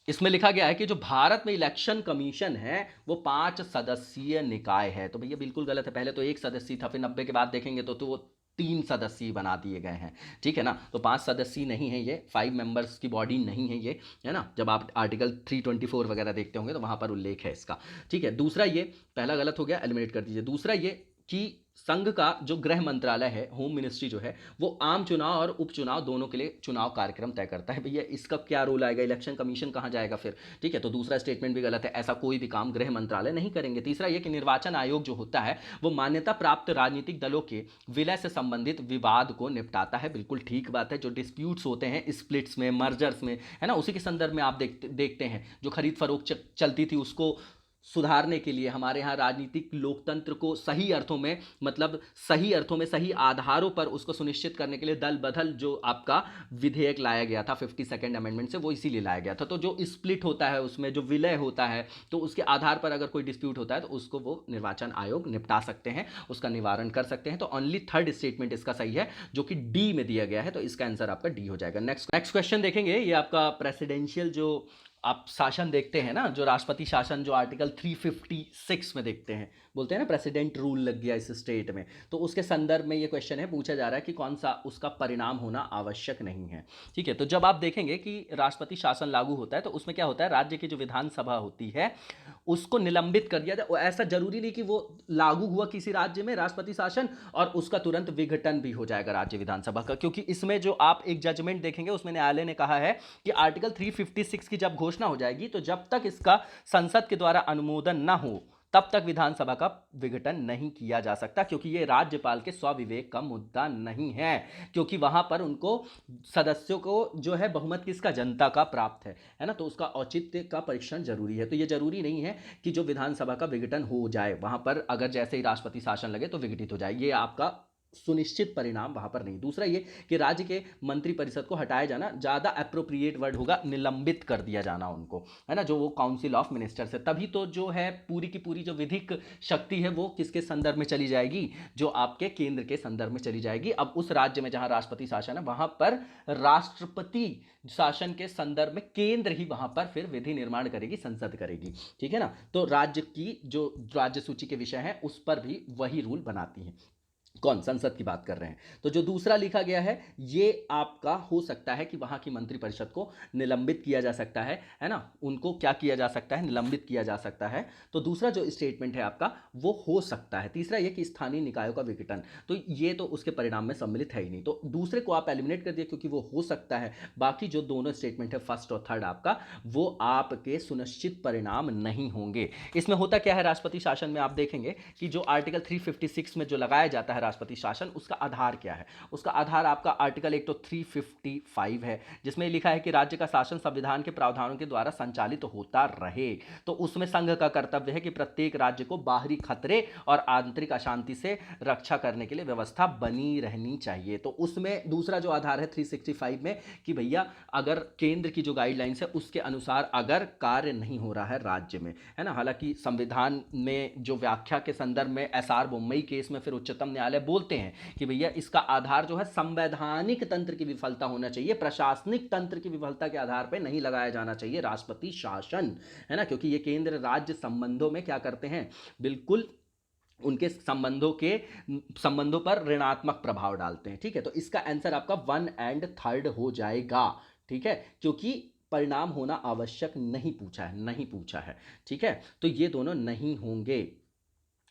इसमें लिखा गया है कि जो भारत में इलेक्शन कमीशन है वो 5 सदस्यीय निकाय है। तो भैया बिल्कुल गलत है, पहले तो 1 सदस्य था, फिर 90 के बाद देखेंगे तो वो 3 सदस्यीय बना दिए गए हैं, ठीक है ना। तो 5 सदस्यीय नहीं है ये, 5 मेंबर्स की बॉडी नहीं है ये, है ना। जब आप आर्टिकल 324 वगैरह देखते होंगे तो वहां पर उल्लेख है इसका, ठीक है। दूसरा ये, पहला गलत हो गया, एलिमिनेट कर दीजिए। दूसरा ये कि संघ का जो गृह मंत्रालय है, होम मिनिस्ट्री जो है, वो आम चुनाव और उपचुनाव दोनों के लिए चुनाव कार्यक्रम तय करता है। भैया इसका क्या रोल आएगा, इलेक्शन कमीशन कहाँ जाएगा फिर, ठीक है। तो दूसरा स्टेटमेंट भी गलत है, ऐसा कोई भी काम गृह मंत्रालय नहीं करेंगे। तीसरा ये कि निर्वाचन आयोग जो होता है वो मान्यता प्राप्त राजनीतिक दलों के विलय से संबंधित विवाद को निपटाता है, बिल्कुल ठीक बात है। जो डिस्प्यूट्स होते हैं स्प्लिट्स में, मर्जर्स में, है ना, उसी के संदर्भ में आप देखते हैं जो खरीद फरोख्त चलती थी उसको सुधारने के लिए हमारे यहाँ राजनीतिक लोकतंत्र को सही अर्थों में, मतलब सही अर्थों में, सही आधारों पर उसको सुनिश्चित करने के लिए दल बदल जो आपका विधेयक लाया गया था 52nd अमेंडमेंट से, वो इसीलिए लाया गया था। तो जो स्प्लिट होता है उसमें जो विलय होता है तो उसके आधार पर अगर कोई डिस्प्यूट होता है तो उसको वो निर्वाचन आयोग निपटा सकते हैं, उसका निवारण कर सकते हैं। तो ओनली थर्ड स्टेटमेंट इसका सही है जो कि डी में दिया गया है, तो इसका आंसर आपका डी हो जाएगा। नेक्स्ट क्वेश्चन देखेंगे, ये आपका प्रेसिडेंशियल जो आप शासन देखते हैं ना, जो राष्ट्रपति शासन जो आर्टिकल 356 में देखते हैं, बोलते हैं ना प्रेसिडेंट रूल लग गया इस स्टेट में, तो उसके संदर्भ में ये क्वेश्चन है, पूछा जा रहा है कि कौन सा उसका परिणाम होना आवश्यक नहीं है, ठीक है। तो जब आप देखेंगे कि राष्ट्रपति शासन लागू होता है तो उसमें क्या होता है, राज्य की जो विधानसभा होती है उसको निलंबित कर दिया जाए। ऐसा जरूरी नहीं कि वो लागू हुआ किसी राज्य में राष्ट्रपति शासन और उसका तुरंत विघटन भी हो जाएगा राज्य विधानसभा का, क्योंकि इसमें जो आप एक जजमेंट देखेंगे उसमें न्यायालय ने कहा है कि आर्टिकल 356 की जब घोषणा हो जाएगी तो जब तक इसका संसद के द्वारा अनुमोदन ना हो तब तक विधानसभा का विघटन नहीं किया जा सकता, क्योंकि यह राज्यपाल के स्वविवेक का मुद्दा नहीं है, क्योंकि वहां पर उनको सदस्यों को जो है बहुमत किसका, जनता का प्राप्त है ना, तो उसका औचित्य का परीक्षण जरूरी है। तो ये जरूरी नहीं है कि जो विधानसभा का विघटन हो जाए वहां पर अगर जैसे ही राष्ट्रपति शासन लगे तो विघटित हो जाए, ये आपका सुनिश्चित परिणाम वहां पर नहीं। दूसरा ये कि राज्य के मंत्रिपरिषद को हटाया जाना, ज्यादा एप्रोप्रिएट वर्ड होगा, निलंबित कर दिया जाना उनको, है ना, जो वो काउंसिल ऑफ मिनिस्टर्स है। तभी तो जो है पूरी की पूरी जो विधिक शक्ति है वो किसके संदर्भ में चली जाएगी, जो आपके केंद्र के संदर्भ में चली जाएगी। अब उस राज्य में जहां राष्ट्रपति शासन है वहां पर राष्ट्रपति शासन के संदर्भ में केंद्र ही वहां पर फिर विधि निर्माण करेगी, संसद करेगी, ठीक है ना। तो राज्य की जो राज्य सूची के विषय हैं उस पर भी वही रूल बनाती है, कौन, संसद की बात कर रहे हैं। तो जो दूसरा लिखा गया है ये आपका हो सकता है कि वहां की मंत्रिपरिषद को निलंबित किया जा सकता है ना, उनको क्या किया जा सकता है, निलंबित किया जा सकता है। तो दूसरा जो स्टेटमेंट है आपका वो हो सकता है। तीसरा ये कि स्थानीय निकायों का विघटन, तो ये तो उसके परिणाम में सम्मिलित है ही नहीं, तो दूसरे को आप एलिमिनेट कर दिए क्योंकि वो हो सकता है। बाकी जो दोनों स्टेटमेंट है फर्स्ट और थर्ड आपका, वो आपके सुनिश्चित परिणाम नहीं होंगे। इसमें होता क्या है, राष्ट्रपति शासन में आप देखेंगे कि जो आर्टिकल 356 में जो लगाया जाता है राष्ट्रपति शासन, उसका आधार क्या है, उसका आधार आपका आर्टिकल एक तो 355 है जिसमें लिखा है कि राज्य का शासन संविधान के प्रावधानों के द्वारा संचालित होता रहे। तो उसमें संघ का कर्तव्य है कि प्रत्येक राज्य को बाहरी खतरे और आंतरिक अशांति से रक्षा करने के लिए व्यवस्था बनी रहनी चाहिए। तो उसमें दूसरा जो आधार है 365 में कि भैया अगर केंद्र की जो गाइडलाइंस है उसके अनुसार अगर कार्य नहीं हो रहा है राज्य में, है ना। हालांकि संविधान में जो व्याख्या के संदर्भ में SR बोम्मई केस में फिर उच्चतम न्यायालय न्यायालय बोलते हैं कि भैया इसका आधार जो है संवैधानिक तंत्र की विफलता होना चाहिए, प्रशासनिक तंत्र की विफलता के आधार पर नहीं लगाया जाना चाहिए राष्ट्रपति शासन, है ना, क्योंकि ये केंद्र राज्य संबंधों में क्या करते हैं, बिल्कुल उनके संबंधों पर ऋणात्मक प्रभाव डालते हैं। ठीक है, तो इसका आंसर आपका 1 एंड 3 हो जाएगा। ठीक है, क्योंकि परिणाम होना आवश्यक नहीं पूछा है, नहीं पूछा है। ठीक है, तो ये दोनों नहीं होंगे।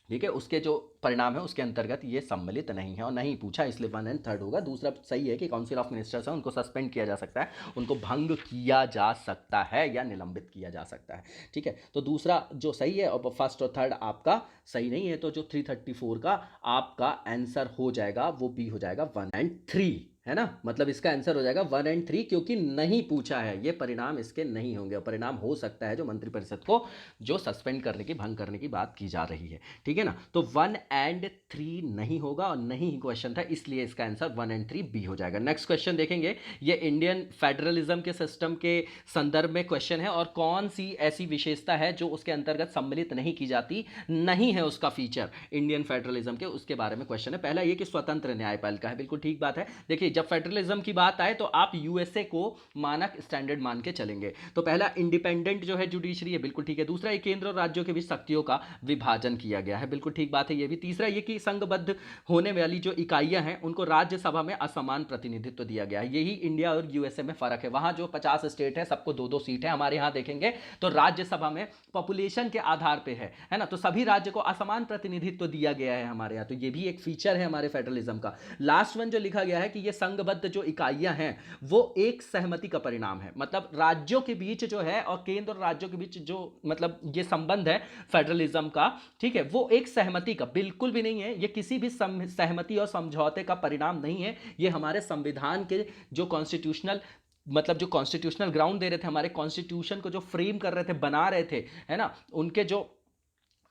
ठीक है, उसके जो परिणाम है उसके अंतर्गत ये सम्मिलित नहीं है और नहीं पूछा, इसलिए 1 एंड 3 होगा। दूसरा सही है कि काउंसिल ऑफ मिनिस्टर्स है उनको सस्पेंड किया जा सकता है, उनको भंग किया जा सकता है या निलंबित किया जा सकता है। ठीक है, तो दूसरा जो सही है और फर्स्ट और थर्ड आपका सही नहीं है, तो जो 334 का आपका आंसर हो जाएगा वो बी हो जाएगा 1 एंड 3, है ना, मतलब इसका आंसर हो जाएगा 1 एंड 3 क्योंकि नहीं पूछा है, ये परिणाम इसके नहीं होंगे और परिणाम हो सकता है जो मंत्रिपरिषद को जो सस्पेंड करने की, भंग करने की बात की जा रही है। ठीक है ना, तो 1 एंड 3 नहीं होगा और नहीं ही क्वेश्चन था, इसलिए इसका आंसर 1 एंड 3 बी हो जाएगा। नेक्स्ट क्वेश्चन देखेंगे, ये इंडियन फेडरलिज्म के सिस्टम के संदर्भ में क्वेश्चन है और कौन सी ऐसी विशेषता है जो उसके अंतर्गत सम्मिलित नहीं की जाती, नहीं है उसका फीचर इंडियन फेडरलिज्म के, उसके बारे में क्वेश्चन है। पहला ये कि स्वतंत्र न्यायपालिका है, बिल्कुल ठीक बात है। देखिए जब फेडरलिज्म की बात आए तो आप यूएसए को मानक स्टैंडर्ड मान के चलेंगे, तो पहला इंडिपेंडेंट जो है जुडिशरी है, बिल्कुल ठीक है। दूसरा ये केंद्र और राज्यों के बीच शक्तियों का विभाजन किया गया है, बिल्कुल ठीक बात है ये भी। तीसरा ये कि संघबद्ध होने वाली जो इकाइयां हैं उनको राज्यसभा में असमान प्रतिनिधित्व दिया गया है, यही इंडिया और यूएसए में फर्क है। वहां जो 50 स्टेट है सबको 2-2 सीट है, हमारे यहां देखेंगे तो राज्यसभा में पॉपुलेशन के आधार पे है ना, तो सभी राज्य को असमान प्रतिनिधित्व दिया गया है हमारे यहाँ, तो ये भी एक फीचर है हमारे फेडरलिज्म का। लास्ट वन जो लिखा गया है कि ये संघबद्ध जो इकाइयां हैं वो एक सहमति का परिणाम है, मतलब राज्यों के बीच जो है और केंद्र और राज्यों के बीच जो मतलब ये संबंध है फेडरलिज्म का, ठीक है, वो एक सहमति का बिल्कुल भी नहीं है, ये किसी भी सहमति और समझौते का परिणाम नहीं है, ये हमारे संविधान के जो कॉन्स्टिट्यूशनल मतलब जो कॉन्स्टिट्यूशनल ग्राउंड दे रहे थे, हमारे कॉन्स्टिट्यूशन को जो फ्रेम कर रहे थे, बना रहे थे, है ना, उनके जो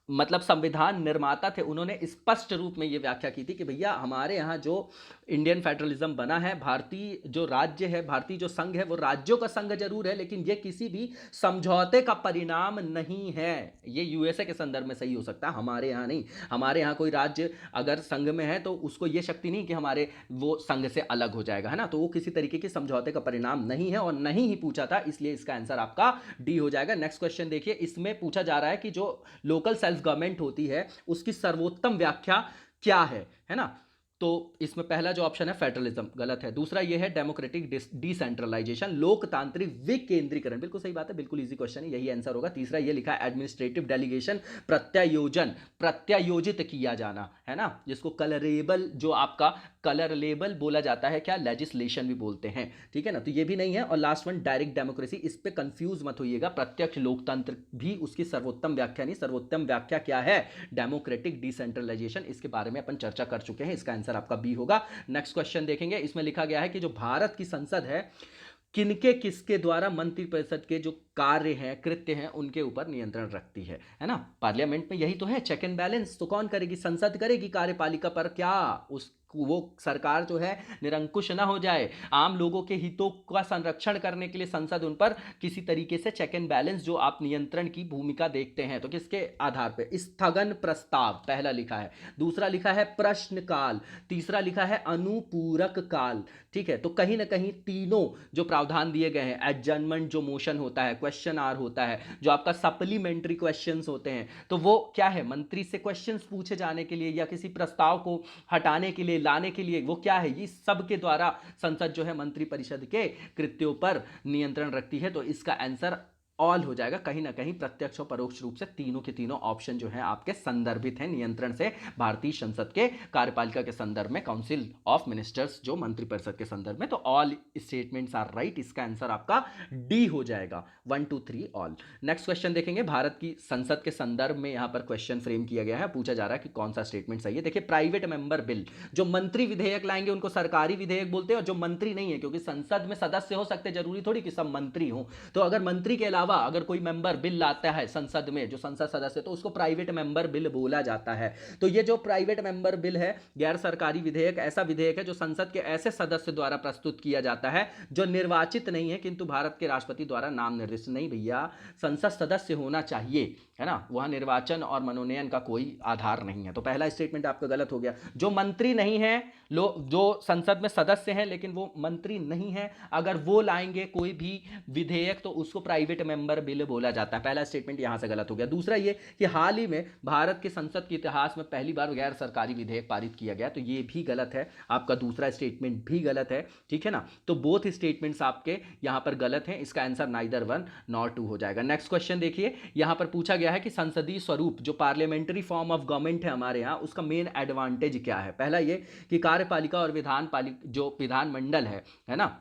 मतलब संविधान निर्माता थे उन्होंने स्पष्ट रूप में यह व्याख्या की थी कि भैया हमारे यहाँ जो इंडियन फेडरलिज्म बना है, भारतीय जो राज्य है, भारतीय जो संघ है वो राज्यों का संघ जरूर है, लेकिन ये किसी भी समझौते का परिणाम नहीं है। ये यूएसए के संदर्भ में सही हो सकता है, हमारे यहाँ नहीं। हमारे यहाँ कोई राज्य अगर संघ में है तो उसको ये शक्ति नहीं कि हमारे वो संघ से अलग हो जाएगा, है ना, तो वो किसी तरीके के समझौते का परिणाम नहीं है और नहीं ही पूछा था, इसलिए इसका आंसर आपका डी हो जाएगा। नेक्स्ट क्वेश्चन देखिए, इसमें पूछा जा रहा है कि जो लोकल गवर्नमेंट होती है उसकी सर्वोत्तम व्याख्या क्या है ना, तो इसमें पहला जो ऑप्शन है फेडरलिज्म गलत है। दूसरा ये है डेमोक्रेटिक डिसेंट्रलाइजेशन, लोकतांत्रिक विकेंद्रीकरण, बिल्कुल सही बात है, बिल्कुल इजी क्वेश्चन है, यही आंसर होगा। तीसरा ये लिखा है एडमिनिस्ट्रेटिव डेलीगेशन, प्रत्यायोजन, प्रत्यायोजित किया जाना, है ना, जिसको कलरेबल जो आपका कलर लेबल बोला जाता है, क्या लेजिस्लेशन भी बोलते हैं, ठीक है ना, तो ये भी नहीं है। और लास्ट वन डायरेक्ट डेमोक्रेसी, इस पे कंफ्यूज मत होइएगा, प्रत्यक्ष लोकतंत्र भी उसकी सर्वोत्तम व्याख्या नहीं, सर्वोत्तम व्याख्या क्या है, डेमोक्रेटिक डिसेंट्रलाइजेशन, इसके बारे में अपन चर्चा कर चुके हैं, इसका आंसर आपका बी होगा। नेक्स्ट क्वेश्चन देखेंगे, इसमें लिखा गया है कि जो भारत की संसद है किनके किसके द्वारा मंत्रिपरिषद के जो कार्य हैं, कृत्य हैं, उनके ऊपर नियंत्रण रखती है ना, पार्लियामेंट में यही तो है, चेक एंड बैलेंस तो कौन करेगी, संसद करेगी कार्यपालिका पर, क्या उस वो सरकार जो है निरंकुश ना हो जाए, आम लोगों के हितों का संरक्षण करने के लिए संसद उन पर किसी तरीके से चेक एंड बैलेंस जो आप नियंत्रण की भूमिका देखते हैं, तो किसके आधार पे, स्थगन प्रस्ताव पहला लिखा है, दूसरा लिखा है प्रश्न काल, तीसरा लिखा है अनुपूरक काल, ठीक है, तो कहीं ना कहीं तीनों जो प्रावधान दिए गए हैं, एडजर्नमेंट जो मोशन होता है, क्वेश्चन आर होता है, जो आपका सप्लीमेंट्री क्वेश्चंस होते हैं, तो वो क्या है, मंत्री से क्वेश्चंस पूछे जाने के लिए या किसी प्रस्ताव को हटाने के लिए, लाने के लिए, वो क्या है, ये सब के द्वारा संसद जो है मंत्रिपरिषद के कृत्यों पर नियंत्रण रखती है, तो इसका आंसर ऑल हो जाएगा, कहीं ना कहीं प्रत्यक्ष और परोक्ष रूप से तीनों के तीनों ऑप्शन जो है आपके संदर्भित हैं नियंत्रण से, भारतीय संसद के कार्यपालिका के संदर्भ में, काउंसिल ऑफ मिनिस्टर्स जो मंत्रिपरिषद के संदर्भ में, तो ऑल स्टेटमेंट्स आर राइट, इसका आंसर आपका डी हो जाएगा, 1 2 3 ऑल। नेक्स्ट क्वेश्चन देखेंगे, भारत की संसद के संदर्भ में यहां पर क्वेश्चन फ्रेम किया गया है, पूछा जा रहा है कि कौन सा स्टेटमेंट सही है। देखिए प्राइवेट मेंबर बिल, जो मंत्री विधेयक लाएंगे उनको सरकारी विधेयक बोलते हैं, और जो मंत्री नहीं है, क्योंकि संसद में सदस्य हो सकते जरूरी थोड़ी कि सब मंत्री हो, तो अगर मंत्री के अलावा अलावा अगर कोई मेंबर बिल लाता है संसद में, जो संसद सदस्य, तो उसको प्राइवेट मेंबर बिल बोला जाता है। तो ये जो प्राइवेट मेंबर बिल है, गैर सरकारी विधेयक, ऐसा विधेयक है जो संसद के ऐसे सदस्य द्वारा प्रस्तुत किया जाता है जो निर्वाचित नहीं है, किंतु भारत के राष्ट्रपति द्वारा नाम निर्दिष्ट नहीं भैया, संसद सदस्य होना चाहिए, है ना, वहां निर्वाचन और मनोनयन का कोई आधार नहीं है। तो पहला स्टेटमेंट आपका गलत हो गया। जो मंत्री नहीं है, जो संसद में सदस्य हैं लेकिन वो मंत्री नहीं है, अगर वो लाएंगे कोई भी विधेयक तो उसको प्राइवेट मेंबर बिल बोला जाता है। पहला स्टेटमेंट यहां से गलत हो गया। दूसरा ये कि हाल ही में भारत के संसद के इतिहास में पहली बार गैर सरकारी विधेयक पारित किया गया, तो ये भी गलत है, आपका दूसरा स्टेटमेंट भी गलत है, ठीक है ना। तो बोथ स्टेटमेंट्स आपके यहां पर गलत हैं, इसका आंसर नाइदर 1 नॉर 2 हो जाएगा। नेक्स्ट क्वेश्चन देखिए, यहां पर पूछा गया है कि संसदीय स्वरूप जो पार्लियामेंट्री फॉर्म ऑफ गवर्नमेंट है हमारे यहाँ, उसका मेन एडवांटेज क्या है। पहला ये कि कार्यपालिका और जो विधानमंडल है ना,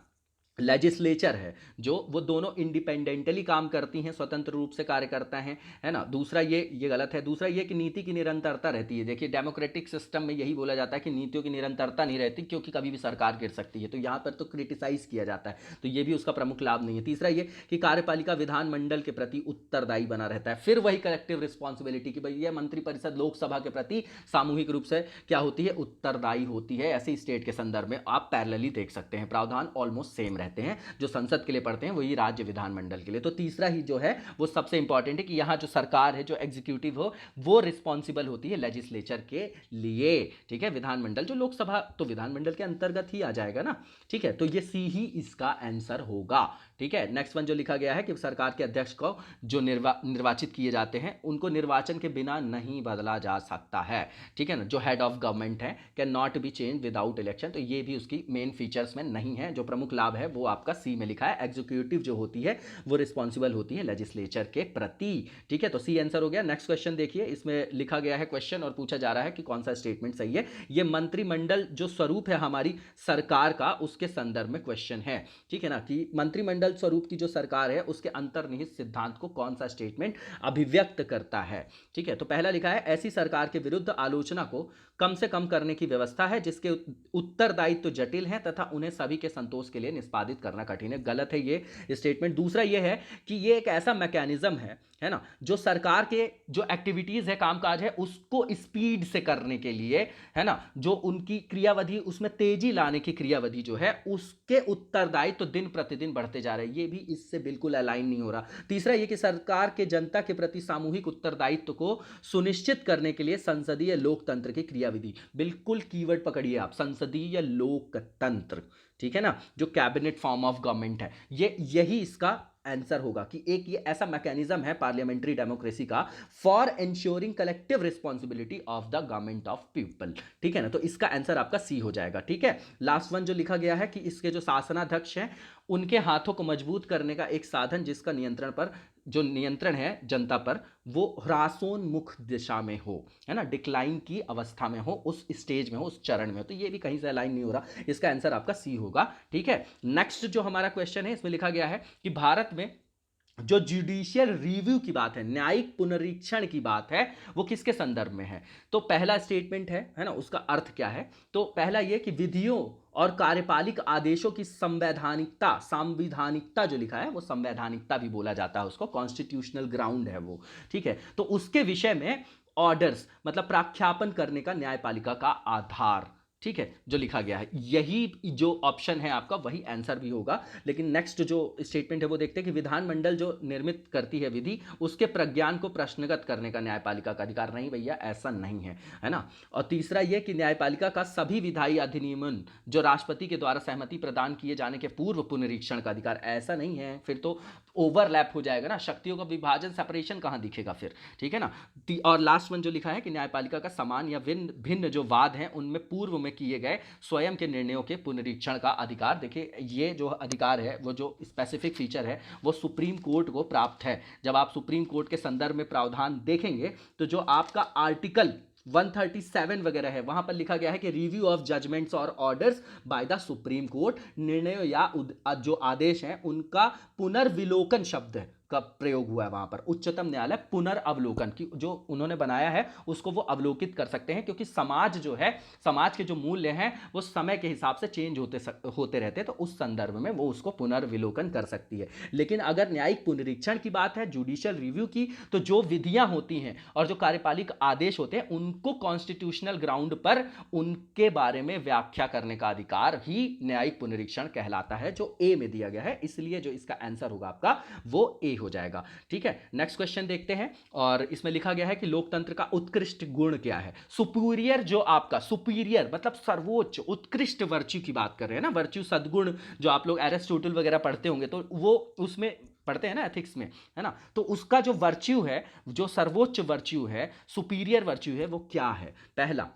लेजिस्लेचर है, वो दोनों इंडिपेंडेंटली काम करती हैं, स्वतंत्र रूप से कार्य करता है ना। दूसरा ये गलत है। दूसरा ये कि नीति की निरंतरता रहती है। देखिए डेमोक्रेटिक सिस्टम में यही बोला जाता है कि नीतियों की निरंतरता नहीं रहती, क्योंकि कभी भी सरकार गिर सकती है, तो यहाँ पर तो क्रिटिसाइज किया जाता है, तो ये भी उसका प्रमुख लाभ नहीं है। तीसरा ये कि कार्यपालिका विधानमंडल के प्रति उत्तरदायी बना रहता है। फिर वही कलेक्टिव रिस्पॉन्सिबिलिटी कि भैया मंत्रिपरिषद लोकसभा के प्रति सामूहिक रूप से क्या होती है, उत्तरदायी होती है। ऐसे स्टेट के संदर्भ में आप पैरेलली देख सकते हैं, प्रावधान ऑलमोस्ट सेम रहते हैं, जो संसद के लिए पढ़ते हैं वही राज्य विधानमंडल के लिए। तो तीसरा ही जो है वो सबसे इंपॉर्टेंट है कि यहां जो सरकार है, जो एग्जीक्यूटिव हो, वो रिस्पॉन्सिबल होती है लेजिस्लेचर के लिए, ठीक है। विधानमंडल जो लोकसभा, तो विधानमंडल के अंतर्गत ही आ जाएगा ना, ठीक है। तो ये सी ही इसका आंसर होगा, ठीक है। नेक्स्ट वन जो लिखा गया है कि सरकार के अध्यक्ष को जो निर्वाचित किए जाते हैं उनको निर्वाचन के बिना नहीं बदला जा सकता है, ठीक है ना। जो हेड ऑफ गवर्नमेंट है, can not be change without election, तो ये भी उसकी मेन फीचर्स में नहीं है। जो प्रमुख लाभ है वो आपका सी में लिखा है। एग्जीक्यूटिव जो होती है वो रिस्पॉन्सिबल होती है लेजिस्लेचर के प्रति, ठीक है। तो सी आंसर हो गया। नेक्स्ट क्वेश्चन देखिए, इसमें लिखा गया है क्वेश्चन और पूछा जा रहा है कि कौन सा स्टेटमेंट सही है। ये मंत्रिमंडल जो स्वरूप है हमारी सरकार का, उसके संदर्भ में क्वेश्चन है, ठीक है ना, कि मंत्रिमंडल स्वरूप की जो सरकार है उसके अंतर्निहित सिद्धांत को कौन सा स्टेटमेंट अभिव्यक्त करता है, ठीक है। तो पहला लिखा है, ऐसी सरकार के विरुद्ध आलोचना को कम से कम करने की व्यवस्था है जिसके उत्तरदायित्व जटिल हैं तथा उन्हें सभी के संतोष के लिए निष्पादित करना कठिन है। गलत है ये स्टेटमेंट। दूसरा ये है कि ये एक ऐसा मैकेनिज्म है ना, जो सरकार के जो एक्टिविटीज है, कामकाज है, उसको स्पीड से करने के लिए, है ना, जो उनकी क्रियाविधि, उसमें तेजी लाने की क्रियाविधि जो है, उसके उत्तरदायित्व तो दिन प्रतिदिन बढ़ते जा रहे हैं। ये भी इससे बिल्कुल अलाइन नहीं हो रहा। तीसरा ये कि सरकार के जनता के प्रति सामूहिक उत्तरदायित्व को सुनिश्चित करने के लिए संसदीय लोकतंत्र की क्रियाविधि, बिल्कुल कीवर्ड पकड़िए आप, संसदीय लोकतंत्र, ठीक है ना, जो कैबिनेट फॉर्म ऑफ गवर्नमेंट है, यही इसका आंसर होगा कि एक ये ऐसा मैकेनिज्म है पार्लियामेंट्री डेमोक्रेसी का for ensuring collective responsibility of the government of people, ठीक है ना। तो इसका आंसर आपका सी हो जाएगा, ठीक है। लास्ट वन जो लिखा गया है कि इसके जो शासनाध्यक्ष हैं उनके हाथों को मजबूत करने का एक साधन जिसका नियंत्रण है जनता पर, वो ह्रासोन्मुख दिशा में हो, है ना, डिक्लाइन की अवस्था में हो, उस स्टेज में हो, उस चरण में हो। तो ये भी कहीं से अलाइन नहीं हो रहा, इसका आंसर आपका सी होगा, ठीक है। नेक्स्ट जो हमारा क्वेश्चन है, इसमें लिखा गया है कि भारत में जो जुडिशियल रिव्यू की बात है, न्यायिक पुनरीक्षण की बात है, वो किसके संदर्भ में है। तो पहला स्टेटमेंट है ना, उसका अर्थ क्या है। तो पहला ये कि विधियों और कार्यपालिक आदेशों की संवैधानिकता जो लिखा है, वो संवैधानिकता भी बोला जाता है उसको, कॉन्स्टिट्यूशनल ग्राउंड है वो, ठीक है। तो उसके विषय में ऑर्डर्स मतलब प्राख्यापन करने का न्यायपालिका का आधार, ठीक है, जो लिखा गया है, यही जो ऑप्शन है आपका वही आंसर भी होगा। लेकिन नेक्स्ट जो स्टेटमेंट है वो देखते हैं कि विधानमंडल जो निर्मित करती है विधि, उसके प्रज्ञान को प्रश्नगत करने का न्यायपालिका का अधिकार नहीं भैया, ऐसा नहीं है ना। और तीसरा ये कि न्यायपालिका का सभी विधायी अधिनियमन जो राष्ट्रपति के द्वारा सहमति प्रदान किए जाने के पूर्व पुनरीक्षण का अधिकार, ऐसा नहीं है, फिर तो ओवरलैप हो जाएगा ना, शक्तियों का विभाजन सेपरेशन कहाँ दिखेगा फिर, ठीक है ना। और लास्ट वन जो लिखा है कि न्यायपालिका का समान या भिन्न जो वाद हैं उनमें पूर्व में किए गए स्वयं के निर्णयों के पुनरीक्षण का अधिकार। देखिए ये जो अधिकार है, वो जो स्पेसिफिक फीचर है, वो सुप्रीम कोर्ट को प्राप्त है। जब आप सुप्रीम कोर्ट के संदर्भ में प्रावधान देखेंगे तो जो आपका आर्टिकल 137 वगैरह है, वहां पर लिखा गया है कि रिव्यू ऑफ जजमेंट्स और orders by the supreme court, निर्णयों या जो आदेश हैं उनका पुनर्विलोकन शब्द है का प्रयोग हुआ है वहां पर। उच्चतम न्यायालय पुनर्वलोकन की जो उन्होंने बनाया है उसको वो अवलोकित कर सकते हैं, क्योंकि समाज जो है, समाज के जो मूल्य हैं वो समय के हिसाब से चेंज होते रहते हैं, तो उस संदर्भ में वो उसको पुनर्विलोकन कर सकती है। लेकिन अगर न्यायिक पुनरीक्षण की बात है, जुडिशियल रिव्यू की, तो जो विधियां होती हैं और जो कार्यपालिक आदेश होते हैं उनको कॉन्स्टिट्यूशनल ग्राउंड पर उनके बारे में व्याख्या करने का अधिकार ही न्यायिक पुनरीक्षण कहलाता है, जो ए में दिया गया है। इसलिए जो इसका आंसर होगा आपका वो ए हो जाएगा। ठीक है, नेक्स्ट क्वेश्चन देखते हैं, और इसमें लिखा गया है कि लोकतंत्र का उत्कृष्ट गुण क्या है। सुपीरियर, जो आपका सुपीरियर मतलब सर्वोच्च, उत्कृष्ट वर्च्यू की बात कर रहे हैं ना, वर्च्यू सद्गुण, जो आप लोग एरिस्टोटल वगैरह पढ़ते होंगे तो वो उसमें पढ़ते हैं ना एथिक्स में, है ना, तो उसका जो वर्च्यू है, जो सर्वोच्च वर्च्यू है, सुपीरियर वर्च्यू है, वो क्या है। पहला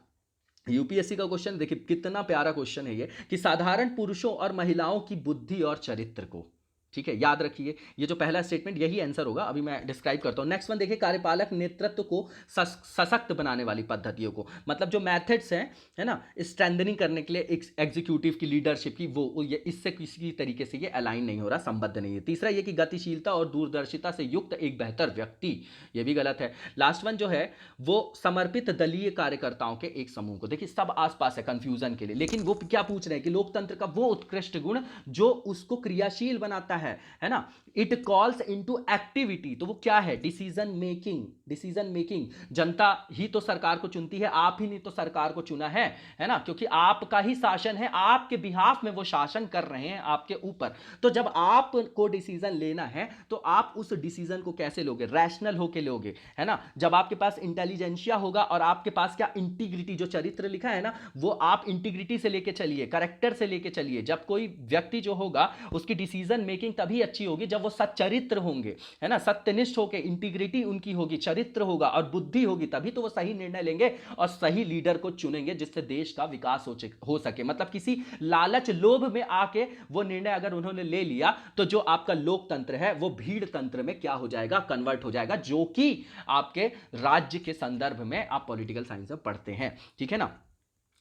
यूपीएससी का क्वेश्चन देखिए कितना प्यारा क्वेश्चन है ये, कि साधारण पुरुषों और महिलाओं की बुद्धि और चरित्र को, ठीक है, याद रखिए ये जो पहला स्टेटमेंट यही आंसर होगा। अभी मैं डिस्क्राइब करता हूं। नेक्स्ट वन देखिए, कार्यपालक नेतृत्व को सशक्त बनाने वाली पद्धतियों को, मतलब जो मेथड्स हैं, है ना, स्ट्रेंथनिंग करने के लिए एग्जीक्यूटिव की लीडरशिप की, वो ये इससे किसी तरीके से ये अलाइन नहीं हो रहा, संबद्ध नहीं है। तीसरा ये कि गतिशीलता और दूरदर्शिता से युक्त एक बेहतर व्यक्ति, ये भी गलत है। लास्ट वन जो है वो समर्पित दलीय कार्यकर्ताओं के एक समूह को, देखिए सब आसपास है कंफ्यूजन के लिए, लेकिन वो क्या पूछ रहे हैं कि लोकतंत्र का वो उत्कृष्ट गुण जो उसको क्रियाशील बनाता है ना, इट कॉल्स इनटू एक्टिविटी, तो वो क्या है, डिसीजन मेकिंग। डिसीजन मेकिंग, जनता ही तो सरकार को चुनती है, आप ही नहीं तो सरकार को चुना है ना, क्योंकि आपका ही शासन है, आपके बिहाफ में वो शासन कर रहे हैं आपके ऊपर। तो जब आपको डिसीजन लेना है तो आप उस डिसीजन को कैसे लोगे, रैशनल होके लोगे, है ना। जब आपके पास इंटेलिजेंशिया होगा और आपके पास क्या, इंटीग्रिटी, जो चरित्र लिखा है ना, वो आप इंटीग्रिटी से लेके चलिए, करेक्टर से लेके चलिए। जब कोई व्यक्ति जो होगा उसकी डिसीजन मेकिंग तभी अच्छी होगी जब वो सच्चरित्र होंगे, है ना, सत्यनिष्ठ होकर, इंटीग्रिटी उनकी होगी, चरित्र होगा और बुद्धि होगी, तभी तो वो सही निर्णय लेंगे और सही लीडर को चुनेंगे जिससे देश का विकास हो सके। मतलब किसी लालच लोभ में आके वो निर्णय अगर उन्होंने ले लिया तो जो आपका लोकतंत्र है वो भीड़ तंत्र में क्या हो जाएगा, कन्वर्ट हो जाएगा, जो कि आपके राज्य के संदर्भ में आप पॉलिटिकल साइंस में पढ़ते हैं, ठीक है ना,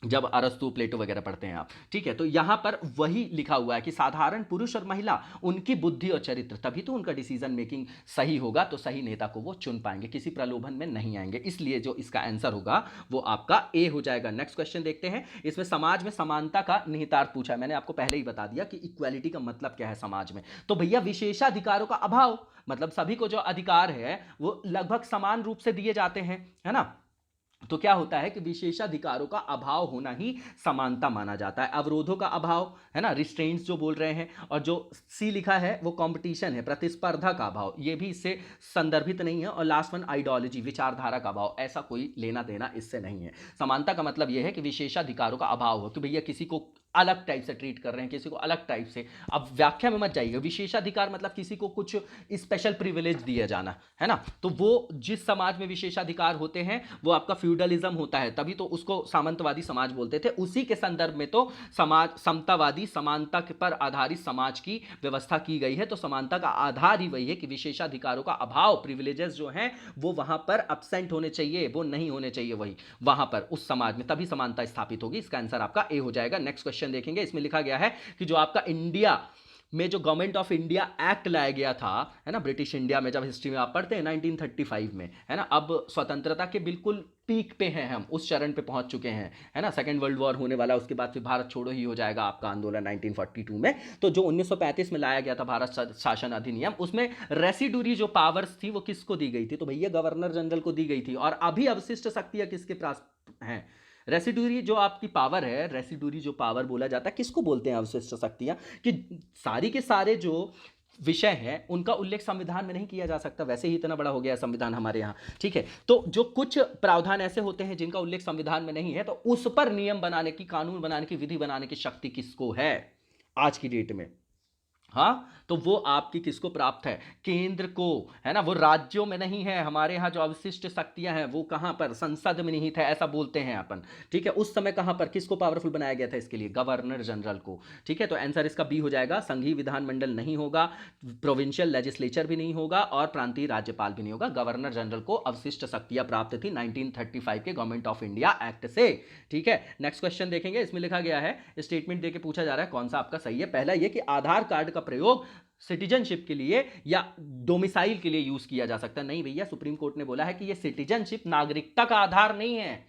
जब अरस्तु प्लेटो वगैरह पढ़ते हैं आप। ठीक है, तो यहां पर वही लिखा हुआ है कि साधारण पुरुष और महिला, उनकी बुद्धि और चरित्र, तभी तो उनका डिसीजन मेकिंग सही होगा, तो सही नेता को वो चुन पाएंगे, किसी प्रलोभन में नहीं आएंगे। इसलिए जो इसका आंसर होगा वो आपका ए हो जाएगा। नेक्स्ट क्वेश्चन देखते हैं, इसमें समाज में समानता का निहितार्थ पूछा है। मैंने आपको पहले ही बता दिया कि इक्वालिटी का मतलब क्या है समाज में, तो भैया विशेषाधिकारों का अभाव, मतलब सभी को जो अधिकार है वो लगभग समान रूप से दिए जाते हैं, है ना। तो क्या होता है कि विशेषाधिकारों का अभाव होना ही समानता माना जाता है। अवरोधों का अभाव, है ना, रिस्ट्रेंट्स जो बोल रहे हैं, और जो सी लिखा है वो कंपटीशन है, प्रतिस्पर्धा का अभाव, ये भी इससे संदर्भित नहीं है। और लास्ट वन आइडियोलॉजी, विचारधारा का अभाव, ऐसा कोई लेना देना इससे नहीं है। समानता का मतलब यह है कि विशेषाधिकारों का अभाव हो, कि भैया किसी को अलग टाइप से ट्रीट कर रहे हैं, किसी को अलग टाइप से। अब व्याख्या में मत जाइएगा, विशेषाधिकार मतलब किसी को कुछ स्पेशल प्रिविलेज दिया जाना, है ना। तो वो जिस समाज में विशेषाधिकार होते हैं वो आपका फ्यूडलिज्म होता है, तभी तो उसको सामंतवादी समाज बोलते थे। उसी के संदर्भ में तो समाज समतावादी, समानता पर आधारित समाज की व्यवस्था की गई है। तो समानता का आधार ही वही है कि विशेषाधिकारों का अभाव, प्रिविलेजेस जो हैं वो वहां पर एब्सेंट होने चाहिए, वो नहीं होने चाहिए वही वहां पर उस समाज में, तभी समानता स्थापित होगी। इसका आंसर आपका ए हो जाएगा। नेक्स्ट क्वेश्चन देखेंगे, इसमें लिखा गया है कि जो आपका इंडिया में जो गवर्नमेंट ऑफ इंडिया एक्ट लाया गया था, है ना, ब्रिटिश इंडिया में, जब हिस्ट्री में आप पढ़ते हैं 1935 में, है ना, अब स्वतंत्रता के बिल्कुल पीक पे हैं हम, उस चरण पे पहुंच चुके हैं, है ना। सेकंड वर्ल्ड वॉर होने वाला, उसके बाद फिर भारत छोड़ो ही हो जाएगा आपका आंदोलन 1942 में। तो जो 1935 में लाया गया था भारत शासन अधिनियम, उसमें रेसिडुरी जो पावर्स थी वो किसको दी गई थी, तो भैया गवर्नर जनरल को दी गई थी। और अभी अवशिष्ट शक्तियां किसके पास हैं, रेसिडुरी जो आपकी पावर है, रेसिडुरी जो पावर बोला जाता है, किसको बोलते हैं अवशिष्ट शक्तियां, कि सारी के सारे जो विषय है उनका उल्लेख संविधान में नहीं किया जा सकता, वैसे ही इतना बड़ा हो गया संविधान हमारे यहाँ। ठीक है, तो जो कुछ प्रावधान ऐसे होते हैं जिनका उल्लेख संविधान में नहीं है, तो उस पर नियम बनाने की, कानून बनाने की, विधि बनाने की शक्ति किसको है आज की डेट में। हाँ, तो वो आपकी किसको प्राप्त है, केंद्र को, है ना। वो राज्यों में नहीं है, हमारे यहाँ जो अवशिष्ट शक्तियां हैं वो कहां पर, संसद में निहित है, ऐसा बोलते हैं अपन। ठीक है, उस समय कहां पर किसको पावरफुल बनाया गया था इसके लिए, गवर्नर जनरल को। ठीक है, तो आंसर इसका बी हो जाएगा। संघीय विधानमंडल नहीं होगा, प्रोविंशियल लेजिस्लेचर भी नहीं होगा और प्रांतीय राज्यपाल भी नहीं होगा। गवर्नर जनरल को अवशिष्ट शक्तियां प्राप्त थी 1935 के गवर्नमेंट ऑफ इंडिया एक्ट से। ठीक है, नेक्स्ट क्वेश्चन देखेंगे, इसमें लिखा गया है, स्टेटमेंट देके पूछा जा रहा है कौन सा आपका सही है। पहला ये कि आधार कार्ड का प्रयोग सिटीजनशिप के लिए या डोमिसाइल के लिए यूज किया जा सकता है। नहीं भैया, सुप्रीम कोर्ट ने बोला है कि ये सिटीजनशिप नागरिकता का आधार नहीं है,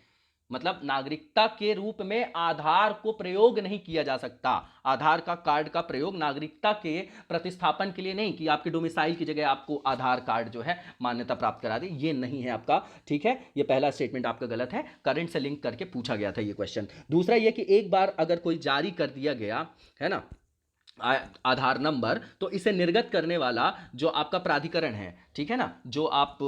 मतलब नागरिकता के रूप में आधार को प्रयोग नहीं किया जा सकता। आधार का कार्ड का प्रयोग नागरिकता के प्रतिस्थापन के लिए नहीं, कि आपके डोमिसाइल की जगह आपको आधार कार्ड जो है मान्यता प्राप्त करा दे, ये नहीं है आपका। ठीक है, ये पहला स्टेटमेंट आपका गलत है, करंट से लिंक करके पूछा गया था ये क्वेश्चन। दूसरा ये कि एक बार अगर कोई जारी कर दिया गया है ना आधार नंबर, तो इसे निर्गत करने वाला जो आपका प्राधिकरण है, ठीक है ना, जो आप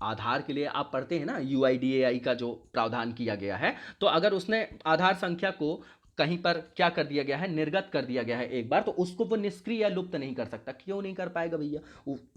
आधार के लिए आप पढ़ते हैं ना यूआईडीएआई का जो प्रावधान किया गया है, तो अगर उसने आधार संख्या को कहीं पर क्या कर दिया गया है, निर्गत कर दिया गया है एक बार, तो उसको वो निष्क्रिय या लुप्त नहीं कर सकता। क्यों नहीं कर पाएगा भैया?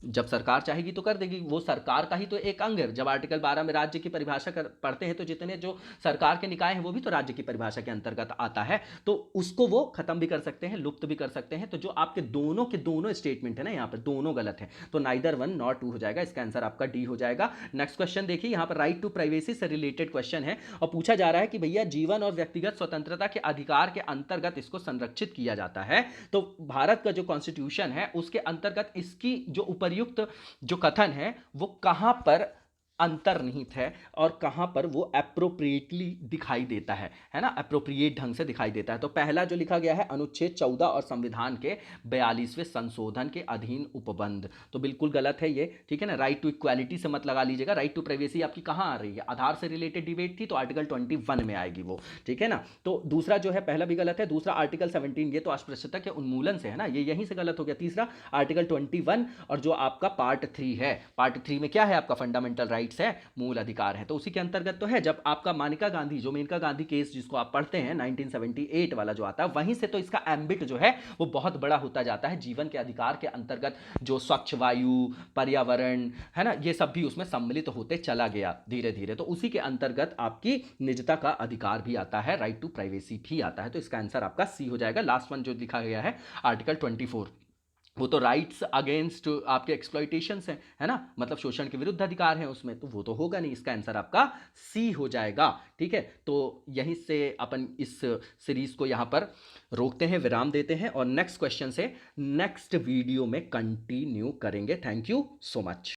जब सरकार चाहेगी तो कर देगी, वो सरकार का ही तो एक अंग है। जब आर्टिकल 12 में राज्य की परिभाषा पढ़ते हैं, तो जितने जो सरकार के निकाय हैं वो भी तो राज्य की परिभाषा के अंतर्गत आता है, तो उसको वो खत्म भी कर सकते हैं, लुप्त भी कर सकते हैं। तो जो आपके दोनों के दोनों स्टेटमेंट है ना, यहाँ पर दोनों गलत है, तो नाइदर 1 नॉट 2 हो जाएगा, इसका आंसर आपका डी हो जाएगा। नेक्स्ट क्वेश्चन देखिए, यहाँ पर राइट टू प्राइवेसी से रिलेटेड क्वेश्चन है और पूछा जा रहा है कि भैया जीवन और व्यक्तिगत स्वतंत्रता के अधिकार के अंतर्गत इसको संरक्षित किया जाता है। तो भारत का जो कॉन्स्टिट्यूशन है उसके अंतर्गत इसकी जो उपर्युक्त जो कथन है वो कहां पर अंतर्निहित है और कहां पर वो एप्रोप्रिएटली दिखाई देता है ना, एप्रोप्रिएट ढंग से दिखाई देता है। तो पहला जो लिखा गया है अनुच्छेद 14 और संविधान के 42वें संशोधन के अधीन उपबंध, तो बिल्कुल गलत है ये। ठीक है ना, राइट टू इक्वालिटी से मत लगा लीजिएगा। राइट टू प्राइवेसी आपकी कहां आ रही है? आधार से रिलेटेड डिबेट थी तो आर्टिकल 21 में आएगी वो। ठीक है ना, तो दूसरा जो है पहला भी गलत है। दूसरा आर्टिकल 17, ये तो अस्पृश्यता के उन्मूलन से है ना, ये यहीं से गलत हो गया। तीसरा आर्टिकल 21 और जो आपका पार्ट 3 है, पार्ट 3 में क्या है आपका फंडामेंटल राइट्स है, मूल अधिकार है, तो उसी के अंतर्गत तो है। जब आपका मेनका गांधी, जो मेनका गांधी केस जिसको आप पढ़ते हैं 1978 वाला जो आता है, वहीं से तो इसका एम्बिट जो है वो बहुत बड़ा होता जाता है। जीवन के अधिकार के अंतर्गत जो स्वच्छ वायु, पर्यावरण है ना, ये सब भी उसमें सम्मिलित होते चला गया धीरे धीरे, तो उसी के अंतर्गत आपकी निजता का अधिकार भी आता है, राइट टू प्राइवेसी भी आता है। तो इसका आंसर आपका सी हो जाएगा। लास्ट वन जो लिखा गया है आर्टिकल 24, वो तो राइट्स अगेंस्ट आपके एक्सप्लॉइटेशंस हैं, है ना, मतलब शोषण के विरुद्ध अधिकार है उसमें, तो वो तो होगा नहीं। इसका आंसर आपका सी हो जाएगा। ठीक है, तो यहीं से अपन इस सीरीज को यहाँ पर रोकते हैं, विराम देते हैं और नेक्स्ट क्वेश्चन से नेक्स्ट वीडियो में कंटिन्यू करेंगे। Thank you so much.